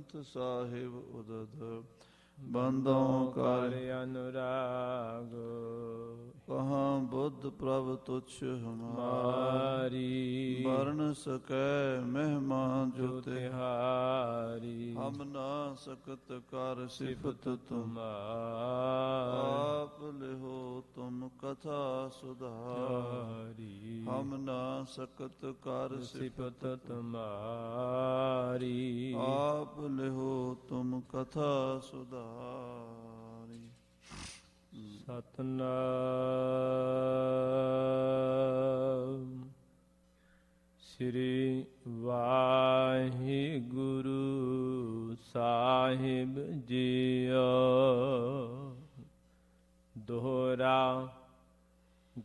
ਗ੍ਰੰਥ ਸਾਹਿਬ ਉਦਦ ਬੰਦੋਂ ਕਰ ਅਨੁਰਾਗ ਕਹਾਂ ਬੁੱਧ ਪ੍ਰਭ ਤੁਛ ਹਮਾਰੀ ਵਰਨ ਸਕੈ ਮਹਿਮਾ ਜੋ ਤਿਹਾਰੀ ਹਮ ਨਾ ਸਕਤ ਕਰ ਸਿਫਤ ਤੁਮਾਰੀ ਆਪ ਲਿਹੋ ਤੁਮ ਕਥਾ ਸੁਧਾਰੀ ਹਮ ਨਾ ਸਕਤ ਕਰ ਸਿਫਤ ਤੁਮਾਰੀ ਆਪ ਲਿਹੋ ਤੁਮ ਕਥਾ ਸੁਧਾਰੀ। ਸਤਨਾਮ ਸ੍ਰੀ ਵਾਹਿਗੁਰੂ ਸਾਹਿਬ ਜੀਓ। ਦੋਹਰਾ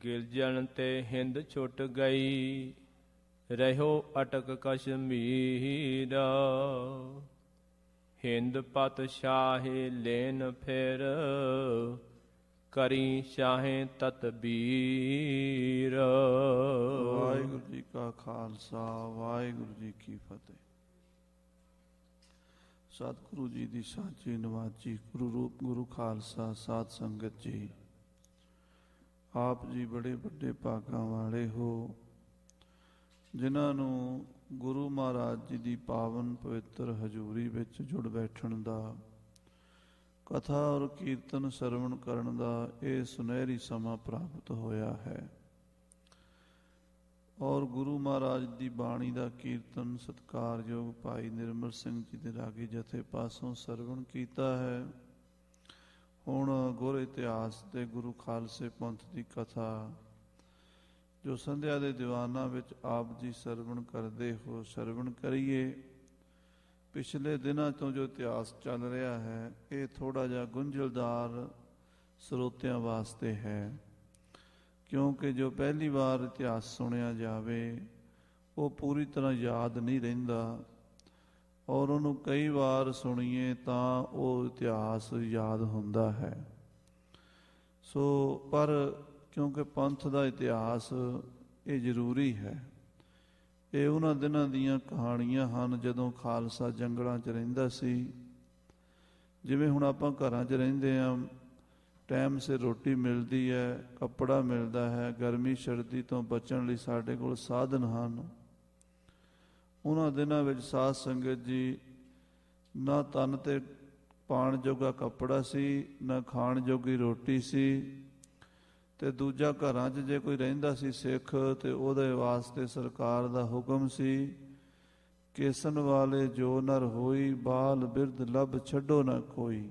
ਗਿਰਜਨ ਤੇ ਹਿੰਦ ਛੁੱਟ ਗਈ, ਰਹਿਓ ਅਟਕ ਕਸ਼ਮੀਰ। ਹਿੰਦ ਪਤ ਸ਼ਾਹੇ ਲੈਨ ਫਿਰ, ਕਰੀ ਸ਼ਾਹੇ ਤਤਬੀਰ। ਵਾਹਿਗੁਰੂ ਜੀ ਕਾ ਖਾਲਸਾ ਵਾਹਿਗੁਰੂ ਜੀ ਕੀ ਫਤਿਹ। ਸਤਿਗੁਰੂ ਜੀ ਦੀ ਸਾਚੀ ਨਵਾਜੀ ਗੁਰੂ ਰੂਪ ਗੁਰੂ ਖਾਲਸਾ ਸਾਧ ਸੰਗਤ ਜੀ, ਆਪ ਜੀ ਬੜੇ ਵੱਡੇ ਭਾਗਾਂ ਵਾਲੇ ਹੋ, ਜਿਨ੍ਹਾਂ ਨੂੰ ਗੁਰੂ ਮਹਾਰਾਜ ਜੀ ਦੀ ਪਾਵਨ ਪਵਿੱਤਰ ਹਜ਼ੂਰੀ ਵਿੱਚ ਜੁੜ ਬੈਠਣ ਦਾ, ਕਥਾ ਔਰ ਕੀਰਤਨ ਸਰਵਣ ਕਰਨ ਦਾ ਇਹ ਸੁਨਹਿਰੀ ਸਮਾਂ ਪ੍ਰਾਪਤ ਹੋਇਆ ਹੈ। ਔਰ ਗੁਰੂ ਮਹਾਰਾਜ ਦੀ ਬਾਣੀ ਦਾ ਕੀਰਤਨ ਸਤਿਕਾਰਯੋਗ ਭਾਈ ਨਿਰਮਲ ਸਿੰਘ ਜੀ ਦੇ ਰਾਗੀ ਜਥੇ ਪਾਸੋਂ ਸਰਵਣ ਕੀਤਾ ਹੈ। ਹੁਣ ਗੁਰ ਇਤਿਹਾਸ ਦੇ ਗੁਰੂ ਖਾਲਸੇ ਪੰਥ ਦੀ ਕਥਾ ਜੋ ਸੰਧਿਆ ਦੇ ਦੀਵਾਨਾਂ ਵਿੱਚ ਆਪ ਜੀ ਸਰਵਣ ਕਰਦੇ ਹੋ, ਸਰਵਣ ਕਰੀਏ। ਪਿਛਲੇ ਦਿਨਾਂ ਤੋਂ ਜੋ ਇਤਿਹਾਸ ਚੱਲ ਰਿਹਾ ਹੈ, ਇਹ ਥੋੜ੍ਹਾ ਜਿਹਾ ਗੁੰਝਲਦਾਰ ਸਰੋਤਿਆਂ ਵਾਸਤੇ ਹੈ, ਕਿਉਂਕਿ ਜੋ ਪਹਿਲੀ ਵਾਰ ਇਤਿਹਾਸ ਸੁਣਿਆ ਜਾਵੇ ਉਹ ਪੂਰੀ ਤਰ੍ਹਾਂ ਯਾਦ ਨਹੀਂ ਰਹਿੰਦਾ, ਔਰ ਉਹਨੂੰ ਕਈ ਵਾਰ ਸੁਣੀਏ ਤਾਂ ਉਹ ਇਤਿਹਾਸ ਯਾਦ ਹੁੰਦਾ ਹੈ। ਸੋ ਪਰ ਕਿਉਂਕਿ ਪੰਥ ਦਾ ਇਤਿਹਾਸ ਇਹ ਜ਼ਰੂਰੀ ਹੈ। ਇਹ ਉਹਨਾਂ ਦਿਨਾਂ ਦੀਆਂ ਕਹਾਣੀਆਂ ਹਨ ਜਦੋਂ ਖਾਲਸਾ ਜੰਗਲਾਂ 'ਚ ਰਹਿੰਦਾ ਸੀ। ਜਿਵੇਂ ਹੁਣ ਆਪਾਂ ਘਰਾਂ 'ਚ ਰਹਿੰਦੇ ਹਾਂ, ਟਾਈਮ ਸਿਰ ਰੋਟੀ ਮਿਲਦੀ ਹੈ, ਕੱਪੜਾ ਮਿਲਦਾ ਹੈ, ਗਰਮੀ ਸਰਦੀ ਤੋਂ ਬਚਣ ਲਈ ਸਾਡੇ ਕੋਲ ਸਾਧਨ ਹਨ। ਉਹਨਾਂ ਦਿਨਾਂ ਵਿੱਚ ਸਾਧ ਸੰਗਤ ਜੀ ਨਾ ਤਨ 'ਤੇ ਪਾਉਣ ਜੋਗਾ ਕੱਪੜਾ ਸੀ, ਨਾ ਖਾਣ ਜੋਗੀ ਰੋਟੀ ਸੀ। ਅਤੇ ਦੂਜਾ, ਘਰਾਂ 'ਚ ਜੇ ਕੋਈ ਰਹਿੰਦਾ ਸੀ ਸਿੱਖ, ਅਤੇ ਉਹਦੇ ਵਾਸਤੇ ਸਰਕਾਰ ਦਾ ਹੁਕਮ ਸੀ, ਕੇਸਨ ਵਾਲੇ ਜੋ ਨਰ ਹੋਈ, ਬਾਲ ਬਿਰਧ ਲੱਭ ਛੱਡੋ ਨਾ ਕੋਈ।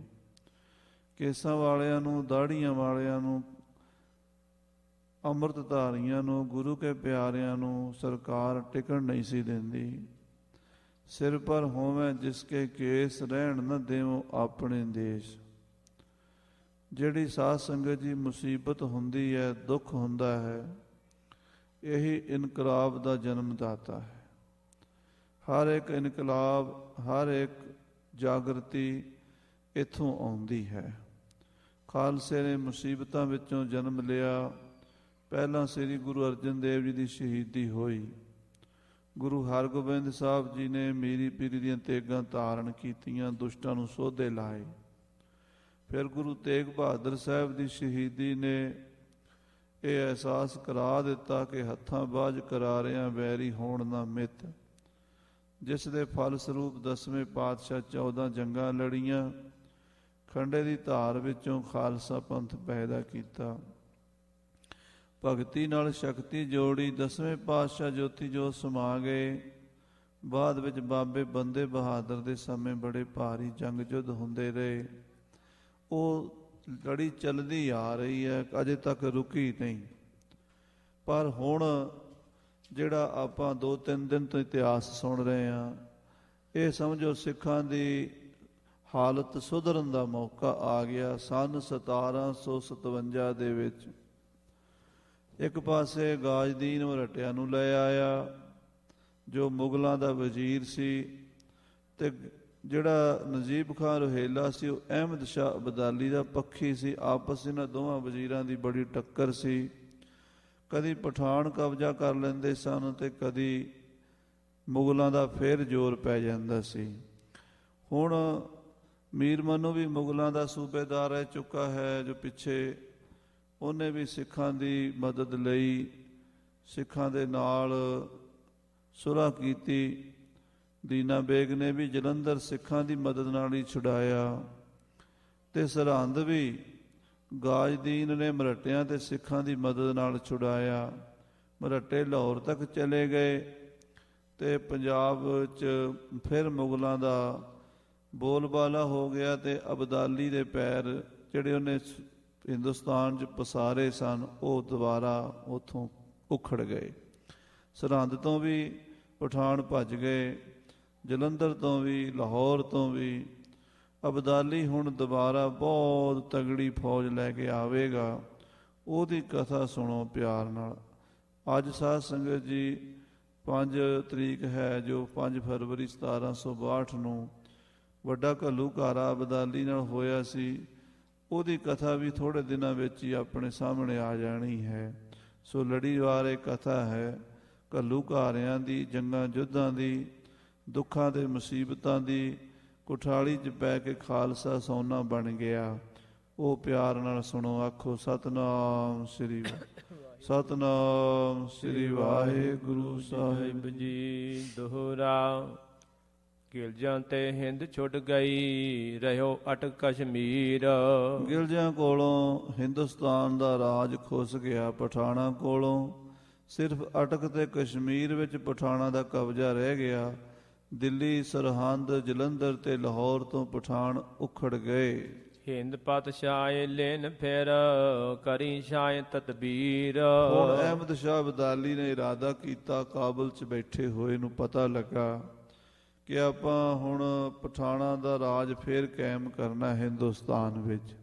ਕੇਸਾਂ ਵਾਲਿਆਂ ਨੂੰ, ਦਾੜ੍ਹੀਆਂ ਵਾਲਿਆਂ ਨੂੰ, ਅੰਮ੍ਰਿਤਧਾਰੀਆਂ ਨੂੰ, ਗੁਰੂ ਕੇ ਪਿਆਰਿਆਂ ਨੂੰ ਸਰਕਾਰ ਟਿਕਣ ਨਹੀਂ ਸੀ ਦਿੰਦੀ। ਸਿਰ ਪਰ ਹੋਵੇਂ ਜਿਸਕੇ ਕੇਸ, ਰਹਿਣ ਨ ਦੇਵੋ ਆਪਣੇ ਦੇਸ਼। ਜਿਹੜੀ ਸਾਧ ਸੰਗਤ ਜੀ ਮੁਸੀਬਤ ਹੁੰਦੀ ਹੈ, ਦੁੱਖ ਹੁੰਦਾ ਹੈ, ਇਹੀ ਇਨਕਲਾਬ ਦਾ ਜਨਮਦਾਤਾ ਹੈ। ਹਰ ਇੱਕ ਇਨਕਲਾਬ, ਹਰ ਇੱਕ ਜਾਗਰਤੀ ਇੱਥੋਂ ਆਉਂਦੀ ਹੈ। ਖਾਲਸੇ ਨੇ ਮੁਸੀਬਤਾਂ ਵਿੱਚੋਂ ਜਨਮ ਲਿਆ। ਪਹਿਲਾਂ ਸ੍ਰੀ ਗੁਰੂ ਅਰਜਨ ਦੇਵ ਜੀ ਦੀ ਸ਼ਹੀਦੀ ਹੋਈ। ਗੁਰੂ ਹਰਗੋਬਿੰਦ ਸਾਹਿਬ ਜੀ ਨੇ ਮੀਰੀ ਪੀਰੀ ਦੀਆਂ ਤੇਗਾਂ ਧਾਰਨ ਕੀਤੀਆਂ, ਦੁਸ਼ਟਾਂ ਨੂੰ ਸੋਧੇ ਲਾਏ। ਫਿਰ ਗੁਰੂ ਤੇਗ ਬਹਾਦਰ ਸਾਹਿਬ ਦੀ ਸ਼ਹੀਦੀ ਨੇ ਇਹ ਅਹਿਸਾਸ ਕਰਾ ਦਿੱਤਾ ਕਿ ਹੱਥਾਂ ਬਾਝ ਕਰਾਰਿਆਂ ਵੈਰੀ ਹੋਣ ਨਾ ਮਿੱਤ, ਜਿਸ ਦੇ ਫਲ ਸਰੂਪ 10ਵੇਂ ਪਾਤਸ਼ਾਹ 14 ਜੰਗਾਂ ਲੜੀਆਂ, ਖੰਡੇ ਦੀ ਧਾਰ ਵਿੱਚੋਂ ਖਾਲਸਾ ਪੰਥ ਪੈਦਾ ਕੀਤਾ। ਭਗਤੀ ਨਾਲ ਸ਼ਕਤੀ ਜੋੜੀ, 10ਵੇਂ ਪਾਤਸ਼ਾਹ ਜੋਤੀ ਜੋਤ ਸਮਾ ਗਏ। ਬਾਅਦ ਵਿੱਚ ਬਾਬੇ ਬੰਦੇ ਬਹਾਦਰ ਦੇ ਸਮੇਂ ਬੜੇ ਭਾਰੀ ਜੰਗ ਯੁੱਧ ਹੁੰਦੇ ਰਹੇ। ਉਹ ਲੜੀ ਚੱਲਦੀ ਆ ਰਹੀ ਹੈ, ਅਜੇ ਤੱਕ ਰੁਕੀ ਨਹੀਂ। ਪਰ ਹੁਣ ਜਿਹੜਾ ਆਪਾਂ 2-3 ਦਿਨ ਤੋਂ ਇਤਿਹਾਸ ਸੁਣ ਰਹੇ ਹਾਂ, ਇਹ ਸਮਝੋ ਸਿੱਖਾਂ ਦੀ ਹਾਲਤ ਸੁਧਰਨ ਦਾ ਮੌਕਾ ਆ ਗਿਆ। ਸੰਨ 1757 ਦੇ ਵਿੱਚ ਇੱਕ ਪਾਸੇ ਗਾਜਦੀਨ ਮਰਹੱਟਿਆ ਨੂੰ ਲੈ ਆਇਆ, ਜੋ ਮੁਗਲਾਂ ਦਾ ਵਜ਼ੀਰ ਸੀ, ਅਤੇ ਜਿਹੜਾ ਨਜੀਬ ਖਾਨ ਰੋਹੇਲਾ ਸੀ ਉਹ ਅਹਿਮਦ ਸ਼ਾਹ ਅਬਦਾਲੀ ਦਾ ਪੱਖੀ ਸੀ। ਆਪਸ ਇਹਨਾਂ ਦੋਵਾਂ ਵਜ਼ੀਰਾਂ ਦੀ ਬੜੀ ਟੱਕਰ ਸੀ। ਕਦੀ ਪਠਾਨ ਕਬਜ਼ਾ ਕਰ ਲੈਂਦੇ ਸਨ ਅਤੇ ਕਦੀ ਮੁਗਲਾਂ ਦਾ ਫਿਰ ਜ਼ੋਰ ਪੈ ਜਾਂਦਾ ਸੀ। ਹੁਣ ਮੀਰ ਮਨੂ ਵੀ ਮੁਗਲਾਂ ਦਾ ਸੂਬੇਦਾਰ ਰਹਿ ਚੁੱਕਾ ਹੈ, ਜੋ ਪਿੱਛੇ ਉਹਨੇ ਵੀ ਸਿੱਖਾਂ ਦੀ ਮਦਦ ਲਈ ਸਿੱਖਾਂ ਦੇ ਨਾਲ ਸੁਲ੍ਹਾ ਕੀਤੀ। ਦੀਨਾ ਬੇਗ ਨੇ ਵੀ ਜਲੰਧਰ ਸਿੱਖਾਂ ਦੀ ਮਦਦ ਨਾਲ ਹੀ ਛੁਡਾਇਆ, ਤੇ ਸਰਹੰਦ ਵੀ ਗਾਜਦੀਨ ਨੇ ਮਰਹੱਟਿਆਂ ਤੇ ਸਿੱਖਾਂ ਦੀ ਮਦਦ ਨਾਲ ਛੁਡਾਇਆ। ਮਰਹੱਟੇ ਲਾਹੌਰ ਤੱਕ ਚਲੇ ਗਏ ਤੇ ਪੰਜਾਬ 'ਚ ਫਿਰ ਮੁਗਲਾਂ ਦਾ ਬੋਲਬਾਲਾ ਹੋ ਗਿਆ, ਤੇ ਅਬਦਾਲੀ ਦੇ ਪੈਰ ਜਿਹੜੇ ਉਹਨੇ ਹਿੰਦੁਸਤਾਨ 'ਚ ਪਸਾਰੇ ਸਨ ਉਹ ਦੁਬਾਰਾ ਉੱਥੋਂ ਉਖੜ ਗਏ। ਸਰਹੰਦ ਤੋਂ ਵੀ ਪਠਾਨ ਭੱਜ ਗਏ, ਜਲੰਧਰ ਤੋਂ ਵੀ, ਲਾਹੌਰ ਤੋਂ ਵੀ। ਅਬਦਾਲੀ ਹੁਣ ਦੁਬਾਰਾ ਬਹੁਤ ਤਗੜੀ ਫੌਜ ਲੈ ਕੇ ਆਵੇਗਾ, ਉਹਦੀ ਕਥਾ ਸੁਣੋ ਪਿਆਰ ਨਾਲ। ਅੱਜ ਸਾਧ ਸੰਗਤ ਜੀ 5 ਤਰੀਕ ਹੈ, ਜੋ 5 ਫਰਵਰੀ 1762 ਨੂੰ ਵੱਡਾ ਘੱਲੂਘਾਰਾ ਅਬਦਾਲੀ ਨਾਲ ਹੋਇਆ ਸੀ, ਉਹਦੀ ਕਥਾ ਵੀ ਥੋੜ੍ਹੇ ਦਿਨਾਂ ਵਿੱਚ ਹੀ ਆਪਣੇ ਸਾਹਮਣੇ ਆ ਜਾਣੀ ਹੈ। ਸੋ ਲੜੀਵਾਰ ਇਹ ਕਥਾ ਹੈ ਘੱਲੂਘਾਰਿਆਂ ਦੀ, ਜੰਗਾਂ ਯੁੱਧਾਂ ਦੀ, ਦੁੱਖਾਂ ਤੇ ਮੁਸੀਬਤਾਂ ਦੀ। ਕੁਠਾਲੀ 'ਚ ਪੈ ਕੇ ਖਾਲਸਾ ਸੋਨਾ ਬਣ ਗਿਆ। ਉਹ ਪਿਆਰ ਨਾਲ ਸੁਣੋ, ਆਖੋ ਸਤਨਾਮ ਸ੍ਰੀ ਸਤਨਾਮ ਸ੍ਰੀ ਵਾਹਿਗੁਰੂ ਸਾਹਿਬ ਜੀ। ਦੋਹਰਾ ਗਿਲਜਾਂ ਤੇ ਹਿੰਦ ਛੁੱਟ ਗਈ, ਰਹਿਓ ਅਟਕ ਕਸ਼ਮੀਰ। ਗਿਲਜਾਂ ਕੋਲੋਂ ਹਿੰਦੁਸਤਾਨ ਦਾ ਰਾਜ ਖੁੱਸ ਗਿਆ, ਪਠਾਣਾ ਕੋਲੋਂ ਸਿਰਫ ਅਟਕ ਤੇ ਕਸ਼ਮੀਰ ਵਿੱਚ ਪਠਾਣਾ ਦਾ ਕਬਜ਼ਾ ਰਹਿ ਗਿਆ। ਦਿੱਲੀ, ਸਰਹੰਦ, ਜਲੰਧਰ ਤੇ ਲਾਹੌਰ ਤੋਂ ਪਠਾਨ ਉਖੜ ਗਏ। ਹਿੰਦ ਪਾਤਸ਼ਾਹ ਲੈਨ ਫਿਰ ਕਰੀ ਸ਼ਾਹ ਤਦਬੀਰ। ਹੁਣ ਅਹਿਮਦ ਸ਼ਾਹ ਅਬਦਾਲੀ ਨੇ ਇਰਾਦਾ ਕੀਤਾ, ਕਾਬਲ 'ਚ ਬੈਠੇ ਹੋਏ ਨੂੰ ਪਤਾ ਲੱਗਾ ਕਿ ਆਪਾਂ ਹੁਣ ਪਠਾਣਾ ਦਾ ਰਾਜ ਫੇਰ ਕਾਇਮ ਕਰਨਾ ਹਿੰਦੁਸਤਾਨ ਵਿੱਚ।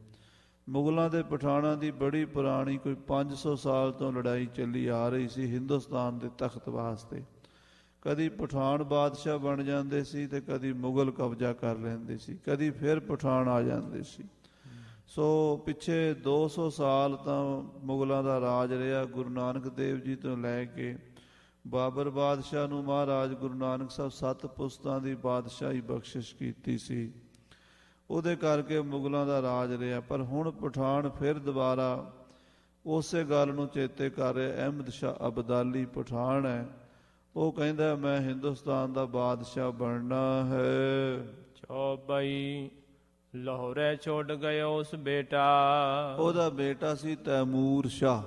ਮੁਗਲਾਂ ਦੇ ਪਠਾਣਾ ਦੀ ਬੜੀ ਪੁਰਾਣੀ, ਕੋਈ 500 ਸਾਲ ਤੋਂ ਲੜਾਈ ਚੱਲੀ ਆ ਰਹੀ ਸੀ ਹਿੰਦੁਸਤਾਨ ਦੇ ਤਖਤ ਵਾਸਤੇ। ਕਦੀ ਪਠਾਨ ਬਾਦਸ਼ਾਹ ਬਣ ਜਾਂਦੇ ਸੀ ਤੇ ਕਦੀ ਮੁਗਲ ਕਬਜ਼ਾ ਕਰ ਲੈਂਦੇ ਸੀ, ਕਦੀ ਫਿਰ ਪਠਾਨ ਆ ਜਾਂਦੇ ਸੀ। ਸੋ ਪਿੱਛੇ 200 ਸਾਲ ਤਾਂ ਮੁਗਲਾਂ ਦਾ ਰਾਜ ਰਿਹਾ। ਗੁਰੂ ਨਾਨਕ ਦੇਵ ਜੀ ਤੋਂ ਲੈ ਕੇ ਬਾਬਰ ਬਾਦਸ਼ਾਹ ਨੂੰ ਮਹਾਰਾਜ ਗੁਰੂ ਨਾਨਕ ਸਾਹਿਬ 7 ਪੁਸਤਾਂ ਦੀ ਬਾਦਸ਼ਾਹੀ ਬਖਸ਼ਿਸ਼ ਕੀਤੀ ਸੀ, ਉਹਦੇ ਕਰਕੇ ਮੁਗਲਾਂ ਦਾ ਰਾਜ ਰਿਹਾ। ਪਰ ਹੁਣ ਪਠਾਨ ਫਿਰ ਦੁਬਾਰਾ ਉਸੇ ਗੱਲ ਨੂੰ ਚੇਤੇ ਕਰ ਰਿਹਾ। ਅਹਿਮਦ ਸ਼ਾਹ ਅਬਦਾਲੀ ਪਠਾਨ ਹੈ, ਉਹ ਕਹਿੰਦਾ ਮੈਂ ਹਿੰਦੁਸਤਾਨ ਦਾ ਬਾਦਸ਼ਾਹ ਬਣਨਾ ਹੈ। 24 ਲਾਹੌਰੇ ਛੋੜ ਗਏ ਉਸ ਬੇਟਾ। ਉਹਦਾ ਬੇਟਾ ਸੀ ਤੈਮੂਰ ਸ਼ਾਹ,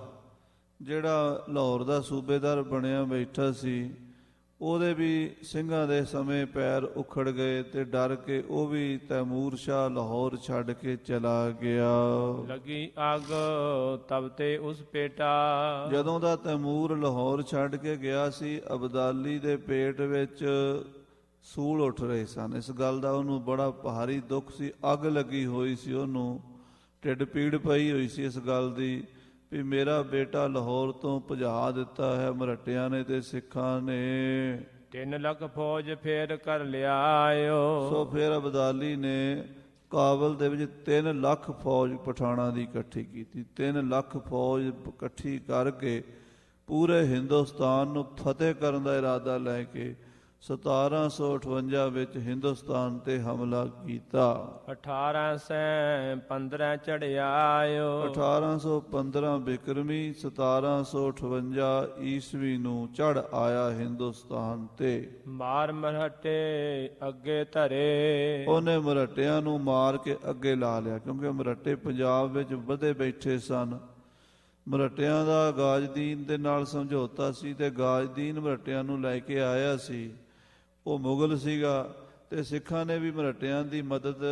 ਜਿਹੜਾ ਲਾਹੌਰ ਦਾ ਸੂਬੇਦਾਰ ਬਣਿਆ ਬੈਠਾ ਸੀ। ਉਹਦੇ ਵੀ ਸਿੰਘਾਂ ਦੇ ਸਮੇਂ ਪੈਰ ਉਖੜ ਗਏ ਤੇ ਡਰ ਕੇ ਉਹ ਵੀ ਤੈਮੂਰ ਸ਼ਾਹ ਲਾਹੌਰ ਛੱਡ ਕੇ ਚਲਾ ਗਿਆ। ਲੱਗੀ ਅੱਗ ਤਬ ਤੇ ਉਸ ਪੇਟਾ। ਜਦੋਂ ਦਾ ਤੈਮੂਰ ਲਾਹੌਰ ਛੱਡ ਕੇ ਗਿਆ ਸੀ, ਅਬਦਾਲੀ ਦੇ ਪੇਟ ਵਿੱਚ ਸੂਲ ਉੱਠ ਰਹੇ ਸਨ। ਇਸ ਗੱਲ ਦਾ ਉਹਨੂੰ ਬੜਾ ਭਾਰੀ ਦੁੱਖ ਸੀ, ਅੱਗ ਲੱਗੀ ਹੋਈ ਸੀ, ਉਹਨੂੰ ਢਿੱਡ ਪੀੜ ਪਈ ਹੋਈ ਸੀ ਇਸ ਗੱਲ ਦੀ ਵੀ ਮੇਰਾ ਬੇਟਾ ਲਾਹੌਰ ਤੋਂ ਭਜਾ ਦਿੱਤਾ ਹੈ ਮਰਹੱਟਿਆਂ ਨੇ ਤੇ ਸਿੱਖਾਂ ਨੇ। 3 ਲੱਖ ਫੌਜ ਫੇਰ ਕਰ ਲਿਆਇਓ। ਸੋ ਫਿਰ ਅਬਦਾਲੀ ਨੇ ਕਾਬਲ ਦੇ ਵਿੱਚ 3 ਲੱਖ ਫੌਜ ਪਠਾਣਾ ਦੀ ਇਕੱਠੀ ਕੀਤੀ। 3 ਲੱਖ ਫੌਜ ਇਕੱਠੀ ਕਰਕੇ ਪੂਰੇ ਹਿੰਦੁਸਤਾਨ ਨੂੰ ਫਤਿਹ ਕਰਨ ਦਾ ਇਰਾਦਾ ਲੈ ਕੇ 1758 ਵਿੱਚ ਹਿੰਦੁਸਤਾਨ ਤੇ ਹਮਲਾ ਕੀਤਾ। 1815 ਚੜਿਆਇਓ। 1815 ਬਿਕਰਮੀ 1758 ਈਸਵੀ ਨੂੰ ਚੜ ਆਇਆ ਹਿੰਦੁਸਤਾਨ ਤੇ। ਮਾਰ ਮਰਹੱਟੇ ਅੱਗੇ ਧਰੇ। ਉਹਨੇ ਮਰਹੱਟਿਆਂ ਨੂੰ ਮਾਰ ਕੇ ਅੱਗੇ ਲਾ ਲਿਆ, ਕਿਉਂਕਿ ਮਰਹੱਟੇ ਪੰਜਾਬ ਵਿੱਚ ਵਧੇ ਬੈਠੇ ਸਨ। ਮਰਹੱਟਿਆਂ ਦਾ ਗਾਜਦੀਨ ਦੇ ਨਾਲ ਸਮਝੌਤਾ ਸੀ ਤੇ ਗਾਜਦੀਨ ਮਰਹੱਟਿਆਂ ਨੂੰ ਲੈ ਕੇ ਆਇਆ ਸੀ। ਉਹ ਮੁਗਲ ਸੀਗਾ ਤੇ ਸਿੱਖਾਂ ਨੇ ਵੀ ਮਰਹੱਟਿਆਂ ਦੀ ਮਦਦ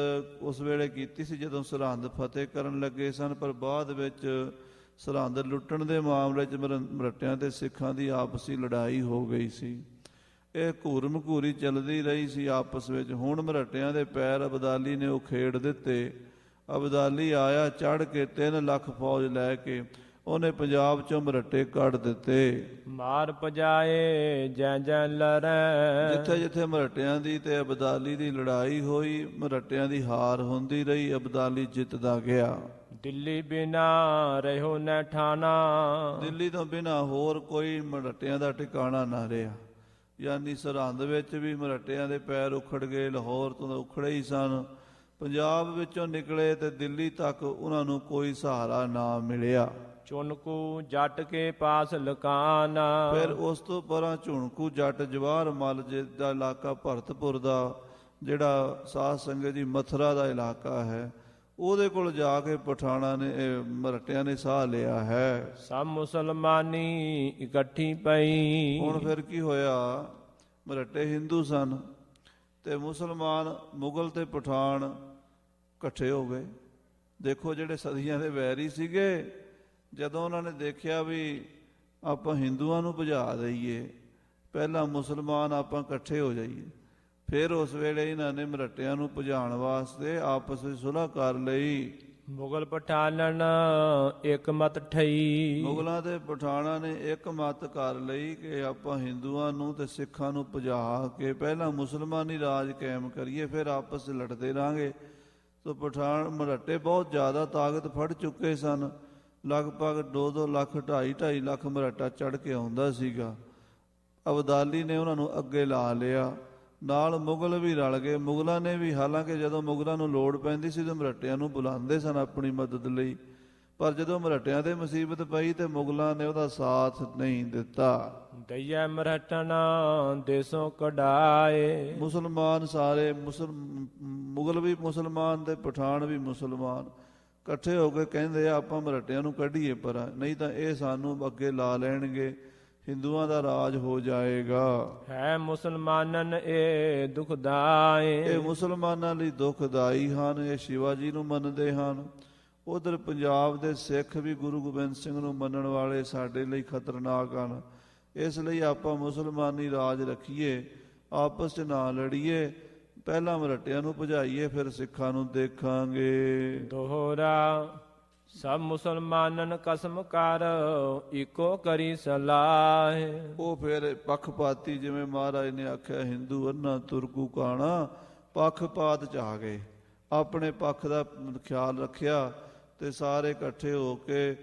ਉਸ ਵੇਲੇ ਕੀਤੀ ਸੀ ਜਦੋਂ ਸਰਹੰਦ ਫਤਿਹ ਕਰਨ ਲੱਗੇ ਸਨ। ਪਰ ਬਾਅਦ ਵਿੱਚ ਸਰਹੰਦ ਲੁੱਟਣ ਦੇ ਮਾਮਲੇ 'ਚ ਮਰਹੱਟਿਆਂ ਤੇ ਸਿੱਖਾਂ ਦੀ ਆਪਸੀ ਲੜਾਈ ਹੋ ਗਈ ਸੀ। ਇਹ ਘੂਰਮ ਘੂਰੀ ਚੱਲਦੀ ਰਹੀ ਸੀ ਆਪਸ ਵਿੱਚ। ਹੁਣ ਮਰਹੱਟਿਆਂ ਦੇ ਪੈਰ ਅਬਦਾਲੀ ਨੇ ਉਹ ਖੇਡ ਦਿੱਤੇ। ਅਬਦਾਲੀ ਆਇਆ ਚੜ੍ਹ ਕੇ 3 ਲੱਖ ਫੌਜ ਲੈ ਕੇ, ਉਹਨੇ ਪੰਜਾਬ 'ਚੋਂ ਮਰਹੱਟੇ ਕੱਢ ਦਿੱਤੇ। ਮਾਰ ਪਜਾਏ ਜੈ ਜੈ ਲੜੈ। ਜਿੱਥੇ ਜਿੱਥੇ ਮਰਹੱਟਿਆਂ ਦੀ ਤੇ ਅਬਦਾਲੀ ਦੀ ਲੜਾਈ ਹੋਈ, ਮਰਹੱਟਿਆਂ ਦੀ ਹਾਰ ਹੁੰਦੀ ਰਹੀ, ਅਬਦਾਲੀ ਜਿੱਤਦਾ ਗਿਆ। ਦਿੱਲੀ ਬਿਨਾ ਰਹਿਓ ਨ ਠਾਣਾ। ਦਿੱਲੀ ਤੋਂ ਬਿਨਾ ਹੋਰ ਕੋਈ ਮਰਹੱਟਿਆਂ ਦਾ ਟਿਕਾਣਾ ਨਾ ਰਿਹਾ। ਯਾਨੀ ਸਰਹੰਦ ਵਿੱਚ ਵੀ ਮਰਾਠਿਆਂ ਦੇ ਪੈਰ ਉਖੜ ਗਏ, ਲਾਹੌਰ ਤੋਂ ਤਾਂ ਉਖੜੇ ਹੀ ਸਨ। ਪੰਜਾਬ ਵਿੱਚੋਂ ਨਿਕਲੇ ਤੇ ਦਿੱਲੀ ਤੱਕ ਉਹਨਾਂ ਨੂੰ ਕੋਈ ਸਹਾਰਾ ਨਾ ਮਿਲਿਆ। ਚੁਨਕੂ ਜੱਟ ਕੇ ਪਾਸ ਲਕਾਨਾ। ਫਿਰ ਉਸ ਤੋਂ ਪਰਾਂ ਝੁਣਕੂ ਜੱਟ ਜਵਾਹਰ ਮੱਲ ਦਾ ਇਲਾਕਾ, ਭਰਤਪੁਰ ਦਾ ਜਿਹੜਾ ਸਾਧ ਸੰਗਤ ਜੀ ਮਥੁਰਾ ਦਾ ਇਲਾਕਾ ਹੈ, ਉਹਦੇ ਕੋਲ ਜਾ ਕੇ ਪਠਾਣਾਂ ਨੇ ਮਰਾਠਿਆਂ ਨੇ ਸਾਹ ਲਿਆ ਹੈ। ਸਭ ਮੁਸਲਮਾਨੀ ਇਕੱਠੀ ਪਈ। ਹੁਣ ਫਿਰ ਕੀ ਹੋਇਆ, ਮਰਾਠੇ ਹਿੰਦੂ ਸਨ ਤੇ ਮੁਸਲਮਾਨ ਮੁਗਲ ਤੇ ਪਠਾਨ ਇਕੱਠੇ ਹੋ ਗਏ। ਦੇਖੋ ਜਿਹੜੇ ਸਦੀਆਂ ਦੇ ਵੈਰੀ ਸੀਗੇ, ਜਦੋਂ ਉਹਨਾਂ ਨੇ ਦੇਖਿਆ ਵੀ ਆਪਾਂ ਹਿੰਦੂਆਂ ਨੂੰ ਭਜਾ ਦਈਏ, ਪਹਿਲਾਂ ਮੁਸਲਮਾਨ ਆਪਾਂ ਇਕੱਠੇ ਹੋ ਜਾਈਏ, ਫਿਰ ਉਸ ਵੇਲੇ ਇਹਨਾਂ ਨੇ ਮਰਾਠਿਆਂ ਨੂੰ ਭਜਾਉਣ ਵਾਸਤੇ ਆਪਸ ਵਿੱਚ ਸੁਲ੍ਹਾ ਕਰ ਲਈ। ਮੁਗਲ ਪਠਾਨਨ ਇੱਕ ਮਤ ਠਈ। ਮੁਗਲਾਂ ਤੇ ਪਠਾਣਾਂ ਨੇ ਇੱਕ ਮਤ ਕਰ ਲਈ ਕਿ ਆਪਾਂ ਹਿੰਦੂਆਂ ਨੂੰ ਤੇ ਸਿੱਖਾਂ ਨੂੰ ਭਜਾ ਕੇ ਪਹਿਲਾਂ ਮੁਸਲਮਾਨੀ ਰਾਜ ਕਾਇਮ ਕਰੀਏ, ਫਿਰ ਆਪਸ ਵਿੱਚ ਲੜਦੇ ਰਹਾਂਗੇ। ਤੋ ਪਠਾਨ ਮਰਾਠੇ ਬਹੁਤ ਜ਼ਿਆਦਾ ਤਾਕਤ ਫੜ ਚੁੱਕੇ ਸਨ, ਲਗਭਗ 2-2 ਲੱਖ 2.5 ਲੱਖ ਮਰਾਠਾ ਚੜ੍ਹ ਕੇ ਆਉਂਦਾ ਸੀਗਾ। ਅਬਦਾਲੀ ਨੇ ਉਹਨਾਂ ਨੂੰ ਅੱਗੇ ਲਾ ਲਿਆ, ਨਾਲ ਮੁਗਲ ਵੀ ਰਲ ਗਏ। ਮੁਗਲਾਂ ਨੇ ਵੀ, ਹਾਲਾਂਕਿ ਜਦੋਂ ਮੁਗਲਾਂ ਨੂੰ ਲੋੜ ਪੈਂਦੀ ਸੀ ਤਾਂ ਮਰਾਠਿਆਂ ਨੂੰ ਬੁਲਾਉਂਦੇ ਸਨ ਆਪਣੀ ਮਦਦ ਲਈ, ਪਰ ਜਦੋਂ ਮਰਾਠਿਆਂ ਤੇ ਮੁਸੀਬਤ ਪਈ ਤੇ ਮੁਗਲਾਂ ਨੇ ਉਹਦਾ ਸਾਥ ਨਹੀਂ ਦਿੱਤਾ। ਦਈਆ ਮਰਾਠਨਾ ਦੇਸੋਂ ਕਢਾਏ। ਮੁਸਲਮਾਨ ਸਾਰੇ ਮੁਗਲ ਵੀ ਮੁਸਲਮਾਨ ਤੇ ਪਠਾਨ ਵੀ ਮੁਸਲਮਾਨ ਇਕੱਠੇ ਹੋ ਕੇ ਕਹਿੰਦੇ ਆ ਆਪਾਂ ਮਰਾਠਿਆਂ ਨੂੰ ਕੱਢੀਏ ਪਰ, ਨਹੀਂ ਤਾਂ ਇਹ ਸਾਨੂੰ ਅੱਗੇ ਲਾ ਲੈਣਗੇ, ਹਿੰਦੂਆਂ ਦਾ ਰਾਜ ਹੋ ਜਾਏਗਾ। ਹੈ ਮੁਸਲਮਾਨਨ ਇਹ ਦੁਖਦਾਏ। ਇਹ ਮੁਸਲਮਾਨਾਂ ਲਈ ਦੁਖਦਾਈ ਹਨ, ਇਹ ਸ਼ਿਵਾਜੀ ਨੂੰ ਮੰਨਦੇ ਹਨ। ਉਧਰ ਪੰਜਾਬ ਦੇ ਸਿੱਖ ਵੀ ਗੁਰੂ ਗੋਬਿੰਦ ਸਿੰਘ ਨੂੰ ਮੰਨਣ ਵਾਲੇ ਸਾਡੇ ਲਈ ਖਤਰਨਾਕ ਹਨ। ਇਸ ਲਈ ਆਪਾਂ ਮੁਸਲਮਾਨੀ ਰਾਜ ਰੱਖੀਏ, ਆਪਸ 'ਚ ਨਾ ਲੜੀਏ, ਪਹਿਲਾਂ ਮਰਾਠਿਆਂ ਨੂੰ ਭਜਾਈਏ ਫਿਰ ਸਿੱਖਾਂ ਨੂੰ ਦੇਖਾਂਗੇ। ਦੋਹਰਾ ਸਭ ਮੁਸਲਮਾਨਨ ਕਸਮ ਕਰ ਇੱਕੋ ਕਰੀ ਸਲਾਹ। ਉਹ ਫਿਰ ਪੱਖਪਾਤੀ, ਜਿਵੇਂ ਮਹਾਰਾਜ ਨੇ ਆਖਿਆ ਹਿੰਦੂ ਅੰਨਾ ਤੁਰਕੂ ਕਾਣਾ, ਪੱਖਪਾਤ 'ਚ ਆ ਗਏ, ਆਪਣੇ ਪੱਖ ਦਾ ਖਿਆਲ ਰੱਖਿਆ ਤੇ ਸਾਰੇ ਇਕੱਠੇ ਹੋ ਕੇ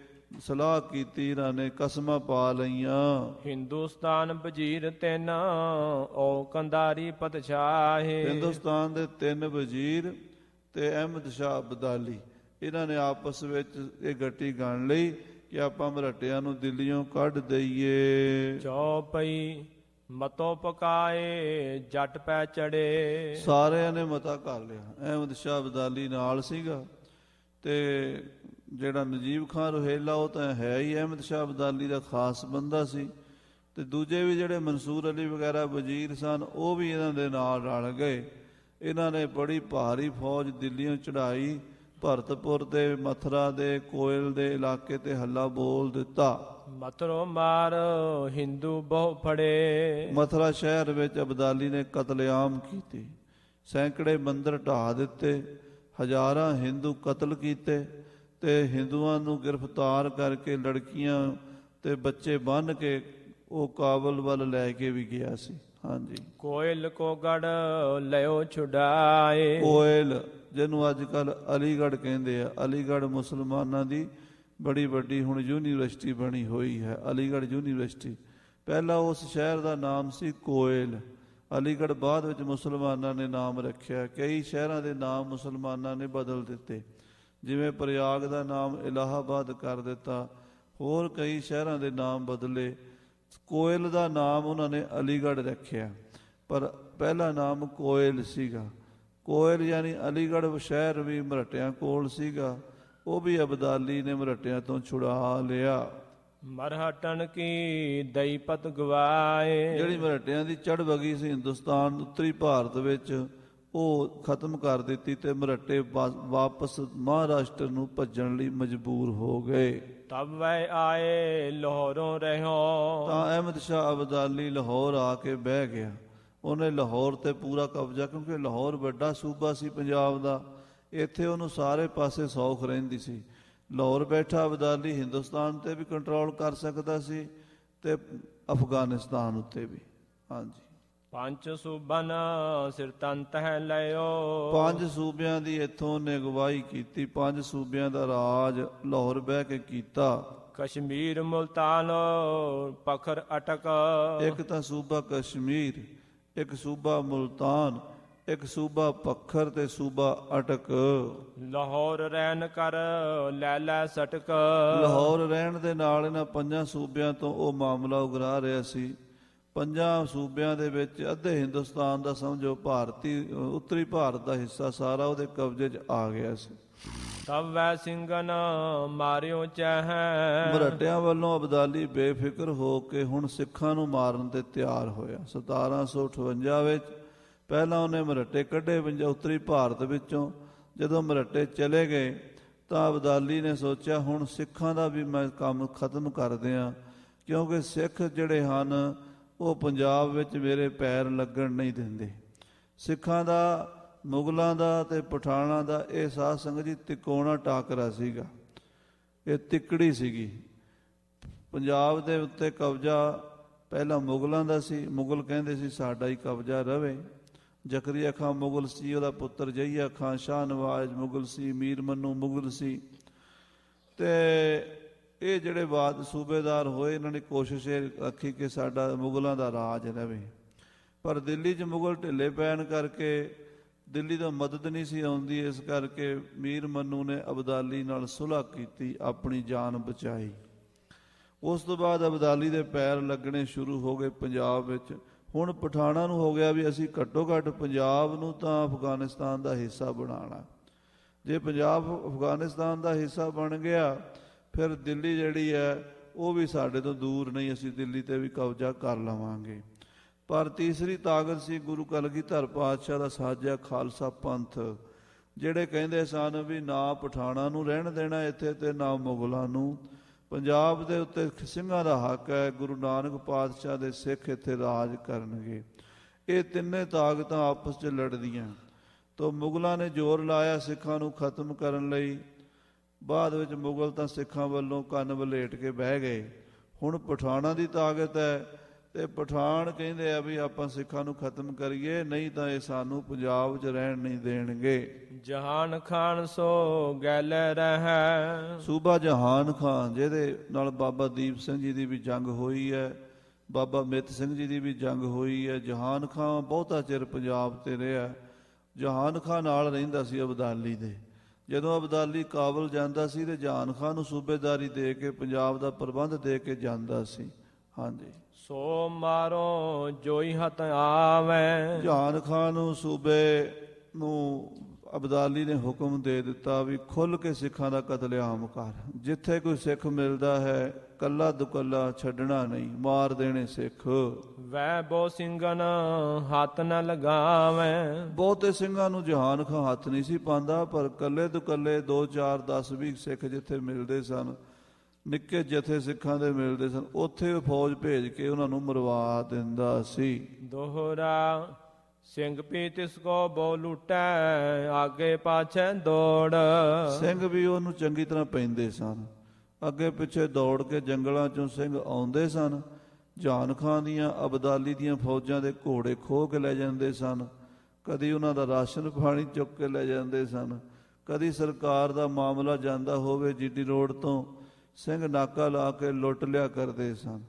ਸਲਾਹ ਕੀਤੀ, ਇਹਨਾਂ ਨੇ ਕਸਮਾਂ ਪਾ ਲਈਆਂ। ਹਿੰਦੁਸਤਾਨ ਵਜ਼ੀਰ ਤਿੰਨ ਓ ਕੰਧਾਰੀ ਪਤਸ਼ਾਹੇ। ਹਿੰਦੁਸਤਾਨ ਦੇ 3 ਵਜ਼ੀਰ ਤੇ ਅਹਿਮਦ ਸ਼ਾਹ ਅਬਦਾਲੀ, ਇਹਨਾਂ ਨੇ ਆਪਸ ਵਿੱਚ ਇਹ ਗੱਟੀ ਗਣ ਲਈ ਕਿ ਆਪਾਂ ਮਰਾਠਿਆਂ ਨੂੰ ਦਿੱਲੀੋਂ ਕੱਢ ਦਈਏ। ਚੌਪਈ ਮਤੋਂ ਪਕਾਏ ਜੱਟ ਪੈ ਚੜੇ। ਸਾਰਿਆਂ ਨੇ ਮਤਾ ਕਰ ਲਿਆ। ਅਹਿਮਦ ਸ਼ਾਹ ਅਬਦਾਲੀ ਨਾਲ ਸੀਗਾ ਤੇ ਜਿਹੜਾ ਨਜੀਬ ਖਾਨ ਰੋਹੇਲਾ ਉਹ ਤਾਂ ਹੈ ਹੀ ਅਹਿਮਦ ਸ਼ਾਹ ਅਬਦਾਲੀ ਦਾ ਖਾਸ ਬੰਦਾ ਸੀ, ਤੇ ਦੂਜੇ ਵੀ ਜਿਹੜੇ ਮਨਸੂਰ ਅਲੀ ਵਗੈਰਾ ਵਜ਼ੀਰ ਸਨ ਉਹ ਵੀ ਇਹਨਾਂ ਦੇ ਨਾਲ ਰਲ ਗਏ। ਇਹਨਾਂ ਨੇ ਬੜੀ ਭਾਰੀ ਫੌਜ ਦਿੱਲੀੋਂ ਚੜਾਈ, ਭਰਤਪੁਰ ਤੇ ਮਥੁਰਾ ਦੇ ਕੋਇਲ ਦੇ ਇਲਾਕੇ ਤੇ ਹੱਲਾ ਬੋਲ ਦਿੱਤਾ। ਮਤਰੋ ਮਾਰ ਹਿੰਦੂ ਬਹੁ ਫੜੇ। ਮਥੁਰਾ ਸ਼ਹਿਰ ਵਿੱਚ ਅਬਦਾਲੀ ਨੇ ਕਤਲੇਆਮ ਕੀਤੀ, ਸੈਂਕੜੇ ਮੰਦਰ ਢਾਹ ਦਿੱਤੇ, ਹਜ਼ਾਰਾਂ ਹਿੰਦੂ ਕਤਲ ਕੀਤੇ ਤੇ ਹਿੰਦੂਆਂ ਨੂੰ ਗ੍ਰਿਫਤਾਰ ਕਰਕੇ ਲੜਕੀਆਂ ਤੇ ਬੱਚੇ ਬੰਨ੍ਹ ਕੇ ਉਹ ਕਾਬਲ ਵੱਲ ਲੈ ਕੇ ਵੀ ਗਿਆ ਸੀ। ਹਾਂਜੀ, ਕੋਇਲ ਕੋ ਗੜ ਲਿਓ ਛੁਡਾਏ। ਕੋਇਲ ਜਿਹਨੂੰ ਅੱਜ ਕੱਲ੍ਹ ਅਲੀਗੜ੍ਹ ਕਹਿੰਦੇ ਆ, ਅਲੀਗੜ੍ਹ ਮੁਸਲਮਾਨਾਂ ਦੀ ਬੜੀ ਵੱਡੀ ਹੁਣ ਯੂਨੀਵਰਸਿਟੀ ਬਣੀ ਹੋਈ ਹੈ, ਅਲੀਗੜ੍ਹ ਯੂਨੀਵਰਸਿਟੀ। ਪਹਿਲਾਂ ਉਸ ਸ਼ਹਿਰ ਦਾ ਨਾਮ ਸੀ ਕੋਇਲ, ਅਲੀਗੜ੍ਹ ਬਾਅਦ ਵਿੱਚ ਮੁਸਲਮਾਨਾਂ ਨੇ ਨਾਮ ਰੱਖਿਆ। ਕਈ ਸ਼ਹਿਰਾਂ ਦੇ ਨਾਮ ਮੁਸਲਮਾਨਾਂ ਨੇ ਬਦਲ ਦਿੱਤੇ, ਜਿਵੇਂ ਪ੍ਰਯਾਗ ਦਾ ਨਾਮ ਇਲਾਹਾਬਾਦ ਕਰ ਦਿੱਤਾ, ਹੋਰ ਕਈ ਸ਼ਹਿਰਾਂ ਦੇ ਨਾਮ ਬਦਲੇ। ਕੋਇਲ ਦਾ ਨਾਮ ਉਹਨਾਂ ਨੇ ਅਲੀਗੜ੍ਹ ਰੱਖਿਆ, ਪਰ ਪਹਿਲਾ ਨਾਮ ਕੋਇਲ ਸੀਗਾ। ਕੋਇਲ ਯਾਨੀ ਅਲੀਗੜ੍ਹ ਸ਼ਹਿਰ ਵੀ ਮਰਾਠਿਆਂ ਕੋਲ ਸੀਗਾ, ਉਹ ਵੀ ਅਬਦਾਲੀ ਨੇ ਮਰਾਠਿਆਂ ਤੋਂ ਛੁਡਾ ਲਿਆ। ਮਰਹਟਨ ਕੀ ਦਈਪਤ ਗਵਾਏ। ਜਿਹੜੀ ਮਰਾਠਿਆਂ ਦੀ ਚੜ੍ਹ ਵਗੀ ਸੀ ਹਿੰਦੁਸਤਾਨ ਉੱਤਰੀ ਭਾਰਤ ਵਿੱਚ, ਉਹ ਖਤਮ ਕਰ ਦਿੱਤੀ ਤੇ ਮਰਾਠੇ ਵਾਪਸ ਮਹਾਰਾਸ਼ਟਰ ਨੂੰ ਭੱਜਣ ਲਈ ਮਜਬੂਰ ਹੋ ਗਏ। ਤਬ ਵੈ ਆਏ ਲਾਹੌਰੋਂ ਰਹਿਓ। ਤਾਂ ਅਹਿਮਦ ਸ਼ਾਹ ਅਬਦਾਲੀ ਲਾਹੌਰ ਆ ਕੇ ਬਹਿ ਗਿਆ। ਉਹਨੇ ਲਾਹੌਰ ਤੇ ਪੂਰਾ ਕਬਜ਼ਾ, ਕਿਉਂਕਿ ਲਾਹੌਰ ਵੱਡਾ ਸੂਬਾ ਸੀ ਪੰਜਾਬ ਦਾ, ਇੱਥੇ ਉਹਨੂੰ ਸਾਰੇ ਪਾਸੇ ਸੌਖ ਰਹਿੰਦੀ ਸੀ। ਲਾਹੌਰ ਬੈਠਾ ਅਬਦਾਲੀ ਹਿੰਦੁਸਤਾਨ ਤੇ ਵੀ ਕੰਟਰੋਲ ਕਰ ਸਕਦਾ ਸੀ ਤੇ ਅਫਗਾਨਿਸਤਾਨ ਉੱਤੇ ਵੀ। ਹਾਂਜੀ, ਪੰਜ ਸੂਬਨ ਸਿਰ ਤੰਤ ਹੈ ਲਿਓ। ਪੰਜ ਸੂਬਿਆਂ ਦੀ ਇੱਥੋਂ ਉਹਨੇ ਅਗਵਾਈ ਕੀਤੀ। ਪੰਜ ਸੂਬਿਆਂ ਦਾ ਰਾਜ ਲਾਹੌਰ ਬਹਿ ਕੇ ਕੀਤਾ। ਕਸ਼ਮੀਰ ਮੁਲਤਾਨ ਪਖਰ ਅਟਕ। ਇੱਕ ਤਾਂ ਸੂਬਾ ਕਸ਼ਮੀਰ, ਇੱਕ ਸੂਬਾ ਮੁਲਤਾਨ, ਇੱਕ ਸੂਬਾ ਪੱਖਰ ਤੇ ਸੂਬਾ ਅਟਕ। ਲਾਹੌਰ ਰਹਿਣ ਕਰ ਲੈ ਲੈ ਸਟਕ। ਲਾਹੌਰ ਰਹਿਣ ਦੇ ਨਾਲ ਇਹਨਾਂ ਪੰਜਾਂ ਸੂਬਿਆਂ ਤੋਂ ਉਹ ਮਾਮਲਾ ਉਗਰਾ ਰਿਹਾ ਸੀ। ਪੰਜਾਂ ਸੂਬਿਆਂ ਦੇ ਵਿੱਚ ਅੱਧੇ ਹਿੰਦੁਸਤਾਨ ਦਾ ਸਮਝੋ ਭਾਰਤੀ ਉੱਤਰੀ ਭਾਰਤ ਦਾ ਹਿੱਸਾ ਸਾਰਾ ਉਹਦੇ ਕਬਜ਼ੇ 'ਚ ਆ ਗਿਆ ਸੀ। ਤਬ ਵੈ ਸਿੰਘਨ ਮਾਰਿਓ ਚਾਹੈ। ਮਰਾਠਿਆਂ ਵੱਲੋਂ ਅਬਦਾਲੀ ਬੇਫਿਕਰ ਹੋ ਕੇ ਹੁਣ ਸਿੱਖਾਂ ਨੂੰ ਮਾਰਨ ਤੇ ਤਿਆਰ ਹੋਇਆ। 1758 ਵਿੱਚ ਪਹਿਲਾਂ ਉਹਨੇ ਮਰਾਠੇ ਕੱਢੇ ਉੱਤਰੀ ਭਾਰਤ ਵਿੱਚੋਂ। ਜਦੋਂ ਮਰਾਠੇ ਚਲੇ ਗਏ ਤਾਂ ਅਬਦਾਲੀ ਨੇ ਸੋਚਿਆ ਹੁਣ ਸਿੱਖਾਂ ਦਾ ਵੀ ਮੈਂ ਕੰਮ ਖਤਮ ਕਰ ਦਿਆਂ, ਕਿਉਂਕਿ ਸਿੱਖ ਜਿਹੜੇ ਹਨ ਉਹ ਪੰਜਾਬ ਵਿੱਚ ਮੇਰੇ ਪੈਰ ਲੱਗਣ ਨਹੀਂ ਦਿੰਦੇ। ਸਿੱਖਾਂ ਦਾ, ਮੁਗਲਾਂ ਦਾ ਤੇ ਪਠਾਣਾਂ ਦਾ ਇਹ ਸਾਧ ਸੰਗਤ ਜੀ ਤਿਕੋਣਾ ਟਾਕਰਾ ਸੀਗਾ, ਇਹ ਤਿੱਕੜੀ ਸੀਗੀ। ਪੰਜਾਬ ਦੇ ਉੱਤੇ ਕਬਜ਼ਾ ਪਹਿਲਾਂ ਮੁਗਲਾਂ ਦਾ ਸੀ। ਮੁਗਲ ਕਹਿੰਦੇ ਸੀ ਸਾਡਾ ਹੀ ਕਬਜ਼ਾ ਰਵੇ। ਜ਼ਕਰੀਆ ਖਾਂ ਮੁਗਲ ਸੀ, ਉਹਦਾ ਪੁੱਤਰ ਜਹੀਆ ਖਾਂ ਸ਼ਾਹ ਨਵਾਜ਼ ਮੁਗਲ ਸੀ, ਮੀਰ ਮੰਨੂ ਮੁਗਲ ਸੀ। ਤੇ ਇਹ ਜਿਹੜੇ ਬਾਦ ਸੂਬੇਦਾਰ ਹੋਏ ਇਹਨਾਂ ਨੇ ਕੋਸ਼ਿਸ਼ ਇਹ ਰੱਖੀ ਕਿ ਸਾਡਾ ਮੁਗਲਾਂ ਦਾ ਰਾਜ ਰਵੇ। ਪਰ ਦਿੱਲੀ 'ਚ ਮੁਗਲ ਢਿੱਲੇ ਪੈਣ ਕਰਕੇ ਦਿੱਲੀ ਤੋਂ ਮਦਦ ਨਹੀਂ ਸੀ ਆਉਂਦੀ। ਇਸ ਕਰਕੇ ਮੀਰ ਮੰਨੂ ਨੇ ਅਬਦਾਲੀ ਨਾਲ ਸੁਲ੍ਹਾ ਕੀਤੀ, ਆਪਣੀ ਜਾਨ ਬਚਾਈ। ਉਸ ਤੋਂ ਬਾਅਦ ਅਬਦਾਲੀ ਦੇ ਪੈਰ ਲੱਗਣੇ ਸ਼ੁਰੂ ਹੋ ਗਏ ਪੰਜਾਬ ਵਿੱਚ। ਹੁਣ ਪਠਾਣਾਂ ਨੂੰ ਹੋ ਗਿਆ ਵੀ ਅਸੀਂ ਘੱਟੋ ਘੱਟ ਪੰਜਾਬ ਨੂੰ ਤਾਂ ਅਫਗਾਨਿਸਤਾਨ ਦਾ ਹਿੱਸਾ ਬਣਾਉਣਾ। ਜੇ ਪੰਜਾਬ ਅਫਗਾਨਿਸਤਾਨ ਦਾ ਹਿੱਸਾ ਬਣ ਗਿਆ ਫਿਰ ਦਿੱਲੀ ਜਿਹੜੀ ਹੈ ਉਹ ਵੀ ਸਾਡੇ ਤੋਂ ਦੂਰ ਨਹੀਂ, ਅਸੀਂ ਦਿੱਲੀ ਤੇ ਵੀ ਕਬਜ਼ਾ ਕਰ ਲਵਾਂਗੇ। ਪਰ ਤੀਸਰੀ ਤਾਕਤ ਸੀ ਗੁਰੂ ਕਲਗੀਧਰ ਪਾਤਸ਼ਾਹ ਦਾ ਸਾਜਿਆ ਖਾਲਸਾ ਪੰਥ, ਜਿਹੜੇ ਕਹਿੰਦੇ ਸਨ ਵੀ ਨਾ ਪਠਾਣਾਂ ਨੂੰ ਰਹਿਣ ਦੇਣਾ ਇੱਥੇ ਤੇ ਨਾ ਮੁਗਲਾਂ ਨੂੰ। ਪੰਜਾਬ ਦੇ ਉੱਤੇ ਸਿੰਘਾਂ ਦਾ ਹੱਕ ਹੈ, ਗੁਰੂ ਨਾਨਕ ਪਾਤਸ਼ਾਹ ਦੇ ਸਿੱਖ ਇੱਥੇ ਰਾਜ ਕਰਨਗੇ। ਇਹ ਤਿੰਨੇ ਤਾਕਤਾਂ ਆਪਸ 'ਚ ਲੜਦੀਆਂ। ਤੋਂ ਮੁਗਲਾਂ ਨੇ ਜ਼ੋਰ ਲਾਇਆ ਸਿੱਖਾਂ ਨੂੰ ਖਤਮ ਕਰਨ ਲਈ। ਬਾਅਦ ਵਿੱਚ ਮੁਗਲ ਤਾਂ ਸਿੱਖਾਂ ਵੱਲੋਂ ਕੰਨ ਵਲੇਟ ਕੇ ਬਹਿ ਗਏ। ਹੁਣ ਪਠਾਣਾਂ ਦੀ ਤਾਕਤ ਹੈ ਤੇ ਪਠਾਨ ਕਹਿੰਦੇ ਆ ਵੀ ਆਪਾਂ ਸਿੱਖਾਂ ਨੂੰ ਖਤਮ ਕਰੀਏ, ਨਹੀਂ ਤਾਂ ਇਹ ਸਾਨੂੰ ਪੰਜਾਬ 'ਚ ਰਹਿਣ ਨਹੀਂ ਦੇਣਗੇ। ਜਹਾਨ ਖਾਨ ਸੋ ਗੈਲੇ ਰਹਿ। ਸੂਬਾ ਜਹਾਨ ਖਾਨ, ਜਿਹਦੇ ਨਾਲ ਬਾਬਾ ਦੀਪ ਸਿੰਘ ਜੀ ਦੀ ਵੀ ਜੰਗ ਹੋਈ ਹੈ, ਬਾਬਾ ਮਿੱਤ ਸਿੰਘ ਜੀ ਦੀ ਵੀ ਜੰਗ ਹੋਈ ਹੈ। ਜਹਾਨ ਖਾਨ ਬਹੁਤਾ ਚਿਰ ਪੰਜਾਬ ਤੇ ਰਿਹਾ। ਜਹਾਨ ਖਾਨ ਨਾਲ ਰਹਿੰਦਾ ਸੀ ਅਬਦਾਲੀ ਦੇ। ਜਦੋਂ ਅਬਦਾਲੀ ਕਾਬਲ ਜਾਂਦਾ ਸੀ ਤੇ ਜਹਾਨ ਖਾਨ ਨੂੰ ਸੂਬੇਦਾਰੀ ਦੇ ਕੇ ਪੰਜਾਬ ਦਾ ਪ੍ਰਬੰਧ ਦੇ ਕੇ ਜਾਂਦਾ ਸੀ। ਹਾਂਜੀ। ਸੋ ਮਾਰੋ ਜੋਈ ਹੱਥ ਆਵੇ। ਜਹਾਨ ਖਾਨ ਨੂੰ ਸੂਬੇ ਨੂੰ ਅਬਦਾਲੀ ਨੇ ਹੁਕਮ ਦੇ ਦਿੱਤਾ ਵੀ ਖੁੱਲ੍ਹ ਕੇ ਸਿੱਖਾਂ ਦਾ ਕਤਲੇਆਮ ਕਰ। ਜਿੱਥੇ ਕੋਈ ਸਿੱਖ ਮਿਲਦਾ ਹੈ ਕੱਲਾ ਦੁਕੱਲਾ ਛੱਡਣਾ ਨਹੀਂ, ਮਾਰ ਦੇਣੇ ਸਿੱਖ। ਵੈ ਬੋ ਸਿੰਘਨ ਹੱਥ ਨ ਲਗਾਵੇ। ਬਹੁਤੇ ਸਿੰਘਾਂ ਨੂੰ ਜਹਾਨ ਖਾਂ ਹੱਥ ਨਹੀਂ ਸੀ ਪਾਉਂਦਾ, ਪਰ ਕੱਲੇ ਦੁਕੱਲੇ 2 4 10 20 ਸਿੱਖ ਜਿੱਥੇ ਮਿਲਦੇ ਸਨ, ਨਿੱਕੇ ਜਥੇ ਸਿੱਖਾਂ ਦੇ ਮਿਲਦੇ ਸਨ, ਉੱਥੇ ਫੌਜ ਭੇਜ ਕੇ ਉਹਨਾਂ ਨੂੰ ਮਰਵਾ ਦਿੰਦਾ ਸੀ। ਦੋਹਰਾ ਸਿੰਘ ਪੀ ਤਿਸ ਕੋ ਬੋ ਲੁਟੈ ਆਗੇ ਪਾਛੈ ਦੌੜ। ਸਿੰਘ ਵੀ ਉਹਨੂੰ ਚੰਗੀ ਤਰ੍ਹਾਂ ਪੈਂਦੇ ਸਨ। ਅੱਗੇ ਪਿੱਛੇ ਦੌੜ ਕੇ ਜੰਗਲਾਂ ਚੋਂ ਸਿੰਘ ਆਉਂਦੇ ਸਨ। ਜਹਾਨ ਖਾਂ ਦੀਆਂ ਅਬਦਾਲੀ ਦੀਆਂ ਫੌਜਾਂ ਦੇ ਘੋੜੇ ਖੋਹ ਕੇ ਲੈ ਜਾਂਦੇ ਸਨ। ਕਦੀ ਉਹਨਾਂ ਦਾ ਰਾਸ਼ਨ ਪਾਣੀ ਚੁੱਕ ਕੇ ਲੈ ਜਾਂਦੇ ਸਨ। ਕਦੀ ਸਰਕਾਰ ਦਾ ਮਾਮਲਾ ਜਾਂਦਾ ਹੋਵੇ ਜੀਡੀ ਰੋਡ ਤੋਂ, ਸਿੰਘ ਨਾਕਾ ਲਾ ਕੇ ਲੁੱਟ ਲਿਆ ਕਰਦੇ ਸਨ।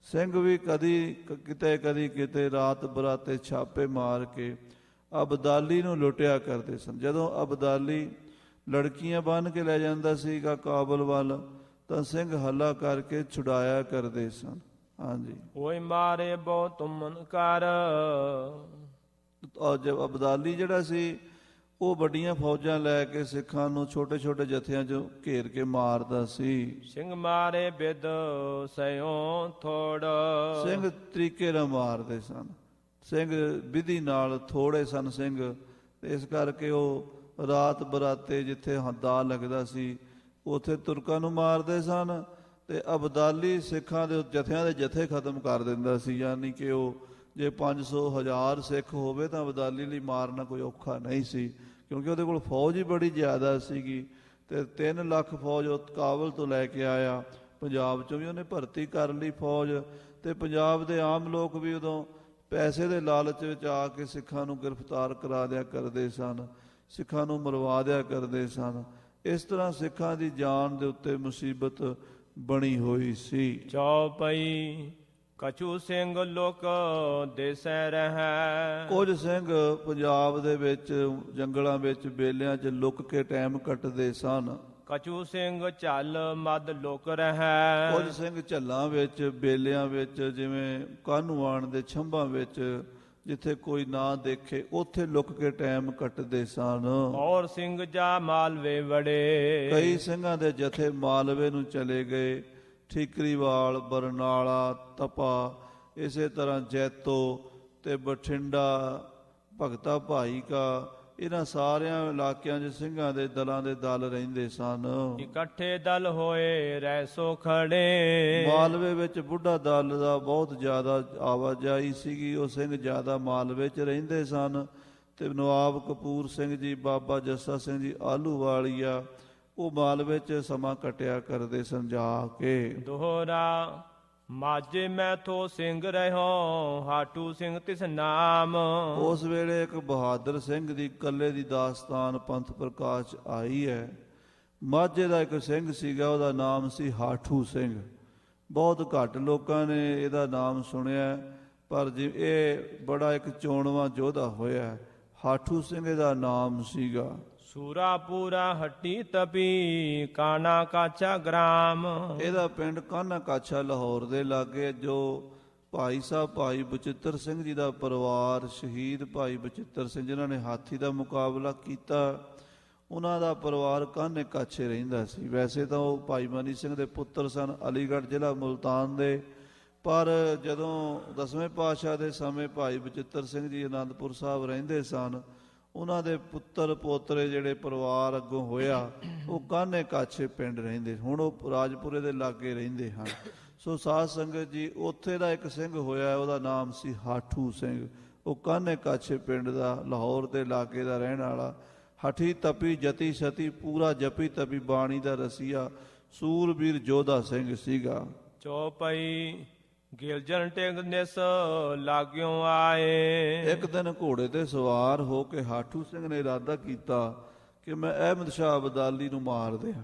ਸਿੰਘ ਵੀ ਕਦੀ ਕਿਤੇ ਰਾਤ ਬਰਾਤੇ ਛਾਪੇ ਮਾਰ ਕੇ ਅਬਦਾਲੀ ਨੂੰ ਲੁੱਟਿਆ ਕਰਦੇ ਸਨ। ਜਦੋਂ ਅਬਦਾਲੀ ਲੜਕੀਆਂ ਬੰਨ੍ਹ ਕੇ ਲੈ ਜਾਂਦਾ ਸੀਗਾ ਕਾਬਲ ਵੱਲ ਤਾਂ ਸਿੰਘ ਹੱਲਾ ਕਰਕੇ ਛੁਡਾਇਆ ਕਰਦੇ ਸਨ। ਹਾਂਜੀ। ਓਏ ਮਾਰੇ ਬੋ ਤੁਮਨ ਕਰ। ਜਦ ਅਬਦਾਲੀ ਜਿਹੜਾ ਸੀ ਉਹ ਵੱਡੀਆਂ ਫੌਜਾਂ ਲੈ ਕੇ ਸਿੱਖਾਂ ਨੂੰ ਛੋਟੇ ਛੋਟੇ ਜਥਿਆਂ 'ਚ ਘੇਰ ਕੇ ਮਾਰਦਾ ਸੀ। ਸਿੰਘ ਮਾਰੇ ਬਿਦ ਸਿਓ ਥੋੜ। ਸਿੰਘ ਤਰੀਕੇ ਨਾਲ ਮਾਰਦੇ ਸਨ। ਸਿੰਘ ਵਿਧੀ ਨਾਲ ਥੋੜੇ ਸਨ ਸਿੰਘ, ਇਸ ਕਰਕੇ ਉਹ ਰਾਤ ਬਰਾਤੇ ਜਿੱਥੇ ਦਾ ਲੱਗਦਾ ਸੀ ਉੱਥੇ ਤੁਰਕਾਂ ਨੂੰ ਮਾਰਦੇ ਸਨ ਤੇ ਅਬਦਾਲੀ ਸਿੱਖਾਂ ਦੇ ਜਥਿਆਂ ਦੇ ਜਥੇ ਖਤਮ ਕਰ ਦਿੰਦਾ ਸੀ। ਯਾਨੀ ਕਿ ਉਹ ਜੇ 500 1000 ਸਿੱਖ ਹੋਵੇ ਤਾਂ ਅਬਦਾਲੀ ਲਈ ਮਾਰਨਾ ਕੋਈ ਔਖਾ ਨਹੀਂ ਸੀ, ਕਿਉਂਕਿ ਉਹਦੇ ਕੋਲ ਫੌਜ ਹੀ ਬੜੀ ਜ਼ਿਆਦਾ ਸੀਗੀ। ਤੇ 3 ਲੱਖ ਫੌਜ ਉਹ ਕਾਬਲ ਤੋਂ ਲੈ ਕੇ ਆਇਆ। ਪੰਜਾਬ 'ਚੋਂ ਵੀ ਉਹਨੇ ਭਰਤੀ ਕਰ ਲਈ ਫੌਜ। ਤੇ ਪੰਜਾਬ ਦੇ ਆਮ ਲੋਕ ਵੀ ਉਦੋਂ ਪੈਸੇ ਦੇ ਲਾਲਚ ਵਿੱਚ ਆ ਕੇ ਸਿੱਖਾਂ ਨੂੰ ਗ੍ਰਿਫਤਾਰ ਕਰਾ ਦਿਆ ਕਰਦੇ ਸਨ, ਸਿੱਖਾਂ ਨੂੰ ਮਰਵਾ ਦਿਆ ਕਰਦੇ ਸਨ। ਇਸ ਤਰ੍ਹਾਂ ਸਿੱਖਾਂ ਦੀ ਜਾਨ ਦੇ ਉੱਤੇ ਮੁਸੀਬਤ ਬਣੀ ਹੋਈ ਸੀ। ਚੌਪਈ ਕਛੂ ਸਿੰਘ ਲੋਕ ਦੇਸੈ ਰਹੈ। ਕੁਝ ਸਿੰਘ ਪੰਜਾਬ ਦੇ ਵਿੱਚ ਜੰਗਲਾਂ ਵਿੱਚ ਬੇਲਿਆਂ 'ਚ ਲੁੱਕ ਕੇ ਟਾਈਮ ਕੱਟਦੇ ਸਨ। ਕਛੂ ਸਿੰਘ ਝੱਲ ਮਦ ਲੋਕ ਰਹੈ। ਕੁਝ ਸਿੰਘ ਝੱਲਾਂ ਵਿੱਚ ਬੇਲਿਆਂ ਵਿੱਚ ਜਿਵੇਂ ਕਾਹਨੂੰਆਣ ਦੇ ਛੰਭਾਂ ਵਿੱਚ ਜਿੱਥੇ ਕੋਈ ਨਾ ਦੇਖੇ ਉੱਥੇ ਲੁੱਕ ਕੇ ਟਾਈਮ ਕੱਟਦੇ ਸਨ। ਔਰ ਸਿੰਘ ਜਾ ਮਾਲਵੇ ਵੜੇ। ਕਈ ਸਿੰਘਾਂ ਦੇ ਜਥੇ ਮਾਲਵੇ ਨੂੰ ਚਲੇ ਗਏ, ਠੀਕਰੀਵਾਲ, ਬਰਨਾਲਾ, ਤਪਾ, ਇਸੇ ਤਰ੍ਹਾਂ ਜੈਤੋ ਤੇ ਬਠਿੰਡਾ, ਭਗਤਾ ਭਾਈ ਕਾ, ਇਹਨਾਂ ਸਾਰਿਆਂ ਇਲਾਕਿਆਂ 'ਚ ਸਿੰਘਾਂ ਦੇ ਦਲਾਂ ਦੇ ਦਲ ਰਹਿੰਦੇ ਸਨ। ਇਕੱਠੇ ਦਲ ਹੋਏ ਰਹਿ ਸੋ ਖੜੇ। ਮਾਲਵੇ ਵਿੱਚ ਬੁੱਢਾ ਦਲ ਦਾ ਬਹੁਤ ਜ਼ਿਆਦਾ ਆਵਾਜਾਈ ਸੀਗੀ, ਉਹ ਸਿੰਘ ਜ਼ਿਆਦਾ ਮਾਲਵੇ 'ਚ ਰਹਿੰਦੇ ਸਨ। ਤੇ ਨਵਾਬ ਕਪੂਰ ਸਿੰਘ ਜੀ, ਬਾਬਾ ਜੱਸਾ ਸਿੰਘ ਜੀ ਆਹਲੂਵਾਲੀਆ, ਉਹ ਮਾਲਵੇ 'ਚ ਸਮਾਂ ਕੱਟਿਆ ਕਰਦੇ ਸਨ ਜਾ ਕੇ। ਦੋਹਰਾ ਮਾਝੇ ਮੈਥੋਂ ਸਿੰਘ ਰਹਿਓ, ਹਾਟੂ ਸਿੰਘ ਤਿਸ ਨਾਮ। ਉਸ ਵੇਲੇ ਇੱਕ ਬਹਾਦਰ ਸਿੰਘ ਦੀ ਕੱਲੇ ਦੀ ਦਾਸਤਾਨ ਪੰਥ ਪ੍ਰਕਾਸ਼ ਆਈ ਹੈ। ਮਾਝੇ ਦਾ ਇੱਕ ਸਿੰਘ ਸੀਗਾ, ਉਹਦਾ ਨਾਮ ਸੀ ਹਾਠੂ ਸਿੰਘ। ਬਹੁਤ ਘੱਟ ਲੋਕਾਂ ਨੇ ਇਹਦਾ ਨਾਮ ਸੁਣਿਆ, ਪਰ ਇਹ ਬੜਾ ਇੱਕ ਚੋਣਵਾਂ ਯੋਧਾ ਹੋਇਆ। ਹਾਠੂ ਸਿੰਘ ਇਹਦਾ ਨਾਮ ਸੀਗਾ। ਸੂਰਾਪੂਰਾ ਹੱਟੀ ਤਪੀ, ਕਾਨਾ ਕਾਚਾ ਗ੍ਰਾਮ। ਇਹਦਾ ਪਿੰਡ ਕਾਨਾ ਕਾਛਾ ਲਾਹੌਰ ਦੇ ਲਾਗੇ। ਜੋ ਭਾਈ ਸਾਹਿਬ ਭਾਈ ਬਚਿੱਤਰ ਸਿੰਘ ਜੀ ਦਾ ਪਰਿਵਾਰ, ਸ਼ਹੀਦ ਭਾਈ ਬਚਿੱਤਰ ਸਿੰਘ ਜਿਨ੍ਹਾਂ ਨੇ ਹਾਥੀ ਦਾ ਮੁਕਾਬਲਾ ਕੀਤਾ, ਉਹਨਾਂ ਦਾ ਪਰਿਵਾਰ ਕਾਨੇ ਕਾਛੇ ਰਹਿੰਦਾ ਸੀ। ਵੈਸੇ ਤਾਂ ਉਹ ਭਾਈ ਮਨੀ ਸਿੰਘ ਦੇ ਪੁੱਤਰ ਸਨ, ਅਲੀਗੜ੍ਹ ਜ਼ਿਲ੍ਹਾ ਮੁਲਤਾਨ ਦੇ। ਪਰ ਜਦੋਂ 10ਵੇਂ ਪਾਤਸ਼ਾਹ ਦੇ ਸਮੇਂ ਭਾਈ ਬਚਿੱਤਰ ਸਿੰਘ ਜੀ ਅਨੰਦਪੁਰ ਸਾਹਿਬ ਰਹਿੰਦੇ ਸਨ, ਉਹਨਾਂ ਦੇ ਪੁੱਤਰ ਪੋਤਰੇ ਜਿਹੜੇ ਪਰਿਵਾਰ ਅੱਗੋਂ ਹੋਇਆ, ਉਹ ਕਾਨੇ ਕਾਛੇ ਪਿੰਡ ਰਹਿੰਦੇ। ਹੁਣ ਉਹ ਰਾਜਪੁਰੇ ਦੇ ਲਾਗੇ ਰਹਿੰਦੇ ਹਨ। ਸੋ ਸਾਧ ਸੰਗਤ ਜੀ, ਉੱਥੇ ਦਾ ਇੱਕ ਸਿੰਘ ਹੋਇਆ, ਉਹਦਾ ਨਾਮ ਸੀ ਹਾਠੂ ਸਿੰਘ। ਉਹ ਕਾਨੇ ਕਾਛੇ ਪਿੰਡ ਦਾ, ਲਾਹੌਰ ਦੇ ਲਾਗੇ ਦਾ ਰਹਿਣ ਵਾਲਾ। ਹਠੀ ਤਪੀ ਜਤੀ ਸਤੀ, ਪੂਰਾ ਜਪੀ ਤਪੀ ਬਾਣੀ ਦਾ ਰਸੀਆ, ਸੂਰਬੀਰ ਯੋਧਾ ਸਿੰਘ ਸੀਗਾ। ਚੌਪਈ ਗਿਲਜਨ ਟਿੰਗ ਨਿਸ ਲਾਗਿਓ ਆਏ। ਇੱਕ ਦਿਨ ਘੋੜੇ ਤੇ ਸਵਾਰ ਹੋ ਕੇ ਹਾਠੂ ਸਿੰਘ ਨੇ ਇਰਾਦਾ ਕੀਤਾ ਕਿ ਮੈਂ ਅਹਿਮਦ ਸ਼ਾਹ ਅਬਦਾਲੀ ਨੂੰ ਮਾਰ ਦਿਆਂ।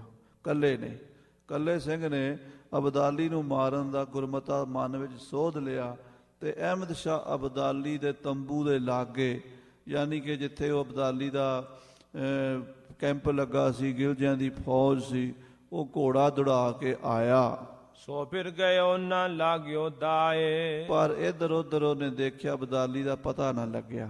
ਕੱਲੇ ਸਿੰਘ ਨੇ ਅਬਦਾਲੀ ਨੂੰ ਮਾਰਨ ਦਾ ਗੁਰਮਤਾ ਮਨ ਵਿੱਚ ਸੋਧ ਲਿਆ ਤੇ ਅਹਿਮਦ ਸ਼ਾਹ ਅਬਦਾਲੀ ਦੇ ਤੰਬੂ ਦੇ ਲਾਗੇ, ਯਾਨੀ ਕਿ ਜਿੱਥੇ ਉਹ ਅਬਦਾਲੀ ਦਾ ਕੈਂਪ ਲੱਗਾ ਸੀ, ਗਿਲਜਿਆਂ ਦੀ ਫੌਜ ਸੀ, ਉਹ ਘੋੜਾ ਦੌੜਾ ਕੇ ਆਇਆ। ਸੋ ਫਿਰ ਗਇਓ ਨਾ ਲਾਗਿਓ ਦਾਏ। ਪਰ ਇੱਧਰ ਉੱਧਰ ਉਹਨੇ ਦੇਖਿਆ, ਅਬਦਾਲੀ ਦਾ ਪਤਾ ਨਾ ਲੱਗਿਆ,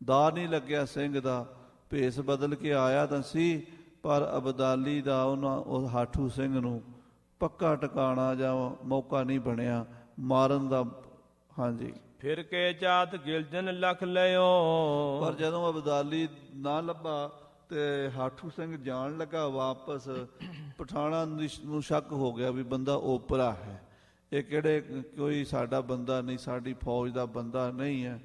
ਦਾ ਨਹੀਂ ਲੱਗਿਆ ਸਿੰਘ ਦਾ। ਭੇਸ ਬਦਲ ਕੇ ਆਇਆ ਤਾਂ ਸੀ, ਪਰ ਅਬਦਾਲੀ ਦਾ ਉਹ ਹਾਠੂ ਸਿੰਘ ਨੂੰ ਪੱਕਾ ਟਿਕਾਣਾ ਜਾਂ ਮੌਕਾ ਨਹੀਂ ਬਣਿਆ ਮਾਰਨ ਦਾ। ਹਾਂਜੀ, ਫਿਰ ਕੇ ਜਾਤ ਗਿਲਜਨ ਲਖ ਲਿਓ। ਪਰ ਜਦੋਂ ਅਬਦਾਲੀ ਨਾ ਲੱਭਾ ਤੇ ਹਾਠੂ ਸਿੰਘ ਜਾਣ ਲੱਗਾ ਵਾਪਸ, ਪਠਾਣਾ ਨੂੰ ਸ਼ੱਕ ਹੋ ਗਿਆ ਵੀ ਬੰਦਾ ਓਪਰਾ ਹੈ, ਇਹ ਕਿਹੜੇ ਕੋਈ ਸਾਡਾ ਬੰਦਾ ਨਹੀਂ, ਸਾਡੀ ਫੌਜ ਦਾ ਬੰਦਾ ਨਹੀਂ ਹੈ।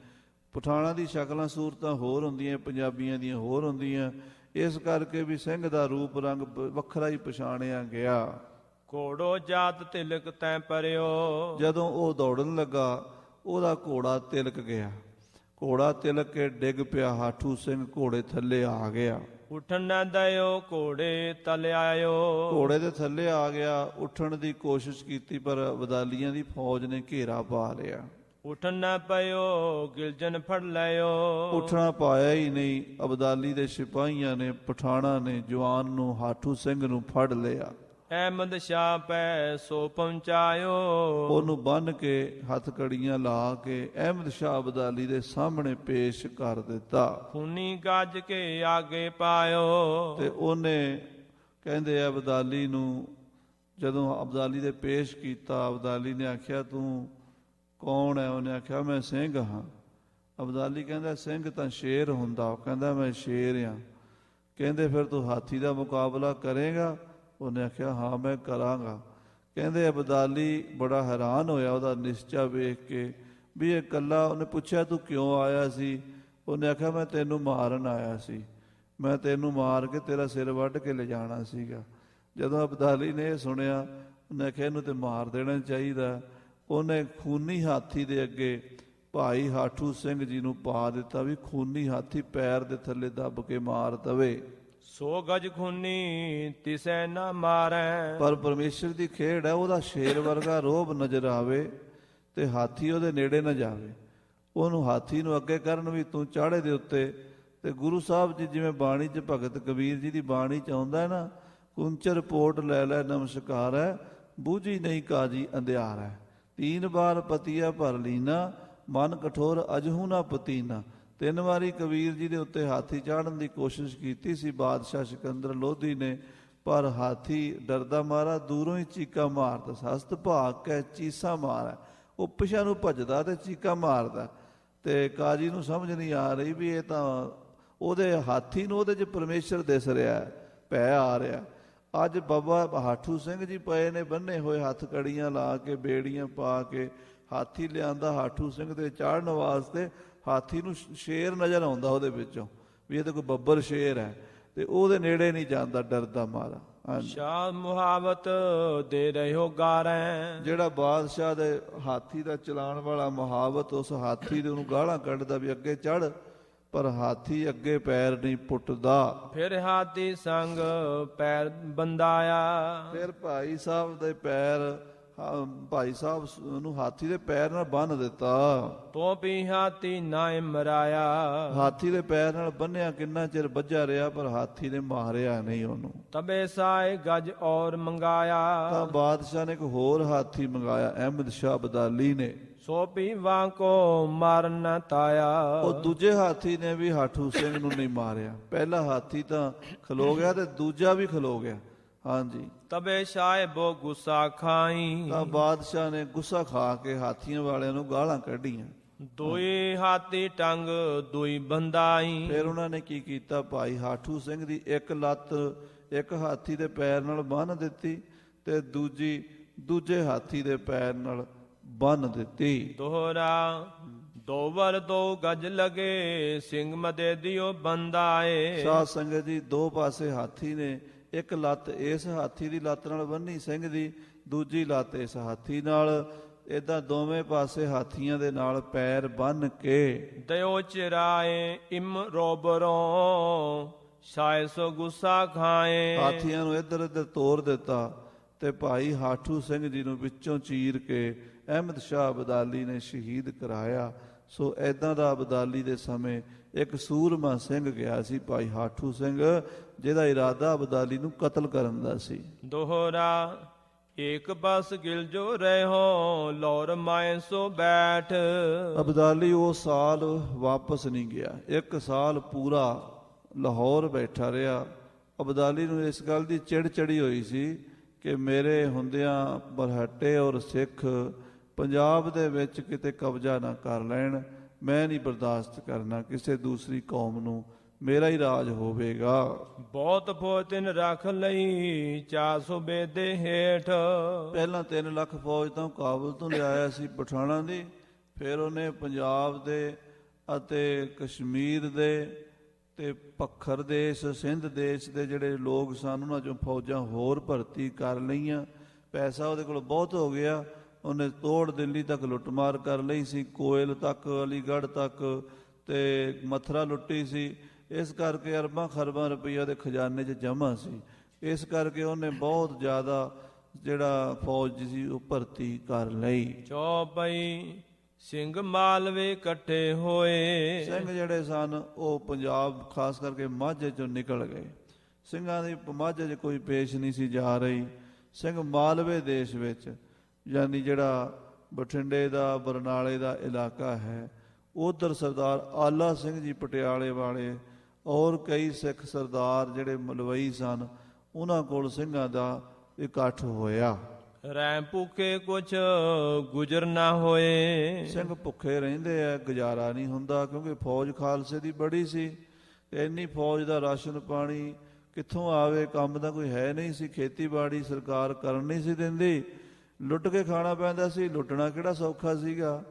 ਪਠਾਣਾ ਦੀ ਸ਼ਕਲਾਂ ਸੂਰਤਾਂ ਹੋਰ ਹੁੰਦੀਆਂ, ਪੰਜਾਬੀਆਂ ਦੀਆਂ ਹੋਰ ਹੁੰਦੀਆਂ, ਇਸ ਕਰਕੇ ਵੀ ਸਿੰਘ ਦਾ ਰੂਪ ਰੰਗ ਵੱਖਰਾ ਹੀ ਪਛਾਣਿਆ ਗਿਆ। ਘੋੜੋ ਜਾਤ ਤਿਲਕ ਤੈ ਪਰਿਓ। ਜਦੋਂ ਉਹ ਦੌੜਨ ਲੱਗਾ, ਉਹਦਾ ਘੋੜਾ ਤਿਲਕ ਗਿਆ। ਘੋੜਾ ਤਿਲਕ ਕੇ ਡਿੱਗ ਪਿਆ। ਹਾਠੂ ਸਿੰਘ ਘੋੜੇ ਥੱਲੇ ਆ ਗਿਆ। ਉੱਠਣ ਨਾ ਦਇਓ ਘੋੜੇ ਤਲ ਆਇਓ। ਘੋੜੇ ਦੇ ਥੱਲੇ ਆ ਗਿਆ। ਉੱਠਣ ਦੀ ਕੋਸ਼ਿਸ਼ ਕੀਤੀ, ਪਰ ਅਬਦਾਲੀਆਂ ਦੀ ਫੌਜ ਨੇ ਘੇਰਾ ਪਾ ਲਿਆ। ਉੱਠਣ ਨਾ ਪਇਓ ਗਿਲਜਨ ਫੜ ਲਿਓ। ਉੱਠਣਾ ਪਾਇਆ ਹੀ ਨਹੀਂ। ਅਬਦਾਲੀ ਦੇ ਸਿਪਾਹੀਆਂ ਨੇ, ਪਠਾਣਾ ਨੇ ਜਵਾਨ ਨੂੰ, ਹਾਠੂ ਸਿੰਘ ਨੂੰ ਫੜ ਲਿਆ। ਅਹਿਮਦ ਸ਼ਾਹ ਪੈ ਸੋ ਪਹੁੰਚਾਇਓ। ਉਹਨੂੰ ਬੰਨ੍ਹ ਕੇ ਹੱਥ ਕੜੀਆਂ ਲਾ ਕੇ ਅਹਿਮਦ ਸ਼ਾਹ ਅਬਦਾਲੀ ਦੇ ਸਾਹਮਣੇ ਪੇਸ਼ ਕਰ ਦਿੱਤਾ। ਖੂਨੀ ਗੱਜ ਕੇ ਆਗੇ ਪਾਇਓ। ਤੇ ਉਹਨੇ ਕਹਿੰਦੇ ਅਬਦਾਲੀ ਨੂੰ ਜਦੋਂ ਅਬਦਾਲੀ ਦੇ ਪੇਸ਼ ਕੀਤਾ, ਅਬਦਾਲੀ ਨੇ ਆਖਿਆ ਤੂੰ ਕੌਣ ਹੈ? ਉਹਨੇ ਆਖਿਆ ਮੈਂ ਸਿੰਘ ਹਾਂ। ਅਬਦਾਲੀ ਕਹਿੰਦਾ ਸਿੰਘ ਤਾਂ ਸ਼ੇਰ ਹੁੰਦਾ। ਉਹ ਕਹਿੰਦਾ ਮੈਂ ਸ਼ੇਰ ਹਾਂ। ਕਹਿੰਦੇ ਫਿਰ ਤੂੰ ਹਾਥੀ ਦਾ ਮੁਕਾਬਲਾ ਕਰੇਗਾ? ਉਹਨੇ ਆਖਿਆ ਹਾਂ ਮੈਂ ਕਰਾਂਗਾ। ਕਹਿੰਦੇ ਅਬਦਾਲੀ ਬੜਾ ਹੈਰਾਨ ਹੋਇਆ ਉਹਦਾ ਨਿਸ਼ਚਾ ਵੇਖ ਕੇ ਵੀ ਇਹ ਇਕੱਲਾ। ਉਹਨੇ ਪੁੱਛਿਆ ਤੂੰ ਕਿਉਂ ਆਇਆ ਸੀ? ਉਹਨੇ ਆਖਿਆ ਮੈਂ ਤੈਨੂੰ ਮਾਰਨ ਆਇਆ ਸੀ, ਮੈਂ ਤੈਨੂੰ ਮਾਰ ਕੇ ਤੇਰਾ ਸਿਰ ਵੱਢ ਕੇ ਲਿਜਾਣਾ ਸੀਗਾ। ਜਦੋਂ ਅਬਦਾਲੀ ਨੇ ਇਹ ਸੁਣਿਆ, ਉਹਨੇ ਆਖਿਆ ਇਹਨੂੰ ਤੇ ਮਾਰ ਦੇਣਾ ਚਾਹੀਦਾ। ਉਹਨੇ ਖੂਨੀ ਹਾਥੀ ਦੇ ਅੱਗੇ ਭਾਈ ਹਾਠੂ ਸਿੰਘ ਜੀ ਨੂੰ ਪਾ ਦਿੱਤਾ ਵੀ ਖੂਨੀ ਹਾਥੀ ਪੈਰ ਦੇ ਥੱਲੇ ਦੱਬ ਕੇ ਮਾਰ ਦਵੇ। ਸੋ ਗਜ ਖੂਨੀ ਤਿਸੈ ਨਾ ਮਾਰੈ। ਪਰ ਪਰਮੇਸ਼ਰ ਦੀ ਖੇਡ ਹੈ, ਉਹਦਾ ਸ਼ੇਰ ਵਰਗਾ ਰੋਹਬ ਨਜ਼ਰ ਆਵੇ ਤੇ ਹਾਥੀ ਉਹਦੇ ਨੇੜੇ ਨਾ ਜਾਵੇ। ਉਹਨੂੰ ਹਾਥੀ ਨੂੰ ਅੱਗੇ ਕਰਨ ਵੀ ਤੂੰ ਚਾੜੇ ਦੇ ਉੱਤੇ। ਤੇ ਗੁਰੂ ਸਾਹਿਬ ਜੀ ਜਿਵੇਂ ਬਾਣੀ 'ਚ ਭਗਤ ਕਬੀਰ ਜੀ ਦੀ ਬਾਣੀ 'ਚ ਆਉਂਦਾ ਹੈ ਨਾ, ਕੁੰਚਰ ਪੋਟ ਲੈ ਲੈ ਨਮਸਕਾਰ ਹੈ, ਬੂਝੀ ਨਹੀਂ ਕਾਜੀ ਅੰਧਿਆਰ ਹੈ। 3 ਵਾਰ ਪਤੀਆ ਭਰ ਲੀਨਾ, ਮਨ ਕਠੋਰ ਅਜਹੂ ਨਾ ਪਤੀਨਾ। 3 ਵਾਰੀ ਕਬੀਰ ਜੀ ਦੇ ਉੱਤੇ ਹਾਥੀ ਚਾੜਨ ਦੀ ਕੋਸ਼ਿਸ਼ ਕੀਤੀ ਸੀ ਬਾਦਸ਼ਾਹ ਸਿਕੰਦਰ ਲੋਧੀ ਨੇ, ਪਰ ਹਾਥੀ ਡਰਦਾ ਮਾਰਾ ਦੂਰੋਂ ਹੀ ਚੀਕਾ ਮਾਰਦਾ। ਹਸਤ ਭਾਗ ਕੇ ਚੀਸਾ ਮਾਰਾ, ਉਹ ਪਿਛਾ ਨੂੰ ਭੱਜਦਾ ਤੇ ਚੀਕਾ ਮਾਰਦਾ। ਤੇ ਕਾਜੀ ਨੂੰ ਸਮਝ ਨਹੀਂ ਆ ਰਹੀ ਵੀ ਇਹ ਤਾਂ ਉਹਦੇ ਹਾਥੀ ਨੂੰ ਉਹਦੇ 'ਚ ਪਰਮੇਸ਼ਰ ਦਿਸ ਰਿਹਾ, ਭੈ ਆ ਰਿਹਾ। ਅੱਜ ਬਾਬਾ ਹਾਠੂ ਸਿੰਘ ਜੀ ਪਏ ਨੇ ਬੰਨੇ ਹੋਏ, ਹੱਥ ਕੜੀਆਂ ਲਾ ਕੇ, ਬੇੜੀਆਂ ਪਾ ਕੇ ਹਾਥੀ ਲਿਆਂਦਾ ਹਾਠੂ ਸਿੰਘ ਤੇ ਚਾੜਨ ਵਾਸਤੇ। ਹਾਥੀ ਨੂੰ ਸ਼ੇਰ ਨਜ਼ਰ ਆਉਂਦਾ ਉਹਦੇ ਵਿੱਚੋਂ ਵੀ ਇਹ ਤਾਂ ਕੋਈ ਬੱਬਰ ਸ਼ੇਰ ਹੈ, ਤੇ ਉਹਦੇ ਨੇੜੇ ਨਹੀਂ ਜਾਂਦਾ ਡਰਦਾ ਮਾਰਾ। ਸ਼ਾਹ ਮੁਹਾਵਤ ਦੇ ਰਹਿਓ ਗਾਰੈ। ਜਿਹੜਾ ਬਾਦਸ਼ਾਹ ਦੇ ਹਾਥੀ ਦਾ ਚਲਾਉਣ ਵਾਲਾ ਮੁਹਾਵਤ, ਉਸ ਹਾਥੀ ਦੇ ਉਹਨੂੰ ਗਾਲਾਂ ਕੱਢਦਾ ਵੀ ਅੱਗੇ ਚੜ, ਪਰ ਹਾਥੀ ਅੱਗੇ ਪੈਰ ਨਹੀਂ ਪੁੱਟਦਾ। ਫਿਰ ਹਾਥੀ ਸੰਗ ਪੈਰ ਬੰਦਾਇਆ। ਫਿਰ ਭਾਈ ਸਾਹਿਬ ਦੇ ਪੈਰ, ਭਾਈ ਸਾਹਿਬ ਨੂੰ ਹਾਥੀ ਦੇ ਪੈਰ ਨਾਲ ਬੰਨ੍ਹ ਦਿੱਤਾ। ਤੋ ਵੀ ਹਾਥੀ ਨਾ ਮਰਾਇਆ। ਹਾਥੀ ਦੇ ਪੈਰ ਨਾਲ ਬੰਨਿਆ ਕਿੰਨਾ ਚਿਰ ਵੱਜਾ ਰਿਹਾ, ਪਰ ਹਾਥੀ ਨੇ ਮਾਰਿਆ ਨਹੀਂ ਉਹਨੂੰ। ਤਬੇ ਸਾਏ ਗਜ ਔਰ ਮੰਗਾਇਆ। ਤਾਂ ਬਾਦਸ਼ਾਹ ਨੇ ਇੱਕ ਹੋਰ ਹਾਥੀ ਮੰਗਾਇਆ, ਅਹਿਮਦ ਸ਼ਾਹ ਅਬਦਾਲੀ ਨੇ। ਸੋ ਪੀਵਾ ਕੋ ਮਾਰਨ ਨਾ ਤਾਇਆ। ਉਹ ਦੂਜੇ ਹਾਥੀ ਨੇ ਵੀ ਹਾਠੂ ਸਿੰਘ ਨੂੰ ਨਹੀਂ ਮਾਰਿਆ। ਪਹਿਲਾ ਹਾਥੀ ਤਾਂ ਖਲੋ ਗਿਆ ਤੇ ਦੂਜਾ ਵੀ ਖਲੋ ਗਿਆ। ਹਾਂਜੀ। ਤਬੇ ਸਾਹਿਬੋ ਗੁੱਸਾ ਖਾਈ। ਤਾਂ ਬਾਦਸ਼ਾਹ ਨੇ ਗੁੱਸਾ ਖਾ ਕੇ ਹਾਥੀਆਂ ਵਾਲਿਆਂ ਨੂੰ ਗਾਲਾਂ ਕੱਢੀਆਂ। ਦੋਈ ਹਾਥੀ ਟੰਗ ਦੋਈ ਬੰਦਾਈ। ਫਿਰ ਉਹਨਾਂ ਨੇ ਕੀ ਕੀਤਾ, ਭਾਈ ਹਾਠੂ ਸਿੰਘ ਦੀ ਇੱਕ ਲੱਤ ਇੱਕ ਹਾਥੀ ਦੇ ਪੈਰ ਨਾਲ ਬੰਨ੍ਹ ਦਿੱਤੀ ਤੇ ਦੂਜੇ ਹਾਥੀ ਦੇ ਪੈਰ ਨਾਲ ਬੰਨ੍ਹ ਦਿੱਤੀ। ਦੋਹਰਾ ਦੋ ਵਰ ਦੋ ਗਜ ਲਗੇ, ਸਿੰਘ ਮਦੇ ਦਿਓ ਬੰਦਾਏ। ਸਾਧ ਸੰਗਤ ਜੀ, ਦੋ ਪਾਸੇ ਹਾਥੀ ਨੇ, ਇੱਕ ਲੱਤ ਇਸ ਹਾਥੀ ਦੀ ਲੱਤ ਨਾਲ ਬੰਨੀ ਸਿੰਘ ਦੀ, ਦੂਜੀ ਲੱਤ ਇਸ ਹਾਥੀ ਨਾਲ। ਏਦਾਂ ਦੋਵੇਂ ਪਾਸੇ ਹਾਥੀਆਂ ਦੇ ਨਾਲ ਪੈਰ ਬੰਨ ਕੇ ਦਇਓ ਚਿਰਾਏ ਇਮ ਰੋਬਰੋਂ, ਸਾਇ ਸੋ ਗੁੱਸਾ ਖਾਏ। ਹਾਥੀਆਂ ਨੂੰ ਇੱਧਰ ਉੱਧਰ ਤੋੜ ਦਿੱਤਾ ਤੇ ਭਾਈ ਹਾਠੂ ਸਿੰਘ ਜੀ ਨੂੰ ਵਿੱਚੋਂ ਚੀਰ ਕੇ ਅਹਿਮਦ ਸ਼ਾਹ ਅਬਦਾਲੀ ਨੇ ਸ਼ਹੀਦ ਕਰਾਇਆ। ਸੋ ਐਦਾਂ ਦਾ ਅਬਦਾਲੀ ਦੇ ਸਮੇਂ ਇੱਕ ਸੂਰਮਾ ਸਿੰਘ ਗਿਆ ਸੀ, ਭਾਈ ਹਾਠੂ ਸਿੰਘ, ਜਿਹਦਾ ਇਰਾਦਾ ਅਬਦਾਲੀ ਨੂੰ ਕਤਲ ਕਰਨ ਦਾ ਸੀ। ਦੋਹਰਾ ਏਕ ਬਸ ਗਿਲ ਜੋ ਰਹਿਓ, ਲੌਰ ਮਾਏ ਸੋ ਬੈਠ। ਅਬਦਾਲੀ ਉਹ ਸਾਲ ਵਾਪਸ ਨਹੀਂ ਗਿਆ, 1 ਸਾਲ ਪੂਰਾ ਲਾਹੌਰ ਬੈਠਾ ਰਿਹਾ। ਅਬਦਾਲੀ ਨੂੰ ਇਸ ਗੱਲ ਦੀ ਚਿੜ ਚੜੀ ਹੋਈ ਸੀ ਕਿ ਮੇਰੇ ਹੁੰਦਿਆਂ ਬਰਹੱਟੇ ਔਰ ਸਿੱਖ ਪੰਜਾਬ ਦੇ ਵਿੱਚ ਕਿਤੇ ਕਬਜ਼ਾ ਨਾ ਕਰ ਲੈਣ। ਮੈਂ ਨਹੀਂ ਬਰਦਾਸ਼ਤ ਕਰਨਾ ਕਿਸੇ ਦੂਸਰੀ ਕੌਮ ਨੂੰ, ਮੇਰਾ ਹੀ ਰਾਜ ਹੋਵੇਗਾ। ਬਹੁਤ ਫੌਜਨ ਰੱਖ ਲਈ 400 ਬੇਦੇ ਹੇਠ। ਪਹਿਲਾਂ 3 ਲੱਖ ਫੌਜ ਤਾਂ ਕਾਬਲ ਤੋਂ ਲਿਆਇਆ ਸੀ ਪਠਾਣਾ ਦੀ, ਫਿਰ ਉਹਨੇ ਪੰਜਾਬ ਦੇ ਅਤੇ ਕਸ਼ਮੀਰ ਦੇ ਤੇ ਪੱਖਰ ਦੇਸ਼, ਸਿੰਧ ਦੇਸ਼ ਦੇ ਜਿਹੜੇ ਲੋਕ ਸਨ ਉਹਨਾਂ 'ਚੋਂ ਫੌਜਾਂ ਹੋਰ ਭਰਤੀ ਕਰ ਲਈਆਂ। ਪੈਸਾ ਉਹਦੇ ਕੋਲ ਬਹੁਤ ਹੋ ਗਿਆ, ਉਹਨੇ ਤੋੜ ਦਿੱਲੀ ਤੱਕ ਲੁੱਟਮਾਰ ਕਰ ਲਈ ਸੀ, ਕੋਇਲ ਤੱਕ, ਅਲੀਗੜ੍ਹ ਤੱਕ ਤੇ ਮਥੁਰਾ ਲੁੱਟੀ ਸੀ। ਇਸ ਕਰਕੇ ਅਰਬਾਂ ਖਰਬਾਂ ਰੁਪਈਆ ਦੇ ਖਜ਼ਾਨੇ 'ਚ ਜਮ੍ਹਾਂ ਸੀ। ਇਸ ਕਰਕੇ ਉਹਨੇ ਬਹੁਤ ਜ਼ਿਆਦਾ ਜਿਹੜਾ ਫੌਜ ਸੀ ਉਹ ਭਰਤੀ ਕਰ ਲਈ। ਚੌਪਈ ਸਿੰਘ ਮਾਲਵੇ ਇਕੱਠੇ ਹੋਏ। ਸਿੰਘ ਜਿਹੜੇ ਸਨ ਉਹ ਪੰਜਾਬ ਖਾਸ ਕਰਕੇ ਮਾਝੇ 'ਚੋਂ ਨਿਕਲ ਗਏ। ਸਿੰਘਾਂ ਦੀ ਮਾਝੇ 'ਚ ਕੋਈ ਪੇਸ਼ ਨਹੀਂ ਸੀ ਜਾ ਰਹੀ। ਸਿੰਘ ਮਾਲਵੇ ਦੇਸ਼ ਵਿੱਚ, ਯਾਨੀ ਜਿਹੜਾ ਬਠਿੰਡੇ ਦਾ ਬਰਨਾਲੇ ਦਾ ਇਲਾਕਾ ਹੈ, ਉਧਰ ਸਰਦਾਰ ਆਲਾ ਸਿੰਘ ਜੀ ਪਟਿਆਲੇ ਵਾਲੇ ਔਰ ਕਈ ਸਿੱਖ ਸਰਦਾਰ ਜਿਹੜੇ ਮਲਵਈ ਸਨ, ਉਹਨਾਂ ਕੋਲ ਸਿੰਘਾਂ ਦਾ ਇਕੱਠ ਹੋਇਆ। ਰਹਿ ਭੁੱਖੇ ਕੁਛ ਗੁਜ਼ਰ ਨਾ ਹੋਏ। ਸਿੰਘ ਭੁੱਖੇ ਰਹਿੰਦੇ ਆ, ਗੁਜ਼ਾਰਾ ਨਹੀਂ ਹੁੰਦਾ, ਕਿਉਂਕਿ ਫੌਜ ਖਾਲਸੇ ਦੀ ਬੜੀ ਸੀ ਤੇ ਇੰਨੀ ਫੌਜ ਦਾ ਰਾਸ਼ਨ ਪਾਣੀ ਕਿੱਥੋਂ ਆਵੇ, ਕੰਮ ਦਾ ਕੋਈ ਹੈ ਨਹੀਂ ਸੀ। ਖੇਤੀਬਾੜੀ ਸਰਕਾਰ ਕਰਨ ਨਹੀਂ ਸੀ ਦਿੰਦੀ, ਲੁੱਟ ਕੇ ਖਾਣਾ ਪੈਂਦਾ ਸੀ। ਲੁੱਟਣਾ ਕਿਹੜਾ ਸੌਖਾ ਸੀਗਾ,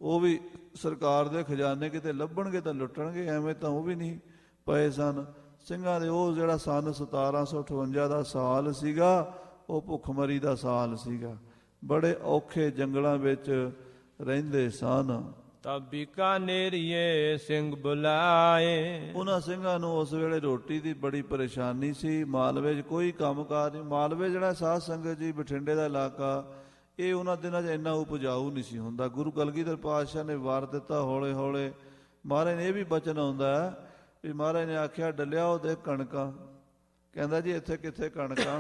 ਉਹ ਵੀ ਸਰਕਾਰ ਦੇ ਖਜ਼ਾਨੇ ਕਿਤੇ ਲੱਭਣਗੇ ਤਾਂ ਲੁੱਟਣਗੇ, ਐਵੇਂ ਤਾਂ ਉਹ ਵੀ ਨਹੀਂ ਪਏ ਸਨ। ਸਿੰਘਾਂ ਦੇ ਉਹ ਜਿਹੜਾ ਸਨ 1758 ਦਾ ਸਾਲ ਸੀਗਾ, ਉਹ ਭੁੱਖਮਰੀ ਦਾ ਸਾਲ ਸੀਗਾ। ਬੜੇ ਔਖੇ ਜੰਗਲਾਂ ਵਿੱਚ ਰਹਿੰਦੇ ਸਨ। ਤਬ ਬੀਕਾਨੇਰੀਏ ਸਿੰਘ ਬੁਲਾਏ। ਉਹਨਾਂ ਸਿੰਘਾਂ ਨੂੰ ਉਸ ਵੇਲੇ ਰੋਟੀ ਦੀ ਬੜੀ ਪਰੇਸ਼ਾਨੀ ਸੀ। ਮਾਲਵੇ 'ਚ ਕੋਈ ਕੰਮਕਾਰ ਨਹੀਂ। ਮਾਲਵੇ ਜਿਹੜਾ ਸਾਧ ਸੰਗਤ ਜੀ ਬਠਿੰਡੇ ਦਾ ਇਲਾਕਾ, ਇਹ ਉਹਨਾਂ ਦਿਨਾਂ 'ਚ ਇੰਨਾ ਉਪਜਾਊ ਨਹੀਂ ਸੀ ਹੁੰਦਾ। ਗੁਰੂ ਕਲਗੀਧਰ ਪਾਤਸ਼ਾਹ ਨੇ ਵਾਰ ਦਿੱਤਾ ਹੌਲੇ ਹੌਲੇ। ਮਹਾਰਾਜ ਨੇ ਇਹ ਵੀ ਬਚਨ ਆਉਂਦਾ ਵੀ ਮਹਾਰਾਜ ਨੇ ਆਖਿਆ ਡੱਲਿਆ ਉਹ ਦੇ ਕਣਕਾਂ। ਕਹਿੰਦਾ ਜੀ ਇੱਥੇ ਕਿੱਥੇ ਕਣਕਾਂ,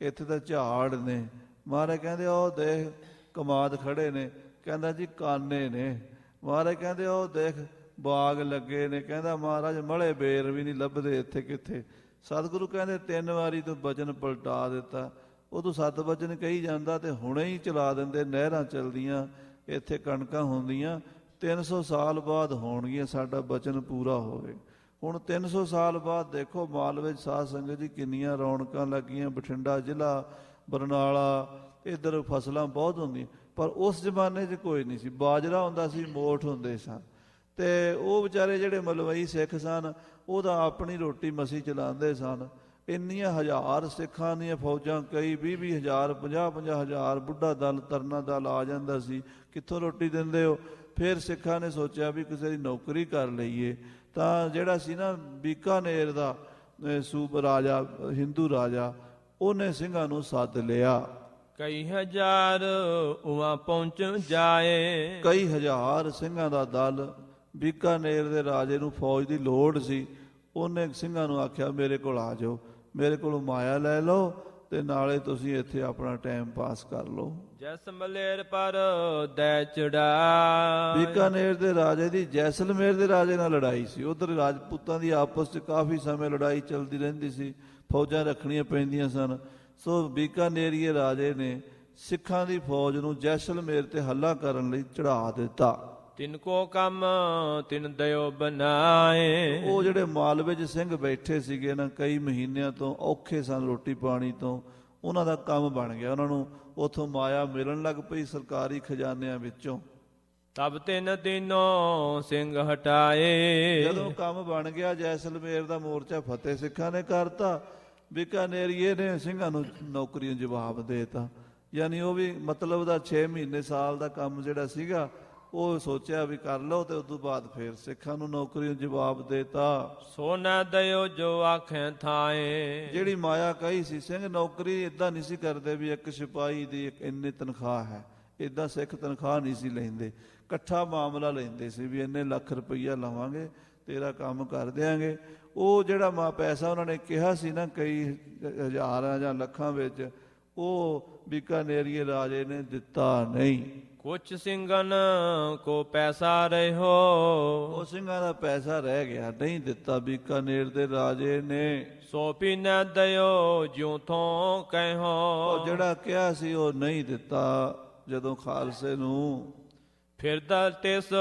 ਇੱਥੇ ਤਾਂ ਝਾੜ ਨੇ। ਮਹਾਰਾਜ ਕਹਿੰਦੇ ਉਹ ਦੇਖ ਕਮਾਦ ਖੜੇ ਨੇ। ਕਹਿੰਦਾ ਜੀ ਕਾਨੇ ਨੇ। ਮਹਾਰਾਜ ਕਹਿੰਦੇ ਉਹ ਦੇਖ ਬਾਗ ਲੱਗੇ ਨੇ। ਕਹਿੰਦਾ ਮਹਾਰਾਜ ਮਲੇ ਬੇਰ ਵੀ ਨਹੀਂ ਲੱਭਦੇ ਇੱਥੇ ਕਿੱਥੇ। ਸਤਿਗੁਰੂ ਕਹਿੰਦੇ 3 ਵਾਰੀ ਤੂੰ ਬਚਨ ਪਲਟਾ ਦਿੱਤਾ। ਉਦੋਂ 7 ਬਚਨ ਕਹੀ ਜਾਂਦਾ ਤੇ ਹੁਣੇ ਹੀ ਚਲਾ ਦਿੰਦੇ। ਨਹਿਰਾਂ ਚਲਦੀਆਂ, ਇੱਥੇ ਕਣਕਾਂ ਹੁੰਦੀਆਂ। 300 ਸਾਲ ਬਾਅਦ ਹੋਣਗੀਆਂ ਸਾਡਾ ਬਚਨ ਪੂਰਾ ਹੋਵੇ। ਹੁਣ 300 ਸਾਲ ਬਾਅਦ ਦੇਖੋ ਮਾਲਵੇ ਸਾਧ ਸੰਗਤ ਜੀ ਕਿੰਨੀਆਂ ਰੌਣਕਾਂ ਲੱਗੀਆਂ। ਬਠਿੰਡਾ ਜ਼ਿਲ੍ਹਾ, ਬਰਨਾਲਾ, ਇੱਧਰ ਫਸਲਾਂ ਬਹੁਤ ਹੁੰਦੀਆਂ। ਪਰ ਉਸ ਜ਼ਮਾਨੇ 'ਚ ਕੋਈ ਨਹੀਂ ਸੀ। ਬਾਜਰਾ ਹੁੰਦਾ ਸੀ, ਮੋਠ ਹੁੰਦੇ ਸਨ। ਅਤੇ ਉਹ ਵਿਚਾਰੇ ਜਿਹੜੇ ਮਲਵਈ ਸਿੱਖ ਸਨ ਉਹ ਤਾਂ ਆਪਣੀ ਰੋਟੀ ਮਸੀਂ ਚਲਾਉਂਦੇ ਸਨ। ਇੰਨੀਆਂ ਹਜ਼ਾਰ ਸਿੱਖਾਂ ਦੀਆਂ ਫੌਜਾਂ, ਕਈ 20-20 ਹਜ਼ਾਰ, 50-50 ਹਜ਼ਾਰ ਬੁੱਢਾ ਦਲ, ਤਰਨਾ ਦਲ ਆ ਜਾਂਦਾ ਸੀ। ਕਿੱਥੋਂ ਰੋਟੀ ਦਿੰਦੇ ਹੋ? ਫਿਰ ਸਿੱਖਾਂ ਨੇ ਸੋਚਿਆ ਵੀ ਕਿਸੇ ਦੀ ਨੌਕਰੀ ਕਰ ਲਈਏ। ਤਾਂ ਜਿਹੜਾ ਸੀ ਨਾ ਬੀਕਾਨੇਰ ਦਾ ਸੂਬ ਰਾਜਾ, ਹਿੰਦੂ ਰਾਜਾ, ਉਹਨੇ ਸਿੰਘਾਂ ਨੂੰ ਸੱਦ ਲਿਆ। ਕਈ ਹਜ਼ਾਰ ਉਹਾਂ ਪਹੁੰਚ ਜਾਏ। ਕਈ ਹਜ਼ਾਰ ਸਿੰਘਾਂ ਦਾ ਦਲ। ਬੀਕਾਨੇਰ ਦੇ ਰਾਜੇ ਨੂੰ ਫੌਜ ਦੀ ਲੋੜ ਸੀ। ਉਹਨੇ ਸਿੰਘਾਂ ਨੂੰ ਆਖਿਆ ਮੇਰੇ ਕੋਲ ਆ ਜਾਓ, ਮੇਰੇ ਕੋਲੋਂ ਮਾਇਆ ਲੈ ਲਓ ਤੇ ਨਾਲੇ ਤੁਸੀਂ ਇੱਥੇ ਆਪਣਾ ਟਾਈਮ ਪਾਸ ਕਰ ਲਓ। ਜੈਸਲਮੇਰ ਪਰ ਦੈ ਚੜਾ। ਬੀਕਾਨੇਰ ਦੇ ਰਾਜੇ ਦੀ ਜੈਸਲਮੇਰ ਦੇ ਰਾਜੇ ਨਾਲ ਲੜਾਈ ਸੀ। ਉਧਰ ਰਾਜਪੂਤਾਂ ਦੀ ਆਪਸ 'ਚ ਕਾਫੀ ਸਮੇਂ ਲੜਾਈ ਚੱਲਦੀ ਰਹਿੰਦੀ ਸੀ। ਫੌਜਾਂ ਰੱਖਣੀਆਂ ਪੈਂਦੀਆਂ ਸਨ। ਸੋ ਬੀਕਾਨੇਰੀਏ ਰਾਜੇ ਨੇ ਸਿੱਖਾਂ ਦੀ ਫੌਜ ਨੂੰ ਜੈਸਲਮੇਰ ਤੇ ਹੱਲਾ ਕਰਨ ਲਈ ਚੜ੍ਹਾ ਦਿੱਤਾ। ਤਿਨ ਕੋ ਕੰਮ ਤਿਨ ਦਇਓ ਬਣਾਏ। ਉਹ ਜਿਹੜੇ ਮਾਲਵੇ 'ਚ ਸਿੰਘ ਬੈਠੇ ਸੀਗੇ ਨਾ, ਕਈ ਮਹੀਨਿਆਂ ਤੋਂ ਔਖੇ ਸਨ ਰੋਟੀ ਪਾਣੀ ਤੋਂ, ਉਹਨਾਂ ਦਾ ਕੰਮ ਬਣ ਗਿਆ। ਉਹਨਾਂ ਨੂੰ ਉੱਥੋਂ ਮਾਇਆ ਮਿਲਣ ਲੱਗ ਪਈ ਸਰਕਾਰੀ ਖਜ਼ਾਨਿਆਂ ਵਿੱਚੋਂ। ਤਬ ਤਿੰਨ ਦਿਨੋਂ ਸਿੰਘ ਹਟਾਏ। ਜਦੋਂ ਕੰਮ ਬਣ ਗਿਆ, ਜੈਸਲਮੇਰ ਦਾ ਮੋਰਚਾ ਫਤਿਹ ਸਿੱਖਾਂ ਨੇ ਕਰਤਾ। ਬੀਕਾਨੇਰੀਏ ਨੇ ਸਿੰਘਾਂ ਨੂੰ ਨੌਕਰੀਆਂ ਜਵਾਬ ਦੇਤਾ। ਯਾਨੀ ਉਹ ਵੀ ਮਤਲਬ ਦਾ 6 ਮਹੀਨੇ ਸਾਲ ਦਾ ਕੰਮ ਜਿਹੜਾ ਸੀਗਾ ਉਹ ਸੋਚਿਆ ਵੀ ਕਰ ਲਓ, ਤੇ ਉਸ ਤੋਂ ਬਾਅਦ ਫਿਰ ਸਿੱਖਾਂ ਨੂੰ ਨੌਕਰੀ ਨੂੰ ਜਵਾਬ ਦੇਤਾ। ਸੋ ਨਾ ਦਇਓ ਜੋ ਆਖੇ ਥਾਏ। ਜਿਹੜੀ ਮਾਇਆ ਕਹੀ ਸੀ, ਸਿੰਘ ਨੌਕਰੀ ਇਦਾਂ ਨਹੀਂ ਸੀ ਕਰਦੇ ਵੀ ਇੱਕ ਸਿਪਾਹੀ ਦੀ ਇੰਨੀ ਤਨਖਾਹ ਹੈ। ਇਦਾਂ ਸਿੱਖ ਤਨਖਾਹ ਨਹੀਂ ਸੀ ਲੈਂਦੇ, ਇਕੱਠਾ ਮਾਮਲਾ ਲੈਂਦੇ ਸੀ ਵੀ ਇੰਨੇ ਲੱਖ ਰੁਪਈਆ ਲਵਾਂਗੇ, ਤੇਰਾ ਕੰਮ ਕਰ ਦਿਆਂਗੇ। ਉਹ ਜਿਹੜਾ ਪੈਸਾ ਉਹਨਾਂ ਨੇ ਕਿਹਾ ਸੀ ਨਾ ਕਈ ਹਜ਼ਾਰਾਂ ਜਾਂ ਲੱਖਾਂ ਵਿੱਚ, ਉਹ ਬੀਕਾਨੇਰੀਏ ਰਾਜੇ ਨੇ ਦਿੱਤਾ ਨਹੀਂ। ਕੁਛ ਸਿੰਘਨ ਕੋ ਪੈਸਾ ਰਹਿਓ। ਉਹ ਸਿੰਘਾਂ ਦਾ ਪੈਸਾ ਰਹਿ ਗਿਆ, ਨਹੀਂ ਦਿੱਤਾ ਬੀਕਾਨੇਰ ਦੇ ਰਾਜੇ ਨੇ। ਸੋ ਪੀ ਨ ਦਇਓ ਜਿਉ ਥੋਂ ਕਹਿਓ। ਉਹ ਜਿਹੜਾ ਕਿਹਾ ਸੀ ਉਹ ਨਹੀਂ ਦਿੱਤਾ। ਜਦੋਂ ਖਾਲਸੇ ਨੂੰ ਫਿਰ ਦਲ ਤਿਸ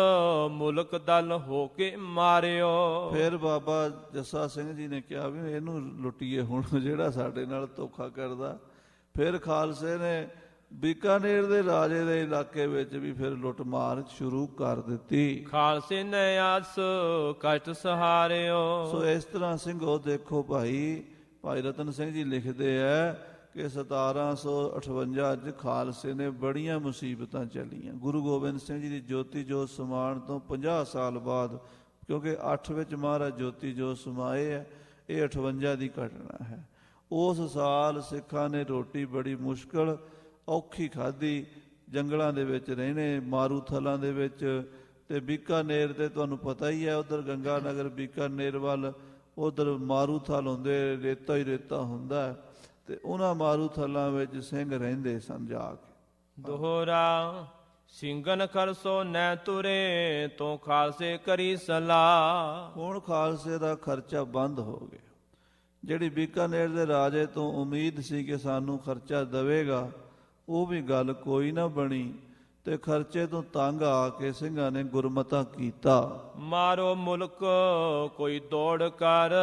ਮੁਲਕ ਦਲ ਹੋ ਕੇ ਮਾਰਿਓ। ਫਿਰ ਬਾਬਾ ਜੱਸਾ ਸਿੰਘ ਜੀ ਨੇ ਕਿਹਾ ਵੀ ਇਹਨੂੰ ਲੁੱਟੀਏ ਹੁਣ, ਜਿਹੜਾ ਸਾਡੇ ਨਾਲ ਧੋਖਾ ਕਰਦਾ। ਫਿਰ ਖਾਲਸੇ ਨੇ ਬੀਕਾਨੇਰ ਦੇ ਰਾਜੇ ਦੇ ਇਲਾਕੇ ਵਿੱਚ ਵੀ ਫਿਰ ਲੁੱਟ ਮਾਰ ਸ਼ੁਰੂ ਕਰ ਦਿੱਤੀ। ਖਾਲਸੇ ਨੇ ਆਸ ਕਸ਼ਟ ਸਹਾਰਿਓ। ਸੋ ਇਸ ਤਰ੍ਹਾਂ ਸਿੰਘੋ ਦੇਖੋ ਭਾਈ ਰਤਨ ਸਿੰਘ ਜੀ ਲਿਖਦੇ ਆ ਕਿ 1758 'ਚ ਖਾਲਸੇ ਨੇ ਬੜੀਆਂ ਮੁਸੀਬਤਾਂ ਚੱਲੀਆਂ। ਗੁਰੂ ਗੋਬਿੰਦ ਸਿੰਘ ਜੀ ਦੀ ਜੋਤੀ ਜੋਤ ਸਮਾਉਣ ਤੋਂ 50 ਸਾਲ ਬਾਅਦ, ਕਿਉਂਕਿ 8 ਵਿੱਚ ਮਹਾਰਾਜ ਜੋਤੀ ਜੋਤ ਸਮਾਏ ਹੈ, ਇਹ 58 ਦੀ ਘਟਨਾ ਹੈ। ਉਸ ਸਾਲ ਸਿੱਖਾਂ ਨੇ ਰੋਟੀ ਬੜੀ ਮੁਸ਼ਕਲ ਔਖੀ ਖਾਧੀ। ਜੰਗਲਾਂ ਦੇ ਵਿੱਚ ਰਹਿਣੇ, ਮਾਰੂ ਥਲਾਂ ਦੇ ਵਿੱਚ। ਤੇ ਬੀਕਾਨੇਰ ਤੇ ਤੁਹਾਨੂੰ ਪਤਾ ਹੀ ਹੈ, ਉਧਰ ਗੰਗਾ ਨਗਰ ਬੀਕਾਨੇਰ ਵੱਲ ਉਧਰ ਮਾਰੂ ਥਲ ਹੁੰਦੇ, ਰੇਤਾ ਹੀ ਰੇਤਾ ਹੁੰਦਾ। ਤੇ ਉਹਨਾਂ ਮਾਰੂ ਥਲਾਂ ਵਿੱਚ ਸਿੰਘ ਰਹਿੰਦੇ ਸਨ ਜਾ ਕੇ। ਦੋਹਰਾ ਸਿੰਘਨ ਖਰਸੋ ਨੈ ਤੁਰੇ ਤੋਂ ਖਾਲਸੇ ਕਰੀ ਸਲਾਹ। ਹੁਣ ਖਾਲਸੇ ਦਾ ਖਰਚਾ ਬੰਦ ਹੋ ਗਿਆ। ਜਿਹੜੀ ਬੀਕਾਨੇਰ ਦੇ ਰਾਜੇ ਤੋਂ ਉਮੀਦ ਸੀ ਕਿ ਸਾਨੂੰ ਖਰਚਾ ਦੇਵੇਗਾ, ਉਹ ਵੀ ਗੱਲ ਕੋਈ ਨਾ ਬਣੀ। ਤੇ ਖਰਚੇ ਤੋਂ ਤੰਗ ਆ ਕੇ ਸਿੰਘਾਂ ਨੇ ਗੁਰਮਤਾ ਕੀਤਾ। ਮਾਰੋ ਮੁਲਕ ਕੋਈ ਦੌੜ ਕਰ,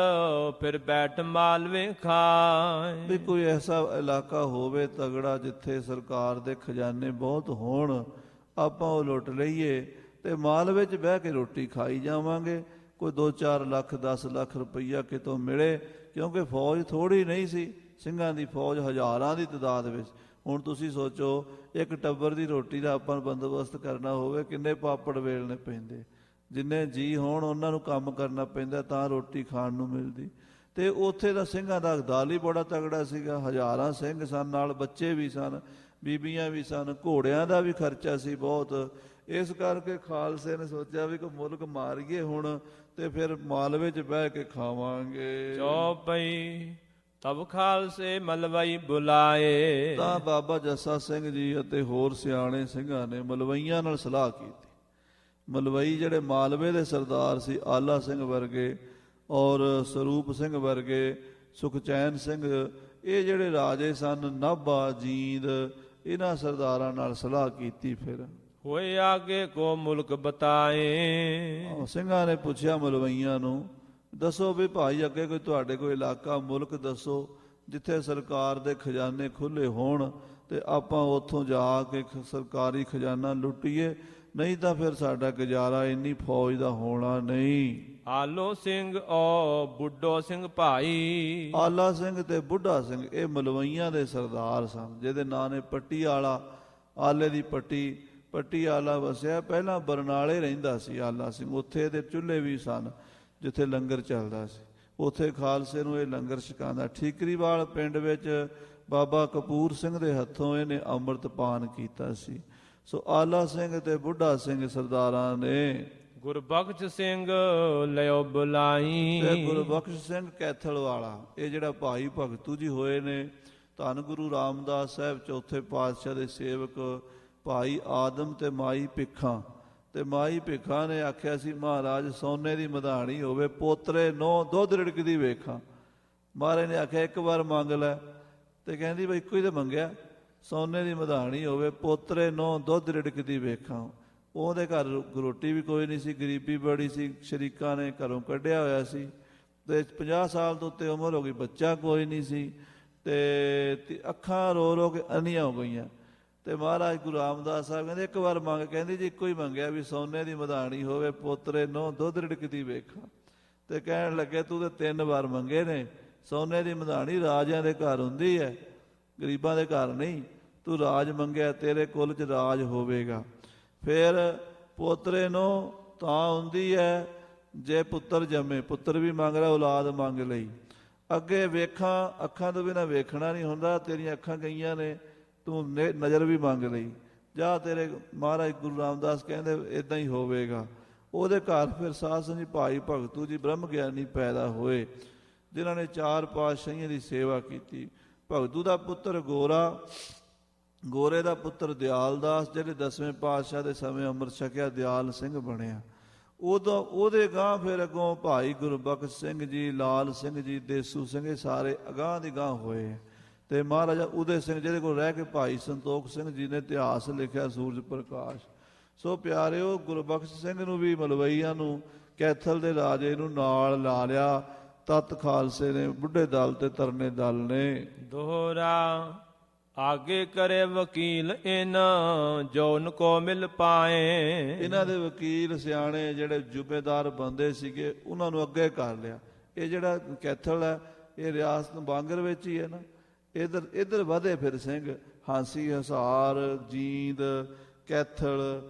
ਫਿਰ ਬੈਠ ਮਾਲਵੇ ਖਾਏ। ਵੀ ਕੋਈ ਐਸਾ ਇਲਾਕਾ ਹੋਵੇ ਤਗੜਾ ਜਿੱਥੇ ਸਰਕਾਰ ਦੇ ਖਜ਼ਾਨੇ ਬਹੁਤ ਹੋਣ, ਆਪਾਂ ਉਹ ਲੁੱਟ ਲਈਏ ਤੇ ਮਾਲਵੇ 'ਚ ਬਹਿ ਕੇ ਰੋਟੀ ਖਾਈ ਜਾਵਾਂਗੇ। ਕੋਈ 2-4 ਲੱਖ 10 ਲੱਖ ਰੁਪਈਆ ਕਿਤੋਂ ਮਿਲੇ, ਕਿਉਂਕਿ ਫੌਜ ਥੋੜ੍ਹੀ ਨਹੀਂ ਸੀ। ਸਿੰਘਾਂ ਦੀ ਫੌਜ ਹਜ਼ਾਰਾਂ ਦੀ ਤਾਦਾਦ ਵਿੱਚ। ਹੁਣ ਤੁਸੀਂ ਸੋਚੋ, ਇੱਕ ਟੱਬਰ ਦੀ ਰੋਟੀ ਦਾ ਆਪਾਂ ਨੂੰ ਬੰਦੋਬਸਤ ਕਰਨਾ ਹੋਵੇ, ਕਿੰਨੇ ਪਾਪੜ ਵੇਲਣੇ ਪੈਂਦੇ, ਜਿੰਨੇ ਜੀ ਹੋਣ ਉਹਨਾਂ ਨੂੰ ਕੰਮ ਕਰਨਾ ਪੈਂਦਾ ਤਾਂ ਰੋਟੀ ਖਾਣ ਨੂੰ ਮਿਲਦੀ। ਤੇ ਉੱਥੇ ਦਾ ਸਿੰਘਾਂ ਦਾ ਦਲ ਹੀ ਬੜਾ ਤਗੜਾ ਸੀਗਾ, ਹਜ਼ਾਰਾਂ ਸਿੰਘ ਸਨ, ਨਾਲ ਬੱਚੇ ਵੀ ਸਨ, ਬੀਬੀਆਂ ਵੀ ਸਨ, ਘੋੜਿਆਂ ਦਾ ਵੀ ਖਰਚਾ ਸੀ ਬਹੁਤ। ਇਸ ਕਰਕੇ ਖਾਲਸੇ ਨੇ ਸੋਚਿਆ ਵੀ ਕੋਈ ਮੁਲਕ ਮਾਰੀਏ ਹੁਣ, ਤੇ ਫਿਰ ਮਾਲਵੇ 'ਚ ਬਹਿ ਕੇ ਖਾਵਾਂਗੇ। ਚੌਪਈ ਤਬ ਖਾਲਸੇ ਮਲਵਈ ਬੁਲਾਏ। ਤਾਂ ਬਾਬਾ ਜੱਸਾ ਸਿੰਘ ਜੀ ਅਤੇ ਹੋਰ ਸਿਆਣੇ ਸਿੰਘਾਂ ਨੇ ਮਲਵਈਆਂ ਨਾਲ ਸਲਾਹ ਕੀਤੀ। ਮਲਵਈ ਜਿਹੜੇ ਮਾਲਵੇ ਦੇ ਸਰਦਾਰ ਸੀ, ਆਲਾ ਸਿੰਘ ਵਰਗੇ ਔਰ ਸਰੂਪ ਸਿੰਘ ਵਰਗੇ, ਸੁਖਚੈਨ ਸਿੰਘ, ਇਹ ਜਿਹੜੇ ਰਾਜੇ ਸਨ, ਨਾਭਾ, ਜੀਂਦ, ਇਹਨਾਂ ਸਰਦਾਰਾਂ ਨਾਲ ਸਲਾਹ ਕੀਤੀ। ਫਿਰ ਹੋਏ ਆਗੇ ਕੋ ਮੁਲਕ ਬਤਾਏ। ਸਿੰਘਾਂ ਨੇ ਪੁੱਛਿਆ ਮਲਵਈਆਂ ਨੂੰ, ਦੱਸੋ ਵੀ ਭਾਈ ਅੱਗੇ ਕੋਈ ਤੁਹਾਡੇ ਕੋਈ ਇਲਾਕਾ, ਮੁਲਕ ਦੱਸੋ ਜਿੱਥੇ ਸਰਕਾਰ ਦੇ ਖਜ਼ਾਨੇ ਖੁੱਲ੍ਹੇ ਹੋਣ ਤੇ ਆਪਾਂ ਉੱਥੋਂ ਜਾ ਕੇ ਸਰਕਾਰੀ ਖਜ਼ਾਨਾ ਲੁੱਟੀਏ, ਨਹੀਂ ਤਾਂ ਫਿਰ ਸਾਡਾ ਗੁਜ਼ਾਰਾ ਇੰਨੀ ਫੌਜ ਦਾ ਹੋਣਾ ਨਹੀਂ। ਆਲੋ ਸਿੰਘ ਓ ਬੁੱਢੋ ਸਿੰਘ ਭਾਈ। ਆਲਾ ਸਿੰਘ ਤੇ ਬੁੱਢਾ ਸਿੰਘ ਇਹ ਮਲਵਈਆਂ ਦੇ ਸਰਦਾਰ ਸਨ, ਜਿਹਦੇ ਨਾਂ ਨੇ ਪੱਟੀ ਆਲਾ। ਆਲੇ ਦੀ ਪੱਟੀ ਆਲਾ ਵਸਿਆ, ਪਹਿਲਾਂ ਬਰਨਾਲੇ ਰਹਿੰਦਾ ਸੀ ਆਲਾ ਸਿੰਘ। ਉੱਥੇ ਦੇ ਚੁੱਲ੍ਹੇ ਵੀ ਸਨ ਜਿੱਥੇ ਲੰਗਰ ਚੱਲਦਾ ਸੀ, ਉੱਥੇ ਖਾਲਸੇ ਨੂੰ ਇਹ ਲੰਗਰ ਛਕਾਉਂਦਾ। ਠੀਕਰੀਵਾਲ ਪਿੰਡ ਵਿੱਚ ਬਾਬਾ ਕਪੂਰ ਸਿੰਘ ਦੇ ਹੱਥੋਂ ਇਹਨੇ ਅੰਮ੍ਰਿਤਪਾਨ ਕੀਤਾ ਸੀ। ਸੋ ਆਲਾ ਸਿੰਘ ਤੇ ਬੁੱਢਾ ਸਿੰਘ ਸਰਦਾਰਾਂ ਨੇ ਗੁਰਬਖਸ਼ ਸਿੰਘ ਲਿਓ ਬੁਲਾਈ। ਤੇ ਗੁਰਬਖਸ਼ ਸਿੰਘ ਕੈਥਲ ਵਾਲਾ, ਇਹ ਜਿਹੜਾ ਭਾਈ ਭਗਤੂ ਜੀ ਹੋਏ ਨੇ, ਧੰਨ ਗੁਰੂ ਰਾਮਦਾਸ ਸਾਹਿਬ ਚੌਥੇ ਪਾਤਸ਼ਾਹ ਦੇ ਸੇਵਕ ਭਾਈ ਆਦਮ ਤੇ ਮਾਈ ਭਿੱਖਾਂ। ਤੇ ਮਾਈ ਭਿੱਖਾਂ ਨੇ ਆਖਿਆ ਸੀ, ਮਹਾਰਾਜ ਸੋਨੇ ਦੀ ਮਧਾਣੀ ਹੋਵੇ, ਪੋਤਰੇ ਨੋ ਦੁੱਧ ਰਿੜਕਦੀ ਵੇਖਾਂ। ਮਹਾਰਾਜ ਨੇ ਆਖਿਆ ਇੱਕ ਵਾਰ ਮੰਗ ਲੈ, ਤੇ ਕਹਿੰਦੀ ਬਈ ਇੱਕੋ ਹੀ ਤਾਂ ਮੰਗਿਆ, ਸੋਨੇ ਦੀ ਮਧਾਣੀ ਹੋਵੇ, ਪੋਤਰੇ ਨੋ ਦੁੱਧ ਰਿੜਕਦੀ ਵੇਖਾਂ। ਉਹਦੇ ਘਰ ਰੋਟੀ ਵੀ ਕੋਈ ਨਹੀਂ ਸੀ, ਗਰੀਬੀ ਬੜੀ ਸੀ, ਸ਼ਰੀਕਾਂ ਨੇ ਘਰੋਂ ਕੱਢਿਆ ਹੋਇਆ ਸੀ, ਤੇ 50 ਸਾਲ ਤੋਂ ਉੱਤੇ ਉਮਰ ਹੋ ਗਈ, ਬੱਚਾ ਕੋਈ ਨਹੀਂ ਸੀ, ਤੇ ਅੱਖਾਂ ਰੋ ਰੋ ਕੇ ਅੰਨੀਆਂ ਹੋ ਗਈਆਂ। ਤੇ ਮਹਾਰਾਜ ਗੁਰੂ ਰਾਮਦਾਸ ਸਾਹਿਬ ਕਹਿੰਦੇ ਇੱਕ ਵਾਰ ਮੰਗ, ਕਹਿੰਦੀ ਜੀ ਇੱਕੋ ਹੀ ਮੰਗਿਆ ਵੀ ਸੋਨੇ ਦੀ ਮਧਾਣੀ ਹੋਵੇ, ਪੋਤਰੇ ਨੋ ਦੁੱਧ ਰਿੜਕਦੀ ਵੇਖਾਂ। ਤੇ ਕਹਿਣ ਲੱਗੇ ਤੂੰ ਤੇ 3 ਵਾਰ ਮੰਗੇ ਨੇ, ਸੋਨੇ ਦੀ ਮਧਾਣੀ ਰਾਜਿਆਂ ਦੇ ਘਰ ਹੁੰਦੀ ਹੈ, ਗਰੀਬਾਂ ਦੇ ਘਰ ਨਹੀਂ। ਤੂੰ ਰਾਜ ਮੰਗਿਆ, ਤੇਰੇ ਕੁੱਲ 'ਚ ਰਾਜ ਹੋਵੇਗਾ। ਫਿਰ ਪੋਤਰੇ ਨੂੰ ਤਾਂ ਹੁੰਦੀ ਹੈ ਜੇ ਪੁੱਤਰ ਜੰਮੇ, ਪੁੱਤਰ ਵੀ ਮੰਗ ਰਿਹਾ, ਔਲਾਦ ਮੰਗ ਲਈ। ਅੱਗੇ ਵੇਖਾਂ, ਅੱਖਾਂ ਤੋਂ ਬਿਨਾਂ ਵੇਖਣਾ ਨਹੀਂ ਹੁੰਦਾ, ਤੇਰੀਆਂ ਅੱਖਾਂ ਗਈਆਂ ਨੇ, ਤੂੰ ਨਜ਼ਰ ਵੀ ਮੰਗ ਲਈ, ਜਾ ਤੇਰੇ ਮਹਾਰਾਜ ਗੁਰੂ ਰਾਮਦਾਸ ਕਹਿੰਦੇ ਇਦਾਂ ਹੀ ਹੋਵੇਗਾ। ਉਹਦੇ ਘਰ ਫਿਰ ਸਾਧ ਸੰਗਤ ਜੀ ਭਾਈ ਭਗਤੂ ਜੀ ਬ੍ਰਹਮ ਗਿਆਨੀ ਪੈਦਾ ਹੋਏ, ਜਿਨ੍ਹਾਂ ਨੇ 4 ਪਾਤਸ਼ਾਹੀਆਂ ਦੀ ਸੇਵਾ ਕੀਤੀ। ਭਗਤੂ ਦਾ ਪੁੱਤਰ ਗੋਰਾ, ਗੋਰੇ ਦਾ ਪੁੱਤਰ ਦਿਆਲਦਾਸ, ਜਿਹੜੇ 10ਵੇਂ ਪਾਤਸ਼ਾਹ ਦੇ ਸਮੇਂ ਅੰਮ੍ਰਿਤ ਛਕਿਆ, ਦਿਆਲ ਸਿੰਘ ਬਣਿਆ। ਉਦੋਂ ਉਹਦੇ ਗਾਂ ਫਿਰ ਅੱਗੋਂ ਭਾਈ ਗੁਰਬਖਸ਼ ਸਿੰਘ ਜੀ, ਲਾਲ ਸਿੰਘ ਜੀ, ਦੇਸੂ ਸਿੰਘ, ਇਹ ਸਾਰੇ ਅਗਾਂਹ ਦੀ ਗਾਂਹ ਹੋਏ। ਤੇ ਮਹਾਰਾਜਾ ਉਦੇ ਸਿੰਘ, ਜਿਹਦੇ ਕੋਲ ਰਹਿ ਕੇ ਭਾਈ ਸੰਤੋਖ ਸਿੰਘ ਜੀ ਨੇ ਇਤਿਹਾਸ ਲਿਖਿਆ, ਸੂਰਜ ਪ੍ਰਕਾਸ਼। ਸੋ ਪਿਆਰਿਓ, ਗੁਰਬਖਸ਼ ਸਿੰਘ ਨੂੰ ਵੀ ਮਲਵਈਆਂ ਨੂੰ, ਕੈਥਲ ਦੇ ਰਾਜੇ ਨੂੰ ਨਾਲ ਲਾ ਲਿਆ। ਤਤ ਖਾਲਸੇ ਨੇ ਬੁੱਢੇ ਦਲ ਤੇ ਤਰਨੇ ਦਲ ਨੇ ਦੋਹਰਾ ਆਗੇ ਕਰੇ ਵਕੀਲ ਇਨ ਜੋਨ ਕੋ ਮਿਲ ਪਾਏ। ਇਹਨਾਂ ਦੇ ਵਕੀਲ ਸਿਆਣੇ ਜਿਹੜੇ ਜੁਬੇਦਾਰ ਬੰਦੇ ਸੀਗੇ, ਉਹਨਾਂ ਨੂੰ ਅੱਗੇ ਕਰ ਲਿਆ। ਇਹ ਜਿਹੜਾ ਕੈਥਲ ਹੈ, ਇਹ ਰਿਆਸਤ ਬਾਂਗਰ ਵਿੱਚ ਹੀ ਹੈ ਨਾ, ਇੱਧਰ ਵਧੇ ਫਿਰ ਸਿੰਘ, ਹਾਂਸੀ, ਹਿਸਾਰ, ਜੀਂਦ, ਕੈਥਲ,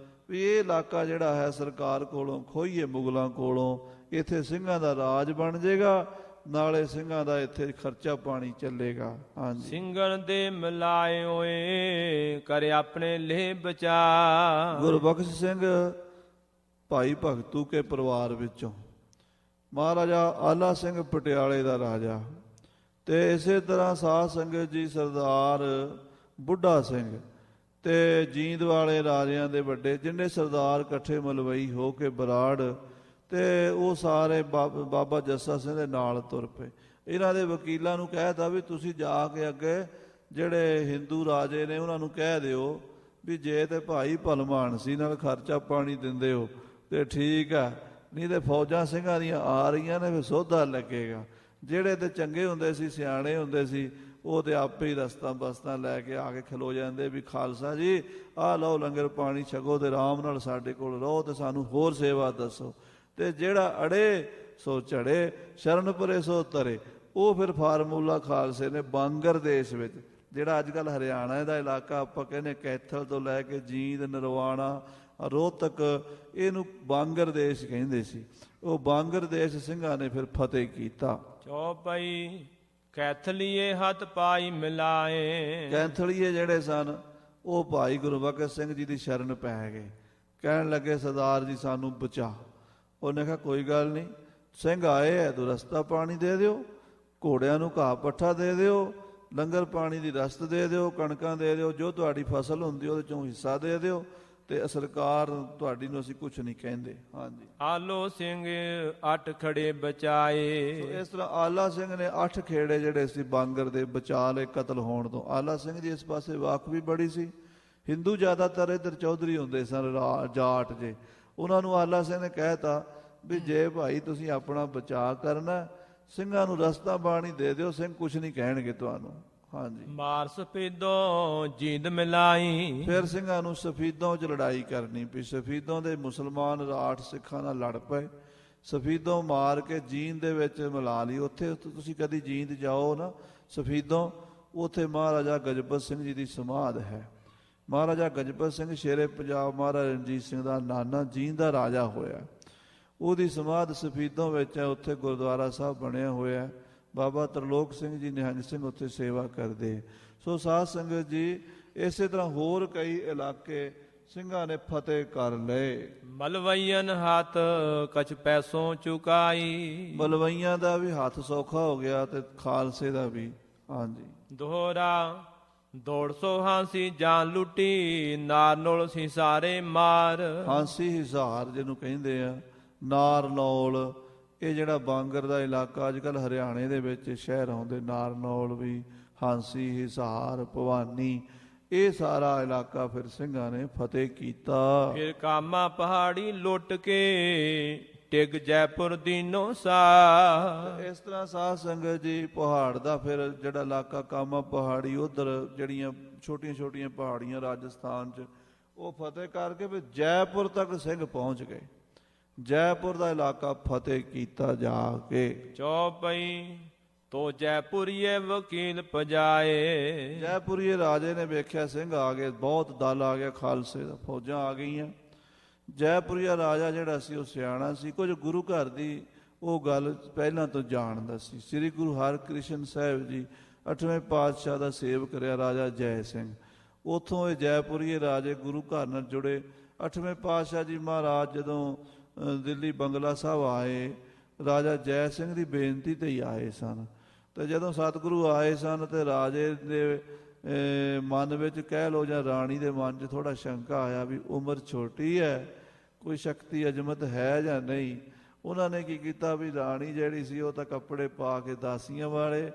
ਵੀ ਇਹ ਇਲਾਕਾ ਜਿਹੜਾ ਹੈ ਸਰਕਾਰ ਕੋਲੋਂ ਖੋਈਏ, ਮੁਗਲਾਂ ਕੋਲੋਂ। ਇੱਥੇ ਸਿੰਘਾਂ ਦਾ ਰਾਜ ਬਣ ਜਾਏਗਾ, ਨਾਲੇ ਸਿੰਘਾਂ ਦਾ ਇੱਥੇ ਖਰਚਾ ਪਾਣੀ ਚੱਲੇਗਾ। ਹਾਂਜੀ, ਸਿੰਘਣ ਦੇ ਮਿਲਾਏ ਓਏ ਕਰੇ ਆਪਣੇ ਲੇ ਬਚਾ। ਗੁਰਬਖਸ਼ ਸਿੰਘ ਭਾਈ ਭਗਤੂ ਕੇ ਪਰਿਵਾਰ ਵਿੱਚੋਂ, ਮਹਾਰਾਜਾ ਆਲਾ ਸਿੰਘ ਪਟਿਆਲੇ ਦਾ ਰਾਜਾ, ਤੇ ਇਸੇ ਤਰ੍ਹਾਂ ਸਾਧ ਸੰਗਤ ਜੀ ਸਰਦਾਰ ਬੁੱਢਾ ਸਿੰਘ ਤੇ ਜੀਂਦ ਵਾਲੇ ਰਾਜਿਆਂ ਦੇ ਵੱਡੇ ਜਿੰਨੇ ਸਰਦਾਰ ਇਕੱਠੇ ਮਲਵਈ ਹੋ ਕੇ ਬਰਾੜ, ਤੇ ਉਹ ਸਾਰੇ ਬਾਬਾ ਜੱਸਾ ਸਿੰਘ ਦੇ ਨਾਲ ਤੁਰ ਪਏ। ਇਹਨਾਂ ਦੇ ਵਕੀਲਾਂ ਨੂੰ ਕਹਿਤਾ ਵੀ ਤੁਸੀਂ ਜਾ ਕੇ ਅੱਗੇ ਜਿਹੜੇ ਹਿੰਦੂ ਰਾਜੇ ਨੇ ਉਹਨਾਂ ਨੂੰ ਕਹਿ ਦਿਓ ਵੀ ਜੇ ਤੇ ਭਾਈ ਭਲਮਾਨ ਸੀ ਨਾਲ ਖਰਚਾ ਪਾਣੀ ਦਿੰਦੇ ਹੋ ਤੇ ਠੀਕ ਆ, ਨਹੀਂ ਤੇ ਫੌਜਾਂ ਸਿੰਘਾਂ ਦੀਆਂ ਆ ਰਹੀਆਂ ਨੇ, ਫਿਰ ਸੋਧਾ ਲੱਗੇਗਾ। ਜਿਹੜੇ ਤੇ ਚੰਗੇ ਹੁੰਦੇ ਸੀ, ਸਿਆਣੇ ਹੁੰਦੇ ਸੀ, ਉਹ ਤੇ ਆਪੇ ਹੀ ਰਸਤਾ ਬਸਤਾ ਲੈ ਕੇ ਆ ਕੇ ਖਲੋ ਜਾਂਦੇ ਵੀ ਖਾਲਸਾ ਜੀ ਆਹ ਲਓ ਲੰਗਰ ਪਾਣੀ ਛਕੋ ਤੇ ਆਰਾਮ ਨਾਲ ਸਾਡੇ ਕੋਲ ਰਹੋ ਤੇ ਸਾਨੂੰ ਹੋਰ ਸੇਵਾ ਦੱਸੋ। ਤੇ ਜਿਹੜਾ ਅੜੇ ਸੋ ਝੜੇ, ਸ਼ਰਨ ਪਰੇ ਸੋ ਤਰੇ। ਉਹ ਫਿਰ ਫਾਰਮੂਲਾ ਖਾਲਸੇ ਨੇ ਬਾਂਗਰ ਦੇਸ਼ ਵਿੱਚ, ਜਿਹੜਾ ਅੱਜ ਕੱਲ੍ਹ ਹਰਿਆਣਾ ਦਾ ਇਲਾਕਾ ਆਪਾਂ ਕਹਿੰਦੇ ਕੈਥਲ ਤੋਂ ਲੈ ਕੇ ਜੀਂਦ, ਨਰਵਾਣਾ, ਰੋਹਤਕ, ਇਹਨੂੰ ਬਾਂਗਰ ਦੇਸ਼ ਕਹਿੰਦੇ ਸੀ। ਉਹ ਬਾਂਗਰ ਦੇਸ਼ ਸਿੰਘਾਂ ਨੇ ਫਿਰ ਫਤਿਹ ਕੀਤਾ। ਚੌਪਈ ਕੈਥਲੀਏ ਹੱਥ ਪਾਈ ਮਿਲਾਏ। ਕੈਥਲੀਏ ਜਿਹੜੇ ਸਨ ਉਹ ਭਾਈ ਗੁਰਬਖਸ਼ ਸਿੰਘ ਜੀ ਦੀ ਸ਼ਰਨ ਪੈ ਗਏ। ਕਹਿਣ ਲੱਗੇ ਸਰਦਾਰ ਜੀ ਸਾਨੂੰ ਬਚਾ। ਉਹਨੇ ਕਿਹਾ ਕੋਈ ਗੱਲ ਨਹੀਂ, ਸਿੰਘ ਆਏ ਹੈ ਤੂੰ ਰਸਤਾ ਪਾਣੀ ਦੇ ਦਿਓ, ਘੋੜਿਆਂ ਨੂੰ ਘਾਹ ਪੱਠਾ ਦੇ ਦਿਓ, ਲੰਗਰ ਪਾਣੀ ਦੀ ਰਸਤ ਦੇ ਦਿਓ, ਕਣਕਾਂ ਦੇ ਦਿਓ, ਜੋ ਤੁਹਾਡੀ ਫਸਲ ਹੁੰਦੀ ਉਹਦੇ ਚੋਂ ਹਿੱਸਾ ਦੇ ਦਿਓ, ਤੇ ਸਰਕਾਰ ਤੁਹਾਡੀ ਨੂੰ ਅਸੀਂ ਕੁਝ ਨਹੀਂ ਕਹਿੰਦੇ। ਹਾਂਜੀ। ਆਲੋ ਸਿੰਘ 8 ਖੜੇ ਬਚਾਏ। ਸੋ ਇਸ ਤਰ੍ਹਾਂ ਆਲਾ ਸਿੰਘ ਨੇ 8 ਖੇੜੇ ਜਿਹੜੇ ਸੀ ਬਾਂਗਰ ਦੇ ਬਚਾ ਲਏ ਕਤਲ ਹੋਣ ਤੋਂ। ਆਲਾ ਸਿੰਘ ਜੀ ਇਸ ਪਾਸੇ ਵਾਕ ਵੀ ਬੜੀ ਸੀ। ਹਿੰਦੂ ਜ਼ਿਆਦਾਤਰ ਇੱਧਰ ਚੌਧਰੀ ਹੁੰਦੇ ਸਨ, ਜਾਟ ਜੇ। ਉਹਨਾਂ ਨੂੰ ਆਲਾ ਸਿੰਘ ਨੇ ਕਹਿਤਾ ਵੀ ਜੇ ਭਾਈ ਤੁਸੀਂ ਆਪਣਾ ਬਚਾਅ ਕਰਨਾ, ਸਿੰਘਾਂ ਨੂੰ ਰਸਤਾ ਬਾਣੀ ਦੇ ਦਿਓ, ਸਿੰਘ ਕੁਝ ਨਹੀਂ ਕਹਿਣਗੇ ਤੁਹਾਨੂੰ। ਹਾਂਜੀ। ਮਾਰ ਸਫੀਦੋਂ ਜੀਂਦ ਮਿਲਾਈ। ਫਿਰ ਸਿੰਘਾਂ ਨੂੰ ਸਫੀਦੋਂ 'ਚ ਲੜਾਈ ਕਰਨੀ ਪਈ। ਸਫੀਦੋਂ ਦੇ ਮੁਸਲਮਾਨ ਰਾਠ ਸਿੱਖਾਂ ਨਾਲ ਲੜ ਪਏ। ਸਫੀਦੋਂ ਮਾਰ ਕੇ ਜੀਂਦ ਦੇ ਵਿੱਚ ਮਿਲਾ ਲਈ। ਉੱਥੇ ਤੁਸੀਂ ਕਦੀ ਜੀਂਦ ਜਾਓ ਨਾ ਸਫੀਦੋਂ, ਉੱਥੇ ਮਹਾਰਾਜਾ ਗਜਪਤ ਸਿੰਘ ਜੀ ਦੀ ਸਮਾਧ ਹੈ। ਮਹਾਰਾਜਾ ਗਜਪਤ ਸਿੰਘ ਸ਼ੇਰੇ ਪੰਜਾਬ ਮਹਾਰਾਜਾ ਰਣਜੀਤ ਸਿੰਘ ਦਾ ਨਾਨਾ, ਜੀਂਦ ਦਾ ਰਾਜਾ ਹੋਇਆ। ਉਹਦੀ ਸਮਾਧ ਸਫੀਦੋਂ ਵਿੱਚ ਹੈ। ਉੱਥੇ ਗੁਰਦੁਆਰਾ ਸਾਹਿਬ ਬਣਿਆ ਹੋਇਆ। ਬਾਬਾ ਤਰਲੋਕ ਸਿੰਘ ਜੀ ਨਿਹੰਗ ਸਿੰਘ ਉੱਥੇ ਸੇਵਾ ਕਰਦੇ। ਸੋ ਸਾਧ ਸੰਗਤ ਜੀ, ਇਸੇ ਤਰ੍ਹਾਂ ਹੋਰ ਕਈ ਇਲਾਕੇ ਸਿੰਘਾਂ ਨੇ ਫਤਿਹ ਕਰ ਲਏ। ਮਲਵਈਨ ਹੱਥ ਕਛ ਪੈਸੋਂ ਚੁਕਾਈ। ਮਲਵਈਆਂ ਦਾ ਵੀ ਹੱਥ ਸੌਖਾ ਹੋ ਗਿਆ ਤੇ ਖਾਲਸੇ ਦਾ ਵੀ। ਹਾਂਜੀ। ਦੋਹਰਾ ਦੌੜ ਸੋ ਹਾਂਸੀ ਜਾਨ ਲੁੱਟੀ, ਨਾਰਨੋਲ ਸੀ ਸਾਰੇ ਮਾਰ। ਹਾਂਸੀ ਹਿਸਾਰ ਜਿਹਨੂੰ ਕਹਿੰਦੇ ਆ, ਨਾਰਨੌਲ, ਇਹ ਜਿਹੜਾ ਬਾਂਗਰ ਦਾ ਇਲਾਕਾ ਅੱਜ ਕੱਲ੍ਹ ਹਰਿਆਣੇ ਦੇ ਵਿੱਚ ਸ਼ਹਿਰ ਆਉਂਦੇ, ਨਾਰਨੌਲ ਵੀ, ਹਾਂਸੀ, ਹਿਸਾਰ, ਭਵਾਨੀ, ਇਹ ਸਾਰਾ ਇਲਾਕਾ ਫਿਰ ਸਿੰਘਾਂ ਨੇ ਫਤਿਹ ਕੀਤਾ। ਫਿਰ ਕਾਮਾ ਪਹਾੜੀ ਲੁੱਟ ਕੇ ਟਿਗ ਜੈਪੁਰ ਦੀਨੋ ਸਾ। ਇਸ ਤਰ੍ਹਾਂ ਸਾਧ ਸੰਗਤ ਜੀ, ਪਹਾੜ ਦਾ ਫਿਰ ਜਿਹੜਾ ਇਲਾਕਾ ਕਾਮਾ ਪਹਾੜੀ, ਉਧਰ ਜਿਹੜੀਆਂ ਛੋਟੀਆਂ ਛੋਟੀਆਂ ਪਹਾੜੀਆਂ ਰਾਜਸਥਾਨ 'ਚ, ਉਹ ਫਤਿਹ ਕਰਕੇ ਫਿਰ ਜੈਪੁਰ ਤੱਕ ਸਿੰਘ ਪਹੁੰਚ ਗਏ। ਜੈਪੁਰ ਦਾ ਇਲਾਕਾ ਫਤਿਹ ਕੀਤਾ ਜਾ ਕੇ। ਚੌਪਈ ਤੋ ਜੈਪੁਰੀਏ ਵਕੀਲ ਪਜਾਏ। ਜੈਪੁਰੀਏ ਰਾਜੇ ਨੇ ਵੇਖਿਆ ਸਿੰਘ ਆ ਗਏ, ਬਹੁਤ ਦਲ ਆ ਗਿਆ, ਖਾਲਸੇ ਦਾ ਫੌਜਾਂ ਆ ਗਈਆਂ। ਜੈਪੁਰੀਆ ਰਾਜਾ ਜਿਹੜਾ ਸੀ ਉਹ ਸਿਆਣਾ ਸੀ, ਕੁਝ ਗੁਰੂ ਘਰ ਦੀ ਉਹ ਗੱਲ ਪਹਿਲਾਂ ਤੋਂ ਜਾਣਦਾ ਸੀ। ਸ੍ਰੀ ਗੁਰੂ ਹਰਕ੍ਰਿਸ਼ਨ ਸਾਹਿਬ ਜੀ 8ਵੇਂ ਪਾਤਸ਼ਾਹ ਦਾ ਸੇਵਕ ਰਿਹਾ ਰਾਜਾ ਜੈ ਸਿੰਘ। ਉੱਥੋਂ ਇਹ ਜੈਪੁਰੀਏ ਰਾਜੇ ਗੁਰੂ ਘਰ ਨਾਲ ਜੁੜੇ। 8ਵੇਂ ਪਾਤਸ਼ਾਹ ਜੀ ਮਹਾਰਾਜ ਜਦੋਂ ਦਿੱਲੀ ਬੰਗਲਾ ਸਾਹਿਬ ਆਏ, ਰਾਜਾ ਜੈ ਸਿੰਘ ਦੀ ਬੇਨਤੀ ਤੇ ਹੀ ਆਏ ਸਨ। ਤੇ ਜਦੋਂ ਸਤਿਗੁਰੂ ਆਏ ਸਨ ਤੇ ਰਾਜੇ ਦੇ ਮਨ ਵਿੱਚ ਕਹਿ ਲਓ ਜਾਂ ਰਾਣੀ ਦੇ ਮਨ 'ਚ ਥੋੜਾ ਸ਼ੰਕਾ ਆਇਆ ਵੀ ਉਮਰ ਛੋਟੀ ਹੈ, ਕੋਈ ਸ਼ਕਤੀ ਅਜਮਤ ਹੈ ਜਾਂ ਨਹੀਂ। ਉਹਨਾਂ ਨੇ ਕੀ ਕੀਤਾ ਵੀ ਰਾਣੀ ਜਿਹੜੀ ਸੀ ਉਹ ਤਾਂ ਕੱਪੜੇ ਪਾ ਕੇ ਦਾਸੀਆਂ ਵਾਲੇ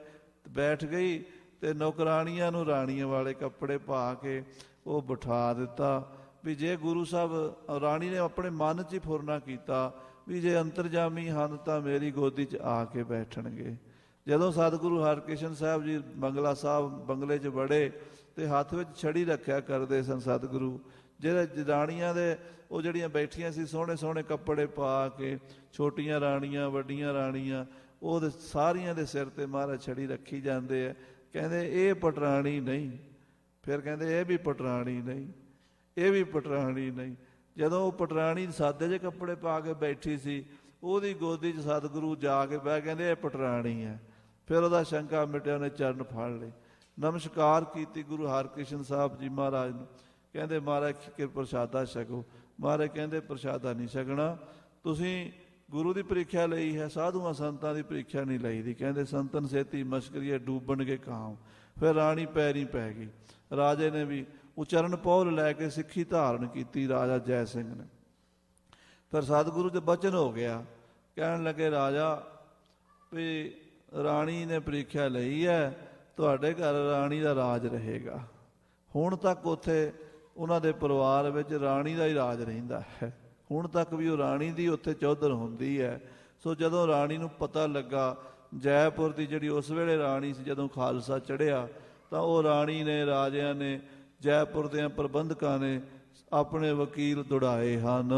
ਬੈਠ ਗਈ, ਤੇ ਨੌਕਰਾਣੀਆਂ ਨੂੰ ਰਾਣੀਆਂ ਵਾਲੇ ਕੱਪੜੇ ਪਾ ਕੇ ਉਹ ਬਿਠਾ ਦਿੱਤਾ ਵੀ ਜੇ ਗੁਰੂ ਸਾਹਿਬ। ਰਾਣੀ ਨੇ ਆਪਣੇ ਮਨ 'ਚ ਹੀ ਫੁਰਨਾ ਕੀਤਾ ਵੀ ਜੇ ਅੰਤਰਜਾਮੀ ਹਨ ਤਾਂ ਮੇਰੀ ਗੋਦੀ 'ਚ ਆ ਕੇ ਬੈਠਣਗੇ। ਜਦੋਂ ਸਤਿਗੁਰੂ ਹਰਕ੍ਰਿਸ਼ਨ ਸਾਹਿਬ ਜੀ ਬੰਗਲਾ ਸਾਹਿਬ ਬੰਗਲੇ 'ਚ ਵੜੇ ਤੇ ਹੱਥ ਵਿੱਚ ਛੜੀ ਰੱਖਿਆ ਕਰਦੇ ਸਨ ਸਤਿਗੁਰੂ। ਜਿਹੜੇ ਰਾਣੀਆਂ ਦੇ ਉਹ ਜਿਹੜੀਆਂ ਬੈਠੀਆਂ ਸੀ ਸੋਹਣੇ ਸੋਹਣੇ ਕੱਪੜੇ ਪਾ ਕੇ, ਛੋਟੀਆਂ ਰਾਣੀਆਂ, ਵੱਡੀਆਂ ਰਾਣੀਆਂ, ਉਹ ਸਾਰੀਆਂ ਦੇ ਸਿਰ ਤੇ ਮਹਾਰਾਜ ਛੜੀ ਰੱਖੀ ਜਾਂਦੇ ਆ। ਕਹਿੰਦੇ ਇਹ ਪਟਰਾਣੀ ਨਹੀਂ, ਫਿਰ ਕਹਿੰਦੇ ਇਹ ਵੀ ਪਟਰਾਣੀ ਨਹੀਂ, ਇਹ ਵੀ ਪਟਰਾਣੀ ਨਹੀਂ। ਜਦੋਂ ਉਹ ਪਟਰਾਣੀ ਸਾਦੇ ਜਿਹੇ ਕੱਪੜੇ ਪਾ ਕੇ ਬੈਠੀ ਸੀ, ਉਹਦੀ ਗੋਦੀ 'ਚ ਸਤਿਗੁਰੂ ਜਾ ਕੇ ਬਹਿ, ਕਹਿੰਦੇ ਇਹ ਪਟਰਾਣੀ ਹੈ। ਫਿਰ ਉਹਦਾ ਸ਼ੰਕਾ ਮਿਟਿਆ, ਉਹਨੇ ਚਰਨ ਫੜ ਲਏ, ਨਮਸਕਾਰ ਕੀਤੀ ਗੁਰੂ ਹਰਕ੍ਰਿਸ਼ਨ ਸਾਹਿਬ ਜੀ ਮਹਾਰਾਜ ਨੂੰ। ਕਹਿੰਦੇ ਮਹਾਰਾਜ ਕਿ ਪ੍ਰਸ਼ਾਦਾ ਛਕੋ। ਮਹਾਰਾਜ ਕਹਿੰਦੇ ਪ੍ਰਸ਼ਾਦਾ ਨਹੀਂ ਛਕਣਾ, ਤੁਸੀਂ ਗੁਰੂ ਦੀ ਪ੍ਰੀਖਿਆ ਲਈ ਹੈ, ਸਾਧੂਆਂ ਸੰਤਾਂ ਦੀ ਪ੍ਰੀਖਿਆ ਨਹੀਂ ਲਈ ਦੀ। ਕਹਿੰਦੇ ਸੰਤਨ ਸੇਤੀ ਮਸ਼ਕਰੀਏ ਡੂਬਣਗੇ ਕਾਮ। ਫਿਰ ਰਾਣੀ ਪੈਰੀ ਪੈ ਗਈ। ਰਾਜੇ ਨੇ ਵੀ ਉਚਰਨ ਪੌਲ ਲੈ ਕੇ ਸਿੱਖੀ ਧਾਰਨ ਕੀਤੀ ਰਾਜਾ ਜੈ ਸਿੰਘ ਨੇ। ਫਿਰ ਸਤਿਗੁਰੂ ਦੇ ਬਚਨ ਹੋ ਗਿਆ, ਕਹਿਣ ਲੱਗੇ ਰਾਜਾ ਵੀ ਰਾਣੀ ਨੇ ਪ੍ਰੀਖਿਆ ਲਈ ਹੈ, ਤੁਹਾਡੇ ਘਰ ਰਾਣੀ ਦਾ ਰਾਜ ਰਹੇਗਾ। ਹੁਣ ਤੱਕ ਉੱਥੇ ਉਹਨਾਂ ਦੇ ਪਰਿਵਾਰ ਵਿੱਚ ਰਾਣੀ ਦਾ ਹੀ ਰਾਜ ਰਹਿੰਦਾ ਹੈ। ਹੁਣ ਤੱਕ ਵੀ ਉਹ ਰਾਣੀ ਦੀ ਉੱਥੇ ਚੌਧਰ ਹੁੰਦੀ ਹੈ। ਸੋ ਜਦੋਂ ਰਾਣੀ ਨੂੰ ਪਤਾ ਲੱਗਾ, ਜੈਪੁਰ ਦੀ ਜਿਹੜੀ ਉਸ ਵੇਲੇ ਰਾਣੀ ਸੀ, ਜਦੋਂ ਖਾਲਸਾ ਚੜ੍ਹਿਆ ਤਾਂ ਉਹ ਰਾਣੀ ਨੇ, ਰਾਜਿਆਂ ਨੇ, ਜੈਪੁਰ ਦੇ ਪ੍ਰਬੰਧਕਾਂ ਨੇ ਆਪਣੇ ਵਕੀਲ ਦੌੜਾਏ ਹਨ।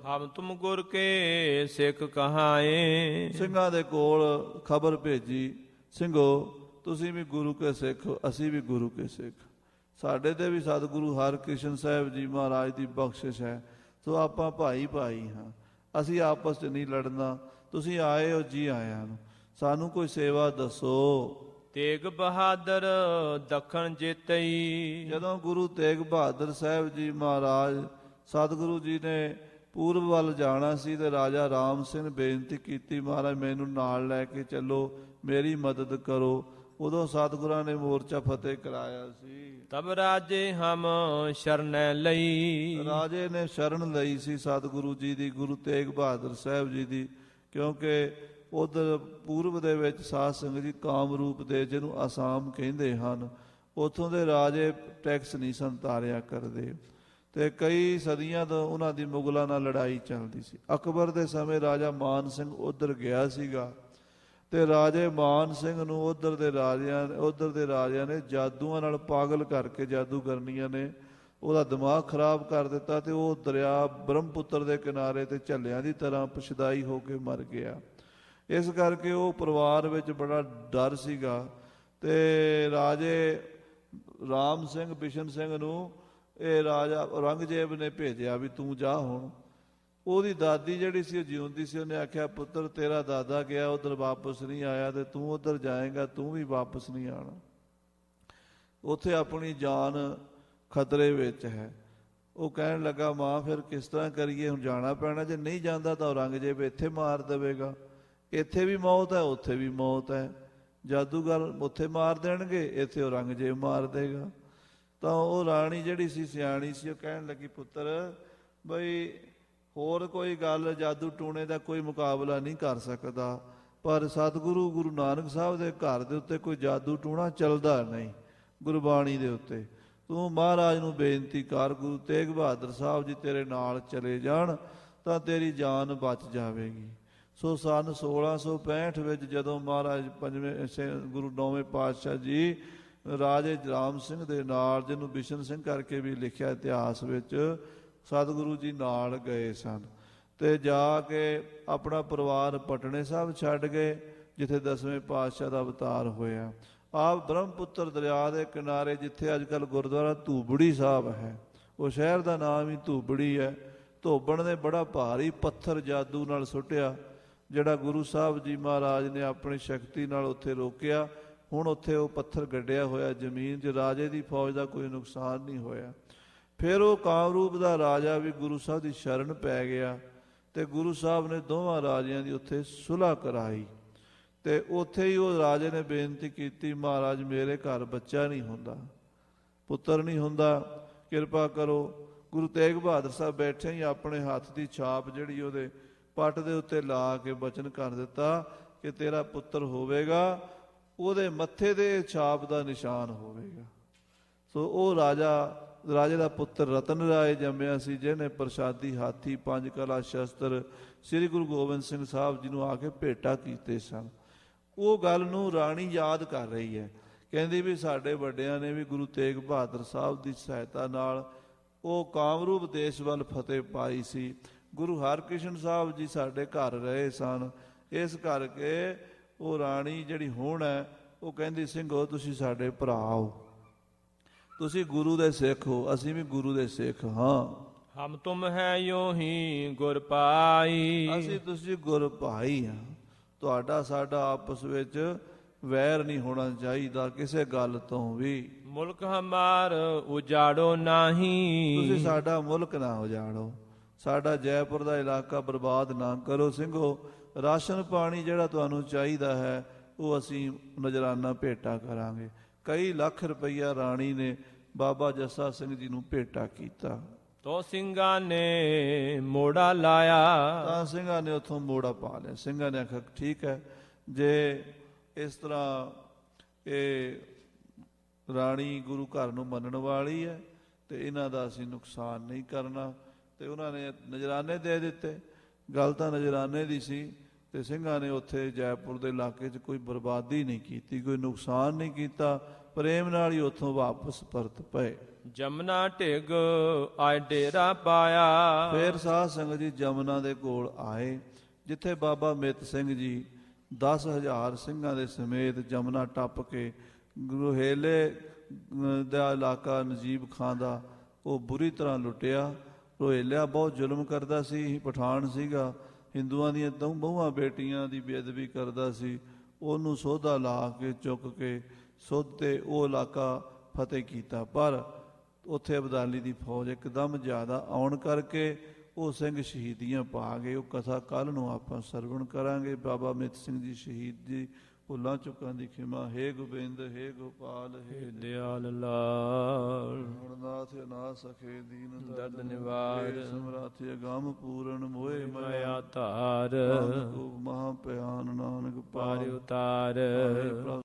ਹਮ ਤੁਮ ਗੁਰ ਕੇ ਸਿੱਖ ਕਹਾਏ। ਸਿੰਘਾਂ ਦੇ ਕੋਲ ਖਬਰ ਭੇਜੀ, ਸਿੰਘੋ ਤੁਸੀਂ ਵੀ ਗੁਰੂ ਕੇ ਸਿੱਖ ਹੋ, ਅਸੀਂ ਵੀ ਗੁਰੂ ਕੇ ਸਿੱਖ। ਸਾਡੇ ਤੇ ਵੀ ਸਤਿਗੁਰੂ ਹਰਿਕ੍ਰਿਸ਼ਨ ਸਾਹਿਬ ਜੀ ਮਹਾਰਾਜ ਦੀ ਬਖਸ਼ਿਸ਼ ਹੈ। ਸੋ ਆਪਾਂ ਭਾਈ ਭਾਈ ਹਾਂ, ਅਸੀਂ ਆਪਸ 'ਚ ਨਹੀਂ ਲੜਨਾ। ਤੁਸੀਂ ਆਏ ਹੋ ਜੀ ਆਇਆਂ ਨੂੰ, ਸਾਨੂੰ ਕੋਈ ਸੇਵਾ ਦੱਸੋ। ਤੇਗ ਬਹਾਦਰ ਦੱਖਣ ਜੇਤਈ। ਜਦੋਂ ਗੁਰੂ ਤੇਗ ਬਹਾਦਰ ਸਾਹਿਬ ਜੀ ਮਹਾਰਾਜ ਸਤਿਗੁਰੂ ਜੀ ਨੇ ਪੂਰਬ ਵੱਲ ਜਾਣਾ ਸੀ ਤੇ ਰਾਜਾ ਰਾਮ ਸਿੰਘ ਨੇ ਬੇਨਤੀ ਕੀਤੀ, ਮਹਾਰਾਜ ਮੈਨੂੰ ਨਾਲ ਲੈ ਕੇ ਚੱਲੋ, ਮੇਰੀ ਮਦਦ ਕਰੋ। ਉਦੋਂ ਸਤਿਗੁਰਾਂ ਨੇ ਮੋਰਚਾ ਫਤਿਹ ਕਰਾਇਆ ਸੀ। ਤਬ ਰਾਜੇ ਹਮ ਸ਼ਰਨੈ ਲਈ। ਰਾਜੇ ਨੇ ਸ਼ਰਨ ਲਈ ਸੀ ਸਤਿਗੁਰੂ ਜੀ ਦੀ, ਗੁਰੂ ਤੇਗ ਬਹਾਦਰ ਸਾਹਿਬ ਜੀ ਦੀ, ਕਿਉਂਕਿ ਉਧਰ ਪੂਰਬ ਦੇ ਵਿੱਚ ਸਾਧ ਸੰਗਤ ਜੀ ਕਾਮਰੂਪ ਦੇ, ਜਿਹਨੂੰ ਆਸਾਮ ਕਹਿੰਦੇ ਹਨ, ਉੱਥੋਂ ਦੇ ਰਾਜੇ ਟੈਕਸ ਨਹੀਂ ਸੰਤਾਰਿਆ ਕਰਦੇ ਤੇ ਕਈ ਸਦੀਆਂ ਤੋਂ ਉਹਨਾਂ ਦੀ ਮੁਗਲਾਂ ਨਾਲ ਲੜਾਈ ਚੱਲਦੀ ਸੀ। ਅਕਬਰ ਦੇ ਸਮੇਂ ਰਾਜਾ ਮਾਨ ਸਿੰਘ ਉਧਰ ਗਿਆ ਸੀਗਾ ਤੇ ਰਾਜੇ ਮਾਨ ਸਿੰਘ ਨੂੰ ਉਧਰ ਦੇ ਰਾਜਿਆਂ ਨੇ ਜਾਦੂਆਂ ਨਾਲ ਪਾਗਲ ਕਰਕੇ, ਜਾਦੂਗਰਨੀਆਂ ਨੇ ਉਹਦਾ ਦਿਮਾਗ ਖਰਾਬ ਕਰ ਦਿੱਤਾ ਤੇ ਉਹ ਦਰਿਆ ਬ੍ਰਹਮਪੁੱਤਰ ਦੇ ਕਿਨਾਰੇ ਤੇ ਝੱਲਿਆਂ ਦੀ ਤਰ੍ਹਾਂ ਪਛਦਾਈ ਹੋ ਕੇ ਮਰ ਗਿਆ। ਇਸ ਕਰਕੇ ਉਹ ਪਰਿਵਾਰ ਵਿੱਚ ਬੜਾ ਡਰ ਸੀਗਾ ਤੇ ਰਾਜੇ ਰਾਮ ਸਿੰਘ ਬਿਸ਼ਨ ਸਿੰਘ ਨੂੰ ਇਹ ਰਾਜਾ ਔਰੰਗਜ਼ੇਬ ਨੇ ਭੇਜਿਆ ਵੀ ਤੂੰ ਜਾ। ਹੁਣ ਉਹਦੀ ਦਾਦੀ ਜਿਹੜੀ ਸੀ ਉਹ ਜਿਉਂਦੀ ਸੀ, ਉਹਨੇ ਆਖਿਆ ਪੁੱਤਰ ਤੇਰਾ ਦਾਦਾ ਗਿਆ ਉਧਰ ਵਾਪਸ ਨਹੀਂ ਆਇਆ ਤੇ ਤੂੰ ਉਧਰ ਜਾਏਗਾ, ਤੂੰ ਵੀ ਵਾਪਸ ਨਹੀਂ ਆਣਾ, ਉੱਥੇ ਆਪਣੀ ਜਾਨ ਖਤਰੇ ਵਿੱਚ ਹੈ। ਉਹ ਕਹਿਣ ਲੱਗਾ ਮਾਂ ਫਿਰ ਕਿਸ ਤਰ੍ਹਾਂ ਕਰੀਏ, ਹੁਣ ਜਾਣਾ ਪੈਣਾ, ਜੇ ਨਹੀਂ ਜਾਂਦਾ ਤਾਂ ਔਰੰਗਜ਼ੇਬ ਇੱਥੇ ਮਾਰ ਦੇਵੇਗਾ, ਇੱਥੇ ਵੀ ਮੌਤ ਹੈ ਉੱਥੇ ਵੀ ਮੌਤ ਹੈ, ਜਾਦੂਗਰ ਉੱਥੇ ਮਾਰ ਦੇਣਗੇ, ਇੱਥੇ ਔਰੰਗਜ਼ੇਬ ਮਾਰ ਦੇਗਾ। ਤਾਂ ਉਹ ਰਾਣੀ ਜਿਹੜੀ ਸੀ ਸਿਆਣੀ ਸੀ, ਉਹ ਕਹਿਣ ਲੱਗੀ ਪੁੱਤਰ ਬਈ ਹੋਰ ਕੋਈ ਗੱਲ ਜਾਦੂ ਟੂਣੇ ਦਾ ਕੋਈ ਮੁਕਾਬਲਾ ਨਹੀਂ ਕਰ ਸਕਦਾ, ਪਰ ਸਤਿਗੁਰੂ ਗੁਰੂ ਨਾਨਕ ਸਾਹਿਬ ਦੇ ਘਰ ਦੇ ਉੱਤੇ ਕੋਈ ਜਾਦੂ ਟੂਣਾ ਚੱਲਦਾ ਨਹੀਂ, ਗੁਰਬਾਣੀ ਦੇ ਉੱਤੇ। ਤੂੰ ਮਹਾਰਾਜ ਨੂੰ ਬੇਨਤੀ ਕਰ, ਗੁਰੂ ਤੇਗ ਬਹਾਦਰ ਸਾਹਿਬ ਜੀ ਤੇਰੇ ਨਾਲ ਚਲੇ ਜਾਣ ਤਾਂ ਤੇਰੀ ਜਾਨ ਬਚ ਜਾਵੇਗੀ। ਸੋ ਸਨ 1665 ਵਿੱਚ ਜਦੋਂ ਮਹਾਰਾਜ ਪੰਜਵੇਂ ਗੁਰੂ ਨੌਵੇਂ ਪਾਤਸ਼ਾਹ ਜੀ ਰਾਜੇ ਰਾਮ ਸਿੰਘ ਦੇ ਨਾਲ, ਜਿਹਨੂੰ ਬਿਸ਼ਨ ਸਿੰਘ ਕਰਕੇ ਵੀ ਲਿਖਿਆ ਇਤਿਹਾਸ ਵਿੱਚ, ਸਤਿਗੁਰੂ ਜੀ ਨਾਲ ਗਏ ਸਨ ਤੇ ਜਾ ਕੇ ਆਪਣਾ ਪਰਿਵਾਰ ਪਟਨੇ ਸਾਹਿਬ ਛੱਡ ਗਏ, ਜਿੱਥੇ 10ਵੇਂ ਪਾਤਸ਼ਾਹ ਦਾ ਅਵਤਾਰ ਹੋਇਆ। ਆਪ ਬ੍ਰਹਮਪੁੱਤਰ ਦਰਿਆ ਦੇ ਕਿਨਾਰੇ, ਜਿੱਥੇ ਅੱਜ ਕੱਲ੍ਹ ਗੁਰਦੁਆਰਾ ਧੂਬੜੀ ਸਾਹਿਬ ਹੈ, ਉਹ ਸ਼ਹਿਰ ਦਾ ਨਾਮ ਹੀ ਧੂਬੜੀ ਹੈ। ਧੋਬਣ ਨੇ ਬੜਾ ਭਾਰੀ ਪੱਥਰ ਜਾਦੂ ਨਾਲ ਸੁੱਟਿਆ, ਜਿਹੜਾ ਗੁਰੂ ਸਾਹਿਬ ਜੀ ਮਹਾਰਾਜ ਨੇ ਆਪਣੀ ਸ਼ਕਤੀ ਨਾਲ ਉੱਥੇ ਰੋਕਿਆ। ਹੁਣ ਉੱਥੇ ਉਹ ਪੱਥਰ ਗੱਡਿਆ ਹੋਇਆ ਜ਼ਮੀਨ 'ਚ, ਰਾਜੇ ਦੀ ਫੌਜ ਦਾ ਕੋਈ ਨੁਕਸਾਨ ਨਹੀਂ ਹੋਇਆ। ਫਿਰ ਉਹ ਕਾਮਰੂਪ ਦਾ ਰਾਜਾ ਵੀ ਗੁਰੂ ਸਾਹਿਬ ਦੀ ਸ਼ਰਨ ਪੈ ਗਿਆ ਤੇ ਗੁਰੂ ਸਾਹਿਬ ਨੇ ਦੋਵਾਂ ਰਾਜਿਆਂ ਦੀ ਉੱਥੇ ਸੁਲ੍ਹਾ ਕਰਾਈ ਤੇ ਉੱਥੇ ਹੀ ਉਹ ਰਾਜੇ ਨੇ ਬੇਨਤੀ ਕੀਤੀ, ਮਹਾਰਾਜ ਮੇਰੇ ਘਰ ਬੱਚਾ ਨਹੀਂ ਹੁੰਦਾ, ਪੁੱਤਰ ਨਹੀਂ ਹੁੰਦਾ, ਕਿਰਪਾ ਕਰੋ। ਗੁਰੂ ਤੇਗ ਬਹਾਦਰ ਸਾਹਿਬ ਬੈਠੇ ਹੀ ਆਪਣੇ ਹੱਥ ਦੀ ਛਾਪ ਜਿਹੜੀ ਉਹਦੇ ਪੱਟ ਦੇ ਉੱਤੇ ਲਾ ਕੇ ਬਚਨ ਕਰ ਦਿੱਤਾ ਕਿ ਤੇਰਾ ਪੁੱਤਰ ਹੋਵੇਗਾ, ਉਹਦੇ ਮੱਥੇ ਦੇ ਛਾਪ ਦਾ ਨਿਸ਼ਾਨ ਹੋਵੇਗਾ। ਸੋ ਉਹ ਰਾਜੇ ਦਾ ਪੁੱਤਰ ਰਤਨ ਰਾਏ ਜੰਮਿਆ ਸੀ, ਜਿਹਨੇ ਪ੍ਰਸ਼ਾਦੀ ਹਾਥੀ 5 ਕਲਾ ਸ਼ਸਤਰ ਸ੍ਰੀ ਗੁਰੂ ਗੋਬਿੰਦ ਸਿੰਘ ਸਾਹਿਬ ਜੀ ਨੂੰ ਆ ਕੇ ਭੇਟਾ ਕੀਤੇ ਸਨ। ਉਹ ਗੱਲ ਨੂੰ ਰਾਣੀ ਯਾਦ ਕਰ ਰਹੀ ਹੈ, ਕਹਿੰਦੀ ਵੀ ਸਾਡੇ ਵੱਡਿਆਂ ਨੇ ਵੀ ਗੁਰੂ ਤੇਗ ਬਹਾਦਰ ਸਾਹਿਬ ਦੀ ਸਹਾਇਤਾ ਨਾਲ ਉਹ ਕਾਮਰੂਪ ਦੇਸ਼ ਵੱਲ ਫਤਿਹ ਪਾਈ ਸੀ। ਗੁਰੂ ਹਰਿਕ੍ਰਿਸ਼ਨ ਸਾਹਿਬ ਜੀ ਸਾਡੇ ਘਰ ਰਹੇ ਸਨ, ਇਸ ਕਰਕੇ ਉਹ ਰਾਣੀ ਜਿਹੜੀ ਹੁਣ ਹੈ ਉਹ ਕਹਿੰਦੀ ਸਿੰਘੋ ਤੁਸੀਂ ਸਾਡੇ ਭਰਾ ਹੋ, ਤੁਸੀਂ ਗੁਰੂ ਦੇ ਸਿੱਖ ਹੋ, ਅਸੀਂ ਵੀ ਗੁਰੂ ਦੇ ਸਿੱਖ ਹਾਂ। ਹਮ ਤੁਮ ਹੈ ਯੋ ਹੀ ਗੁਰ ਪਾਈ। ਅਸੀਂ ਤੁਸੀਂ ਗੁਰ ਭਾਈ ਹਾਂ, ਤੁਹਾਡਾ ਸਾਡਾ ਆਪਸ ਵਿੱਚ ਵੈਰ ਨਹੀਂ ਹੋਣਾ ਚਾਹੀਦਾ ਕਿਸੇ ਗੱਲ ਤੋਂ ਵੀ। ਮੁਲਕ ਹਮਾਰ ਉਜਾੜੋ ਨਹੀਂ। ਤੁਸੀਂ ਸਾਡਾ ਮੁਲਕ ਨਾ ਉਜਾੜੋ, ਸਾਡਾ ਜੈਪੁਰ ਦਾ ਇਲਾਕਾ ਬਰਬਾਦ ਨਾ ਕਰੋ ਸਿੰਘੋ। ਰਾਸ਼ਨ ਪਾਣੀ ਜਿਹੜਾ ਤੁਹਾਨੂੰ ਚਾਹੀਦਾ ਹੈ ਉਹ ਅਸੀਂ ਨਜ਼ਰਾਨਾ ਭੇਟਾ ਕਰਾਂਗੇ। ਕਈ ਲੱਖ ਰੁਪਈਆ ਰਾਣੀ ਨੇ ਬਾਬਾ ਜੱਸਾ ਸਿੰਘ ਜੀ ਨੂੰ ਭੇਟਾ ਕੀਤਾ। ਤੋ ਸਿੰਘਾਂ ਨੇ ਮੋੜਾ ਲਾਇਆ। ਤਾਂ ਸਿੰਘਾਂ ਨੇ ਉੱਥੋਂ ਮੋੜਾ ਪਾ ਲਿਆ। ਸਿੰਘਾਂ ਨੇ ਆਖਿਆ ਠੀਕ ਹੈ, ਜੇ ਇਸ ਤਰ੍ਹਾਂ ਇਹ ਰਾਣੀ ਗੁਰੂ ਘਰ ਨੂੰ ਮੰਨਣ ਵਾਲੀ ਹੈ ਤੇ ਇਹਨਾਂ ਦਾ ਅਸੀਂ ਨੁਕਸਾਨ ਨਹੀਂ ਕਰਨਾ। ਤੇ ਉਹਨਾਂ ਨੇ ਨਜ਼ਰਾਨੇ ਦੇ ਦਿੱਤੇ। ਗੱਲ ਤਾਂ ਨਜ਼ਰਾਨੇ ਦੀ ਸੀ ਤੇ ਸਿੰਘਾਂ ਨੇ ਉੱਥੇ ਜੈਪੁਰ ਦੇ ਇਲਾਕੇ 'ਚ ਕੋਈ ਬਰਬਾਦੀ ਨਹੀਂ ਕੀਤੀ, ਕੋਈ ਨੁਕਸਾਨ ਨਹੀਂ ਕੀਤਾ, ਪ੍ਰੇਮ ਨਾਲ ਹੀ ਉੱਥੋਂ ਵਾਪਸ ਪਰਤ ਪਏ। ਜਮਨਾ ਢਿੱਗ ਆਏ ਡੇਰਾ ਪਾਇਆ। ਫਿਰ ਸਾਧ ਸੰਗਤ ਜੀ ਜਮਨਾ ਦੇ ਕੋਲ ਆਏ, ਜਿੱਥੇ ਬਾਬਾ ਮਿੱਤ ਸਿੰਘ ਜੀ 10,000 ਸਿੰਘਾਂ ਦੇ ਸਮੇਤ ਜਮਨਾ ਟੱਪ ਕੇ ਗੁਰਹੇਲੇ ਦਾ ਇਲਾਕਾ ਨਜੀਬ ਖਾਂ ਦਾ ਉਹ ਬੁਰੀ ਤਰ੍ਹਾਂ ਲੁੱਟਿਆ। ਰੋਹੇਲਿਆ ਬਹੁਤ ਜ਼ੁਲਮ ਕਰਦਾ ਸੀ, ਪਠਾਨ ਸੀਗਾ, ਹਿੰਦੂਆਂ ਦੀਆਂ ਬਹੁਆਂ ਬੇਟੀਆਂ ਦੀ ਬੇਅਦਬੀ ਕਰਦਾ ਸੀ। ਉਹਨੂੰ ਸੋਧਾ ਲਾ ਕੇ ਚੁੱਕ ਕੇ ਸੁੱਧ ਤੇ ਉਹ ਇਲਾਕਾ ਫਤਿਹ ਕੀਤਾ। ਪਰ ਉੱਥੇ ਅਬਦਾਲੀ ਦੀ ਫੌਜ ਇੱਕਦਮ ਜ਼ਿਆਦਾ ਆਉਣ ਕਰਕੇ ਉਹ ਸਿੰਘ ਸ਼ਹੀਦੀਆਂ ਪਾ ਗਏ। ਉਹ ਕਥਾ ਕੱਲ੍ਹ ਨੂੰ ਆਪਾਂ ਸਰਵਣ ਕਰਾਂਗੇ। ਬਾਬਾ ਮਿੱਤ ਸਿੰਘ ਜੀ ਸ਼ਹੀਦ ਜੀ, ਭੁੱਲਾਂ ਚੁੱਕਾਂ ਦੀ ਖਿਮਾ। ਹੇ ਗੋਬਿੰਦ, ਹੇ ਗੋਪਾਲ, ਹੇ ਦਿਆਲ ਲਾਲ। ਨਾਥ ਨਾ ਸਖੇ ਦੀਨ ਦਰਦ ਨਿਵਾਰ। ਸਮਰਾਥ ਅਗੰਮ ਪੂਰਨ ਮੋਏ ਮਾਇਆ ਧਾਰ। ਮਹਾ ਪਿਆਨ ਨਾਨਕ ਪਾਰ ਉਤਾਰ। ਪ੍ਰਭ